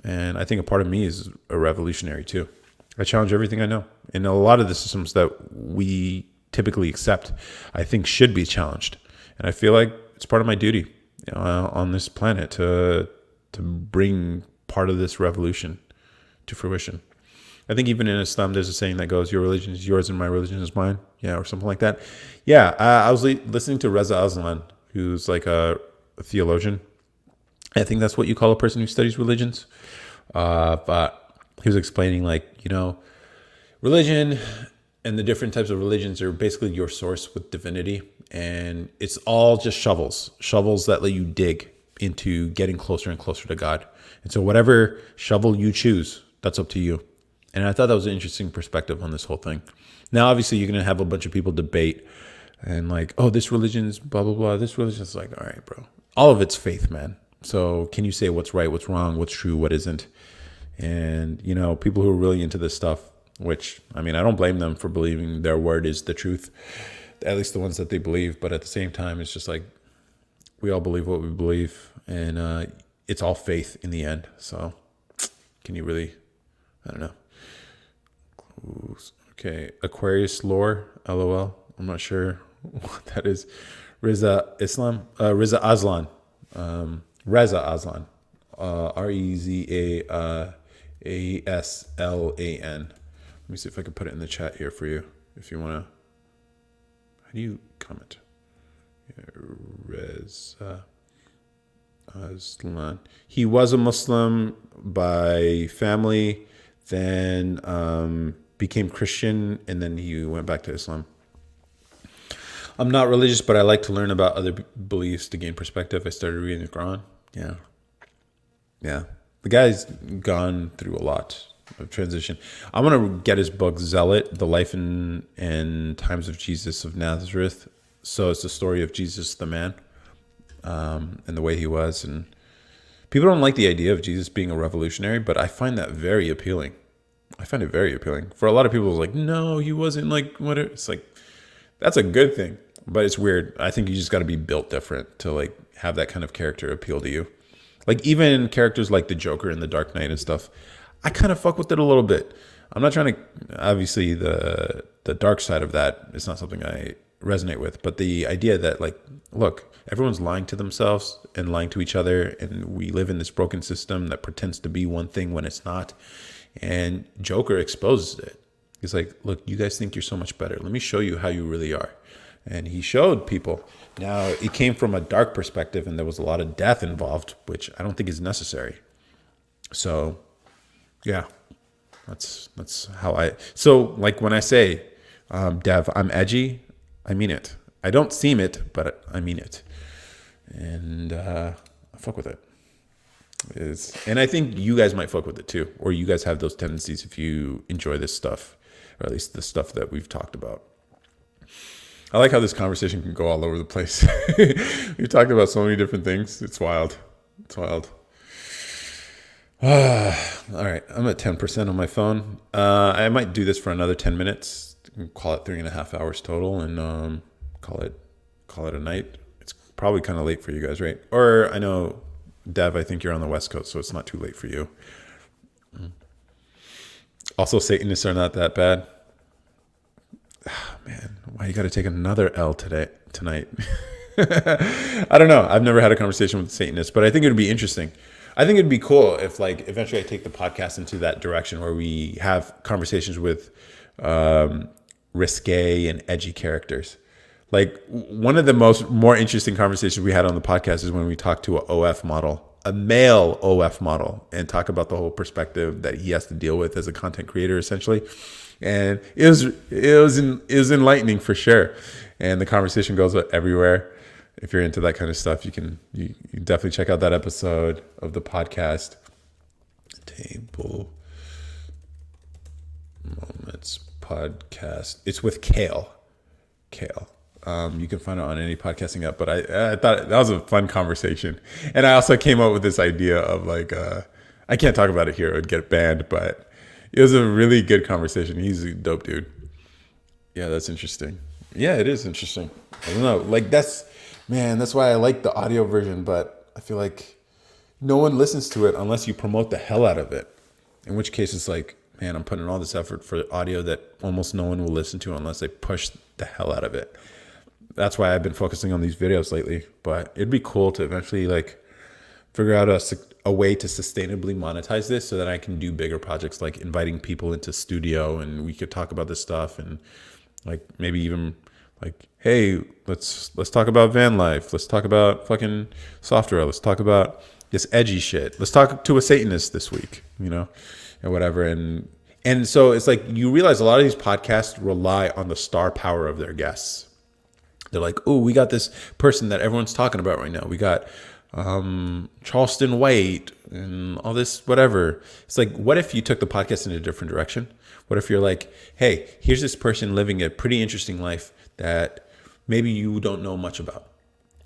S1: And I think a part of me is a revolutionary too. I challenge everything I know, and a lot of the systems that we typically accept, I think should be challenged. And I feel like it's part of my duty, you know, on this planet to bring part of this revolution to fruition. I think even in Islam, there's a saying that goes, your religion is yours and my religion is mine. Yeah, or something like that. Yeah, I was listening to Reza Aslan, who's like a theologian. I think that's what you call a person who studies religions. But he was explaining like, you know, religion and the different types of religions are basically your source with divinity. And it's all just shovels that let you dig into getting closer and closer to God. And so whatever shovel you choose, that's up to you. And I thought that was an interesting perspective on this whole thing. Now, obviously, you're going to have a bunch of people debate and like, oh, this religion's blah, blah, blah. This religion's like, all right, bro. All of it's faith, man. So can you say what's right, what's wrong, what's true, what isn't? And, you know, people who are really into this stuff, which, I mean, I don't blame them for believing their word is the truth, at least the ones that they believe. But at the same time, it's just like, we all believe what we believe. And it's all faith in the end. So can you really, I don't know. Okay, Aquarius lore, LOL. I'm not sure what that is. Reza Aslan, Reza Aslan, REZAASLAN. Let me see if I can put it in the chat here for you, if you want to. How do you comment? Yeah, Reza Aslan. He was a Muslim by family, then became Christian, and then he went back to Islam. I'm not religious, but I like to learn about other beliefs to gain perspective. I started reading the Quran. Yeah. The guy's gone through a lot of transition. I want to get his book, Zealot, The Life and Times of Jesus of Nazareth. So it's the story of Jesus the man, and the way he was. And people don't like the idea of Jesus being a revolutionary, but I find that very appealing. I find it very appealing. For a lot of people, it's like, no, he wasn't like what. It's like, that's a good thing. But it's weird. I think you just got to be built different to like have that kind of character appeal to you. Like even characters like the Joker in The Dark Knight and stuff, I kind of fuck with it a little bit. I'm not trying to, obviously the dark side of that is not something I resonate with, but the idea that like, look, everyone's lying to themselves and lying to each other, and we live in this broken system that pretends to be one thing when it's not. And Joker exposes it. He's like, look, you guys think you're so much better. Let me show you how you really are. And he showed people. Now, it came from a dark perspective, and there was a lot of death involved, which I don't think is necessary. So, yeah, that's how so like when I say, Dev, I'm edgy, I mean it. I don't seem it, but I mean it. And I fuck with it. And I think you guys might fuck with it too, or you guys have those tendencies if you enjoy this stuff, or at least the stuff that we've talked about. I like how this conversation can go all over the place. We've talked about so many different things. It's wild. All right, I'm at 10% on my phone. I might do this for another 10 minutes. Call it 3.5 hours total, and call it a night. It's probably kind of late for you guys, right? Or I know, Dev, I think you're on the West Coast, so it's not too late for you. Also, Satanists are not that bad. Man, why you got to take another L tonight? I don't know. I've never had a conversation with Satanists, but I think it would be interesting. I think it'd be cool if, like, eventually I take the podcast into that direction where we have conversations with risque and edgy characters. Like, one of the more interesting conversations we had on the podcast is when we talked to a male OF model, and talk about the whole perspective that he has to deal with as a content creator, essentially. And it was enlightening for sure. And the conversation goes everywhere. If you're into that kind of stuff, you definitely check out that episode of the podcast. Table Moments podcast. It's with Kale. You can find it on any podcasting app. But I thought that was a fun conversation. And I also came up with this idea of like, I can't talk about it here, it would get banned, but it was a really good conversation. He's a dope dude. Yeah, that's interesting. Yeah, it is interesting. I don't know. Like that's why I like the audio version, but I feel like no one listens to it unless you promote the hell out of it. In which case it's like, man, I'm putting all this effort for audio that almost no one will listen to unless they push the hell out of it. That's why I've been focusing on these videos lately. But it'd be cool to eventually like figure out a way to sustainably monetize this so that I can do bigger projects, like inviting people into studio and we could talk about this stuff, and like maybe even like, hey, let's talk about van life. Let's talk about fucking software. Let's talk about this edgy shit. Let's talk to a Satanist this week, and whatever. And so it's like you realize a lot of these podcasts rely on the star power of their guests. They're like, oh, we got this person that everyone's talking about right now. We got Charleston White and all this whatever. It's like, what if you took the podcast in a different direction? What if you're like, hey, here's this person living a pretty interesting life that maybe you don't know much about,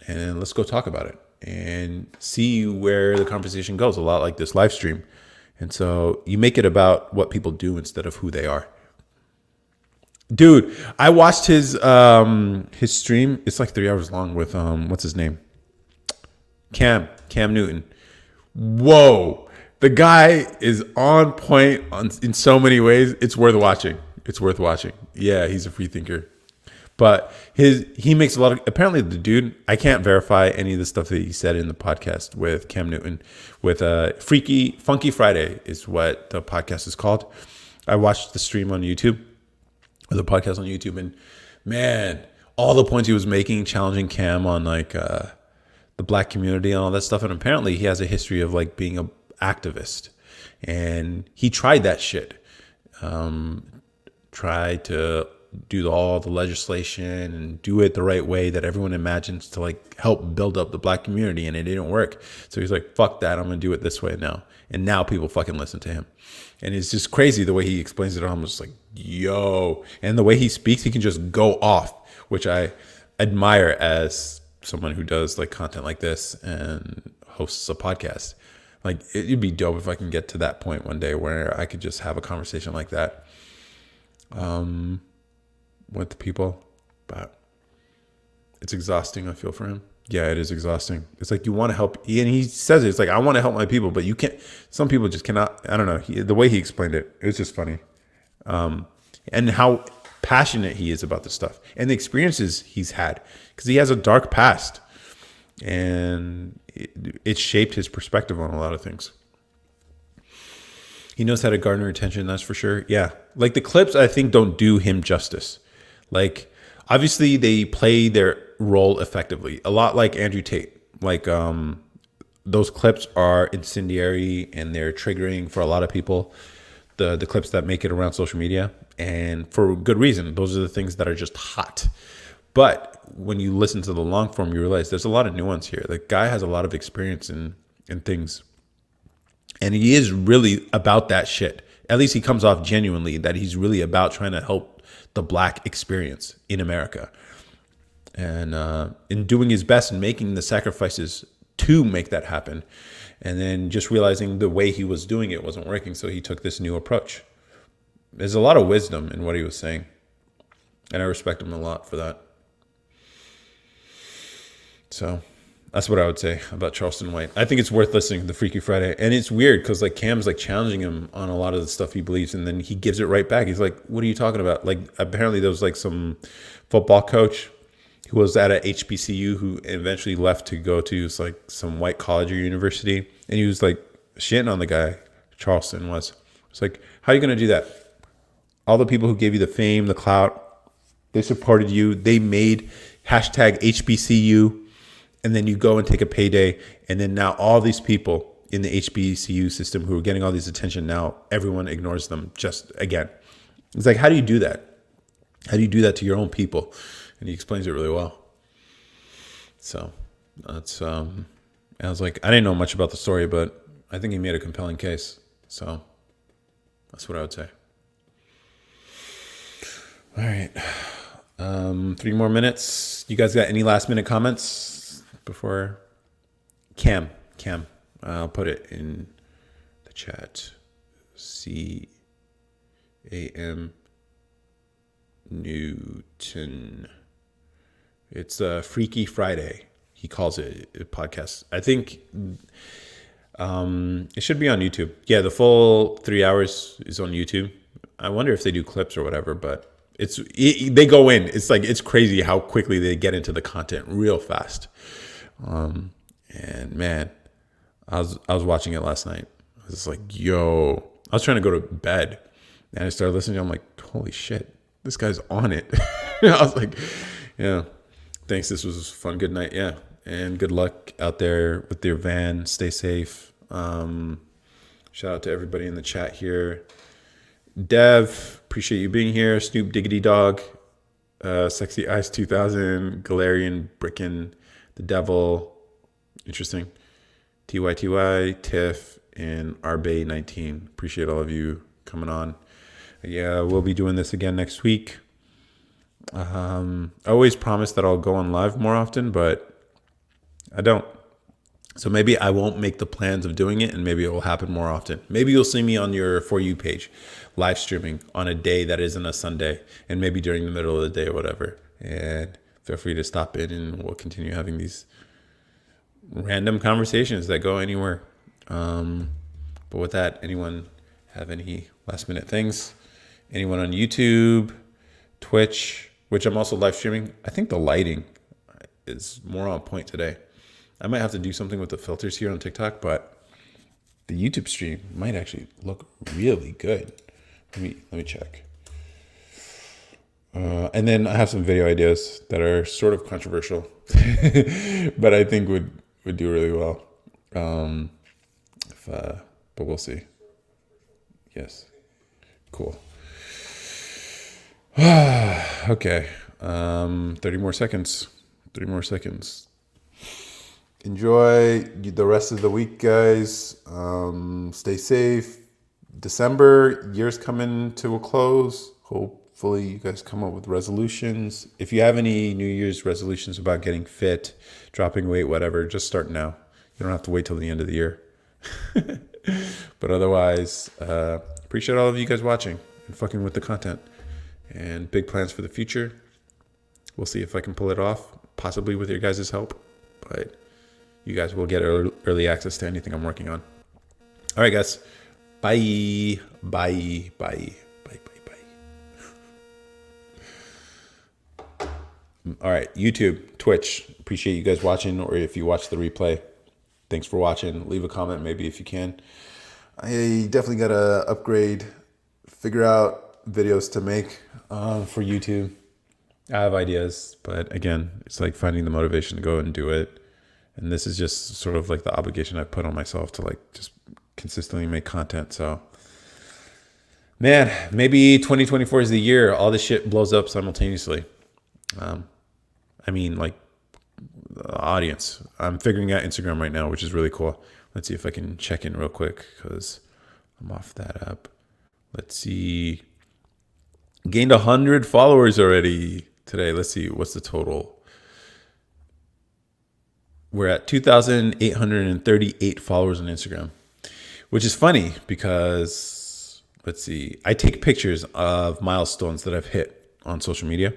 S1: and let's go talk about it and see where the conversation goes. A lot like this live stream. And so you make it about what people do instead of who they are. Dude, I watched his stream. It's like 3 hours long with what's his name? Cam Newton. Whoa. The guy is on point in so many ways. It's worth watching. It's worth watching. Yeah, he's a free thinker. But he makes a lot of, apparently the dude, I can't verify any of the stuff that he said in the podcast with Cam Newton, with Funky Friday is what the podcast is called. I watched the stream on YouTube, or the podcast on YouTube, and man, all the points he was making, challenging Cam on like the black community and all that stuff. And apparently he has a history of like being a activist, and he tried that shit. Tried to do all the legislation and do it the right way that everyone imagines to like help build up the black community, and it didn't work. So he's like, fuck that, I'm gonna do it this way now. And now people fucking listen to him. And it's just crazy the way he explains it. I'm just like, yo. And the way he speaks, he can just go off, which I admire as someone who does like content like this and hosts a podcast. Like, it'd be dope if I can get to that point one day where I could just have a conversation like that with the people. But it's exhausting, I feel, for him. Yeah, it is exhausting. It's like you want to help, and he says it. It's like, I want to help my people, but you can't. Some people just cannot. I don't know. The way he explained it, it was just funny, and how passionate he is about this stuff and the experiences he's had, because he has a dark past, and it shaped his perspective on a lot of things. He knows how to garner attention, that's for sure. Yeah, like the clips, I think, don't do him justice. Like, obviously, they play their role effectively. A lot like Andrew Tate. Like, those clips are incendiary and they're triggering for a lot of people. The clips that make it around social media, and for good reason. Those are the things that are just hot. But when you listen to the long form, you realize there's a lot of nuance here. The guy has a lot of experience in things. And he is really about that shit. At least he comes off genuinely that he's really about trying to help the black experience in America. And in doing his best and making the sacrifices to make that happen. And then just realizing the way he was doing it wasn't working. So he took this new approach. There's a lot of wisdom in what he was saying. And I respect him a lot for that. So that's what I would say about Charleston White. I think it's worth listening to the Freaky Friday. And it's weird because like Cam's like challenging him on a lot of the stuff he believes, and then he gives it right back. He's like, what are you talking about? Like, apparently there was like some football coach who was at a HBCU who eventually left to go to like some white college or university. And he was like shitting on the guy, Charleston was. It's like, how are you going to do that? All the people who gave you the fame, the clout, they supported you. They made hashtag HBCU. And then you go and take a payday. And then now all these people in the HBCU system who are getting all this attention, now everyone ignores them just again. It's like, how do you do that? How do you do that to your own people? And he explains it really well. So that's, I was like, I didn't know much about the story, but I think he made a compelling case. So that's what I would say. All right. 3 more minutes. You guys got any last minute comments before Cam? I'll put it in the chat. CAM Newton. It's a Freaky Friday. He calls it a podcast. I think it should be on YouTube. Yeah, the full 3 hours is on YouTube. I wonder if they do clips or whatever, but they go in. It's like, it's crazy how quickly they get into the content real fast. And man, I was watching it last night. I was like, yo, I was trying to go to bed and I started listening. I'm like, holy shit, this guy's on it. I was like, yeah, thanks. This was a fun, good night. Yeah. And good luck out there with your van. Stay safe. Shout out to everybody in the chat here. Dev, appreciate you being here. Snoop Diggity Dog, Sexy Ice 2000, Galarian Brickin, The Devil, interesting. TYTY, Tiff, and RBay19. Appreciate all of you coming on. Yeah, we'll be doing this again next week. I always promise that I'll go on live more often, but I don't. So maybe I won't make the plans of doing it, and maybe it will happen more often. Maybe you'll see me on your For You page, live streaming on a day that isn't a Sunday, and maybe during the middle of the day or whatever. And feel free to stop in, and we'll continue having these random conversations that go anywhere. But with that, anyone have any last minute things? Anyone on YouTube, Twitch, which I'm also live streaming? I think the lighting is more on point today. I might have to do something with the filters here on TikTok, but the YouTube stream might actually look really good. Let me check. And then I have some video ideas that are sort of controversial, but I think would do really well. But we'll see. Yes, cool. Okay. 30 more seconds. 3 more seconds. Enjoy the rest of the week, guys. Stay safe. December, year's coming to a close. Hopefully you guys come up with resolutions. If you have any New Year's resolutions about getting fit, dropping weight, whatever, just start now. You don't have to wait till the end of the year. But otherwise, appreciate all of you guys watching and fucking with the content. And big plans for the future. We'll see if I can pull it off, possibly with your guys' help. But you guys will get early access to anything I'm working on. All right, guys. Bye. Bye. Bye. Bye. Bye. Bye. All right. YouTube, Twitch. Appreciate you guys watching, or if you watch the replay, thanks for watching. Leave a comment maybe if you can. I definitely got to upgrade, figure out videos to make for YouTube. I have ideas, but again, it's like finding the motivation to go and do it. And this is just sort of like the obligation I put on myself to like just consistently make content. So, man, maybe 2024 is the year all this shit blows up simultaneously. I mean, like the audience. I'm figuring out Instagram right now, which is really cool. Let's see if I can check in real quick because I'm off that app. Let's see. Gained 100 followers already today. Let's see. What's the total? We're at 2,838 followers on Instagram, which is funny because, let's see, I take pictures of milestones that I've hit on social media.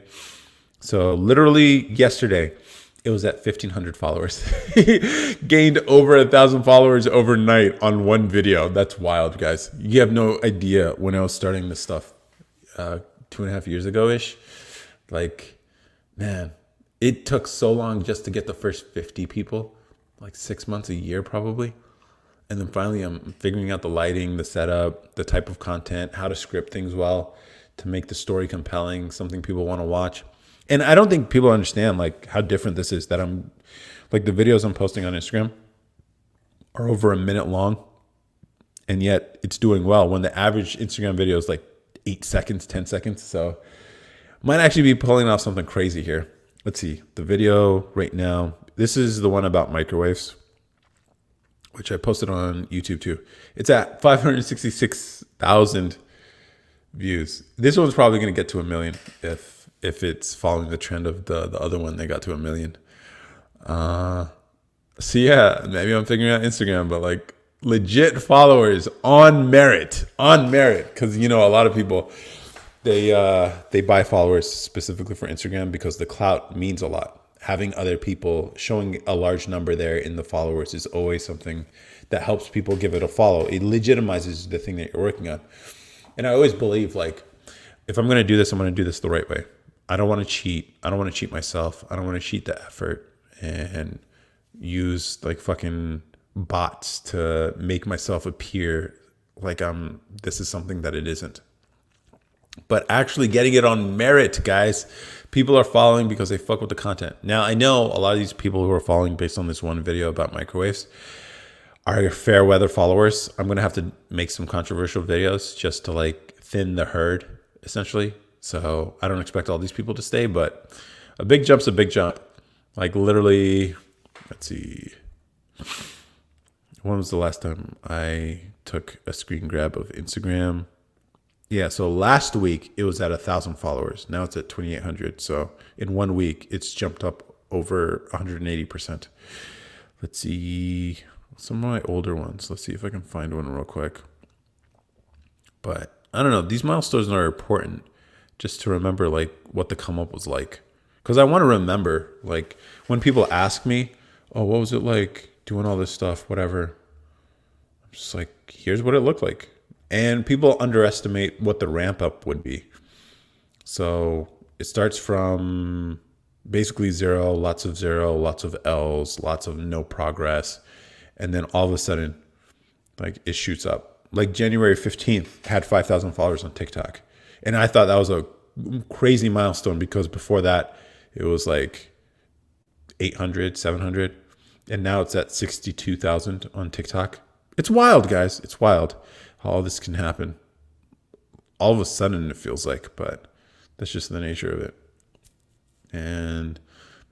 S1: So literally yesterday, it was at 1,500 followers. Gained over 1,000 followers overnight on one video. That's wild, guys. You have no idea when I was starting this stuff 2.5 years ago-ish. Like, man, it took so long just to get the first 50 people, like 6 months, a year probably. And then finally I'm figuring out the lighting, the setup, the type of content, how to script things well to make the story compelling, something people want to watch. And I don't think people understand like how different this is, that I'm like the videos I'm posting on Instagram are over a minute long. And yet it's doing well when the average Instagram video is like 8 seconds, 10 seconds. So might actually be pulling off something crazy here. Let's see the video right now. This is the one about microwaves, which I posted on YouTube too. It's at 566,000 views. This one's probably going to get to 1 million if it's following the trend of the other one that got to 1 million. So yeah, maybe I'm figuring out Instagram, but like legit followers on merit, because you know a lot of people they buy followers specifically for Instagram because the clout means a lot. Having other people showing a large number there in the followers is always something that helps people give it a follow. It legitimizes the thing that you're working on. And I always believe like, if I'm going to do this, I'm going to do this the right way. I don't want to cheat. I don't want to cheat myself. I don't want to cheat the effort and use like fucking bots to make myself appear like this is something that it isn't. But actually getting it on merit, guys. People are following because they fuck with the content. Now, I know a lot of these people who are following based on this one video about microwaves are fair weather followers. I'm going to have to make some controversial videos just to like thin the herd, essentially. So I don't expect all these people to stay, but a big jump's a big jump. Like literally, let's see. When was the last time I took a screen grab of Instagram? Yeah, so last week it was at 1,000 followers. Now it's at 2,800. So in 1 week, it's jumped up over 180%. Let's see some of my older ones. Let's see if I can find one real quick. But I don't know. These milestones are important just to remember like what the come up was like. Because I want to remember like when people ask me, oh, what was it like doing all this stuff, whatever. Just like, here's what it looked like. And people underestimate what the ramp up would be. So it starts from basically zero, lots of L's, lots of no progress. And then all of a sudden, like it shoots up. Like January 15th had 5,000 followers on TikTok. And I thought that was a crazy milestone because before that, it was like 800, 700. And now it's at 62,000 on TikTok. It's wild, guys. It's wild how all this can happen. All of a sudden, it feels like, but that's just the nature of it. And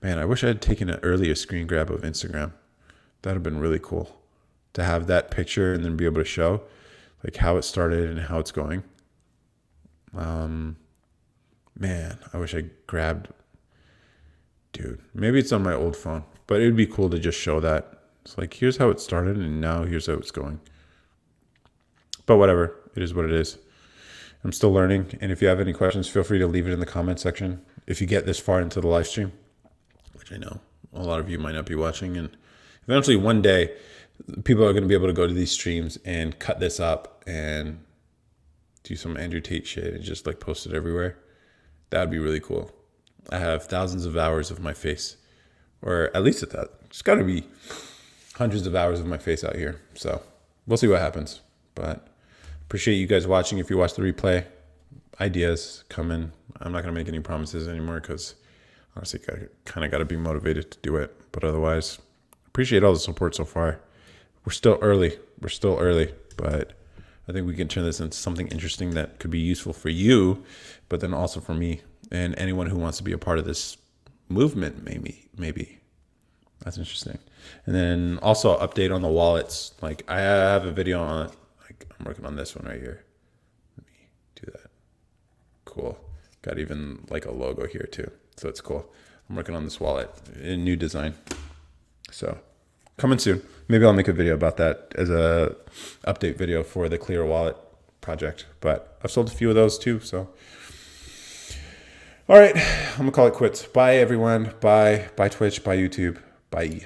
S1: man, I wish I had taken an earlier screen grab of Instagram. That would have been really cool to have that picture and then be able to show like how it started and how it's going. Man, I wish I grabbed, dude, maybe it's on my old phone, but it would be cool to just show that. It's like, here's how it started and now here's how it's going. But whatever, it is what it is. I'm still learning. And if you have any questions, feel free to leave it in the comment section. If you get this far into the live stream, which I know a lot of you might not be watching, and eventually one day people are going to be able to go to these streams and cut this up and do some Andrew Tate shit and just like post it everywhere. That would be really cool. I have thousands of hours of my face, or at least at that. It's got to be hundreds of hours of my face out here. So we'll see what happens. But appreciate you guys watching. If you watch the replay, ideas come in. I'm not going to make any promises anymore because honestly, I kind of got to be motivated to do it. But otherwise, appreciate all the support so far. We're still early, but I think we can turn this into something interesting that could be useful for you, but then also for me and anyone who wants to be a part of this movement. Maybe that's interesting. And then also update on the wallets. Like I have a video on, like I'm working on this one right here. Let me do that. Cool. Got even like a logo here too. So it's cool. I'm working on this wallet in new design. So coming soon. Maybe I'll make a video about that as a update video for the Clear Wallet project. But I've sold a few of those too. So, all right, I'm gonna call it quits. Bye everyone. Bye Twitch. Bye YouTube. Bye.